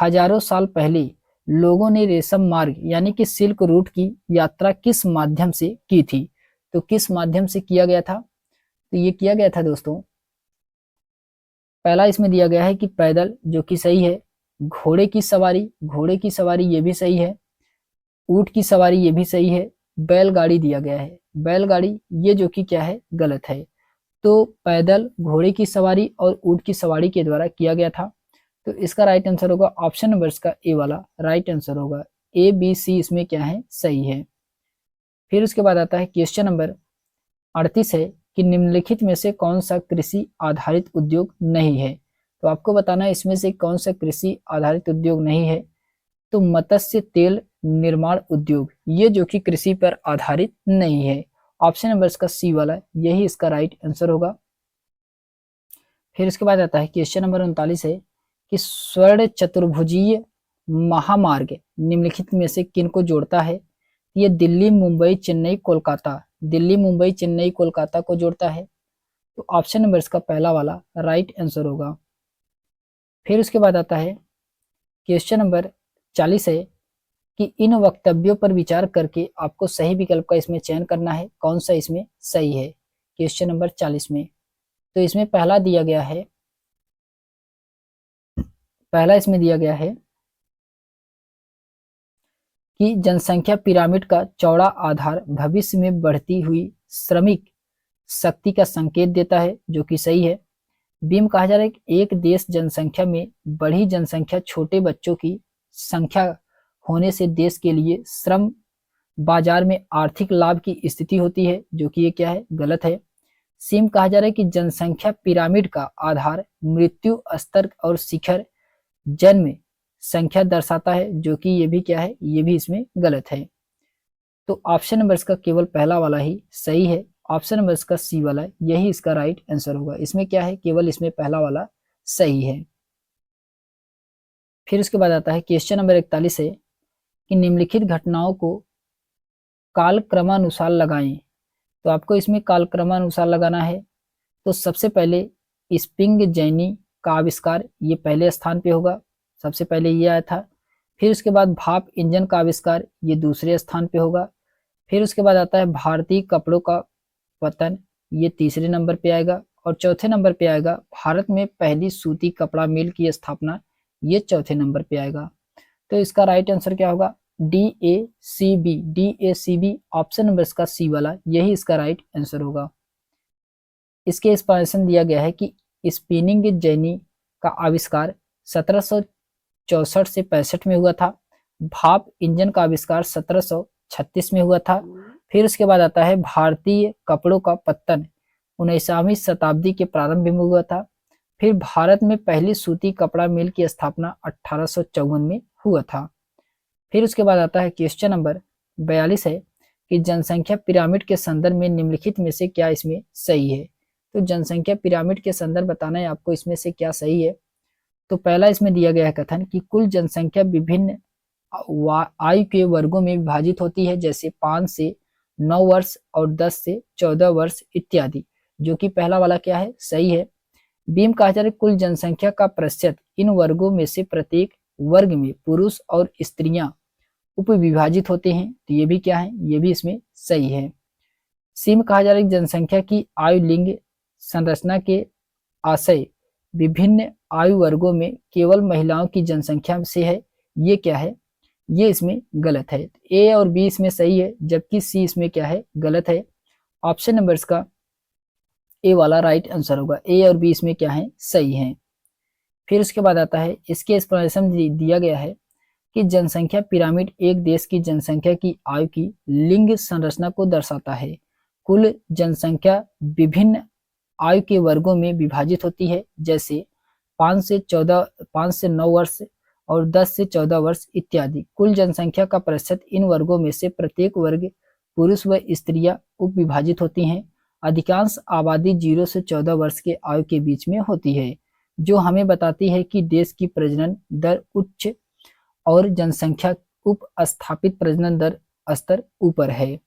हजारों साल पहले लोगों ने रेशम मार्ग यानी कि सिल्क रूट की यात्रा किस माध्यम से की थी? तो किस माध्यम से किया गया था? तो ये किया गया था दोस्तों, पहला इसमें दिया गया है कि पैदल, जो कि सही है। घोड़े की सवारी, घोड़े की सवारी ये भी सही है। ऊंट की सवारी ये भी सही है। बैलगाड़ी दिया गया है, बैलगाड़ी ये जो कि क्या है, गलत है। तो पैदल, घोड़े की सवारी और ऊंट की सवारी के द्वारा किया गया था। तो इसका राइट आंसर होगा ऑप्शन नंबर इसका ए वाला राइट आंसर होगा। ए बी सी इसमें क्या है, सही है। फिर उसके बाद आता है क्वेश्चन नंबर 38 है कि निम्नलिखित में से कौन सा कृषि आधारित उद्योग नहीं है? तो आपको बताना है इसमें से कौन सा कृषि आधारित उद्योग नहीं है। तो मत्स्य तेल निर्माण उद्योग, ये जो कि कृषि पर आधारित नहीं है। ऑप्शन नंबर इसका सी वाला यही इसका राइट आंसर होगा। फिर उसके बाद आता है क्वेश्चन नंबर 39 है कि स्वर्ण चतुर्भुजीय महामार्ग निम्नलिखित में से किन को जोड़ता है? ये दिल्ली, मुंबई, चेन्नई, कोलकाता, दिल्ली, मुंबई, चेन्नई, कोलकाता को जोड़ता है। तो ऑप्शन नंबर इसका पहला वाला राइट आंसर होगा। फिर उसके बाद आता है क्वेश्चन नंबर 40 है कि इन वक्तव्यों पर विचार करके आपको सही विकल्प का इसमें चयन करना है, कौन सा इसमें सही है। क्वेश्चन नंबर 40 में तो इसमें पहला दिया गया है, पहला इसमें दिया गया है कि जनसंख्या पिरामिड का चौड़ा आधार भविष्य में बढ़ती हुई श्रमिक शक्ति का संकेत देता है, जो कि सही है। बीम कहा जा रहा है कि एक देश जनसंख्या में बड़ी जनसंख्या छोटे बच्चों की संख्या होने से देश के लिए श्रम बाजार में आर्थिक लाभ की स्थिति होती है, जो कि ये क्या है, गलत है। सीम कहा जा रहा है कि जनसंख्या पिरामिड का आधार मृत्यु स्तर और शिखर जन्म संख्या दर्शाता है, जो कि ये भी क्या है, ये भी इसमें गलत है। तो ऑप्शन नंबर इसका केवल पहला वाला ही सही है। ऑप्शन नंबर इसका सी वाला है, यही इसका राइट आंसर होगा। इसमें क्या है, केवल इसमें पहला वाला सही है। फिर उसके बाद आता है क्वेश्चन नंबर 41 है कि निम्नलिखित घटनाओं को कालक्रमानुसार लगाएं। तो आपको इसमें कालक्रमानुसार लगाना है। तो सबसे पहले स्पिंग जैनी का आविष्कार ये पहले स्थान पे होगा, सबसे पहले ये आया था। फिर उसके बाद भाप इंजन का आविष्कार ये दूसरे स्थान पे होगा। फिर उसके बाद आता है भारतीय कपड़ों का पतन, ये तीसरे नंबर पे आएगा। और चौथे नंबर पे आएगा भारत में पहली सूती कपड़ा मिल की स्थापना, ये चौथे नंबर पे आएगा। तो इसका राइट आंसर क्या होगा, DACB, DACB ऑप्शन नंबर इसका सी वाला यही इसका राइट आंसर होगा। इसके एक्सप्लेनेशन दिया गया है कि स्पिनिंग जेनी का आविष्कार 1764 से 65 में हुआ था। भाप इंजन का आविष्कार 1736 में हुआ था। फिर उसके बाद आता है भारतीय कपड़ों का पत्तन 19वीं शताब्दी के प्रारंभ में हुआ था। फिर भारत में पहली सूती कपड़ा मिल की स्थापना 1854 में हुआ था। फिर उसके बाद आता है क्वेश्चन नंबर 42 है कि जनसंख्या पिरामिड के संदर्भ में निम्नलिखित में से क्या इसमें सही है। तो जनसंख्या पिरामिड के संदर्भ बताना है आपको इसमें से क्या सही है। तो पहला इसमें दिया गया है कथन कि कुल जनसंख्या विभिन्न आयु के वर्गों में विभाजित होती है, जैसे 5 से 9 वर्ष और 10 से 14 वर्ष इत्यादि, जो कि पहला वाला क्या है, सही है। बीम कहा जा रहा है कुल जनसंख्या का प्रतिशत इन वर्गों में से प्रत्येक वर्ग में पुरुष और स्त्रियां उपविभाजित होते हैं, तो ये भी क्या है, ये भी इसमें सही है। सीम कहा जा रहा है जनसंख्या की आयु लिंग संरचना के आशय विभिन्न आयु वर्गों में केवल महिलाओं की जनसंख्या से है, ये क्या है, ये इसमें गलत है। ए और बी इसमें सही है, जबकि सी इसमें क्या है, गलत है। ऑप्शन नंबर इसका ए वाला राइट आंसर होगा। ए और बी इसमें क्या है, सही है। फिर उसके बाद आता है इसके एक्सप्लेनेशन दिया गया है कि जनसंख्या पिरामिड एक देश की जनसंख्या की आयु की लिंग संरचना को दर्शाता है। कुल जनसंख्या विभिन्न आयु के वर्गों में विभाजित होती है, जैसे 5 से 9 वर्ष और 10 से 14 वर्ष इत्यादि। कुल जनसंख्या का प्रतिशत इन वर्गों में से प्रत्येक वर्ग पुरुष व स्त्रियां उप विभाजित होती हैं। अधिकांश आबादी 0 से 14 वर्ष के आयु के बीच में होती है, जो हमें बताती है कि देश की प्रजनन दर उच्च और जनसंख्या उप स्थापित प्रजनन दर स्तर ऊपर है।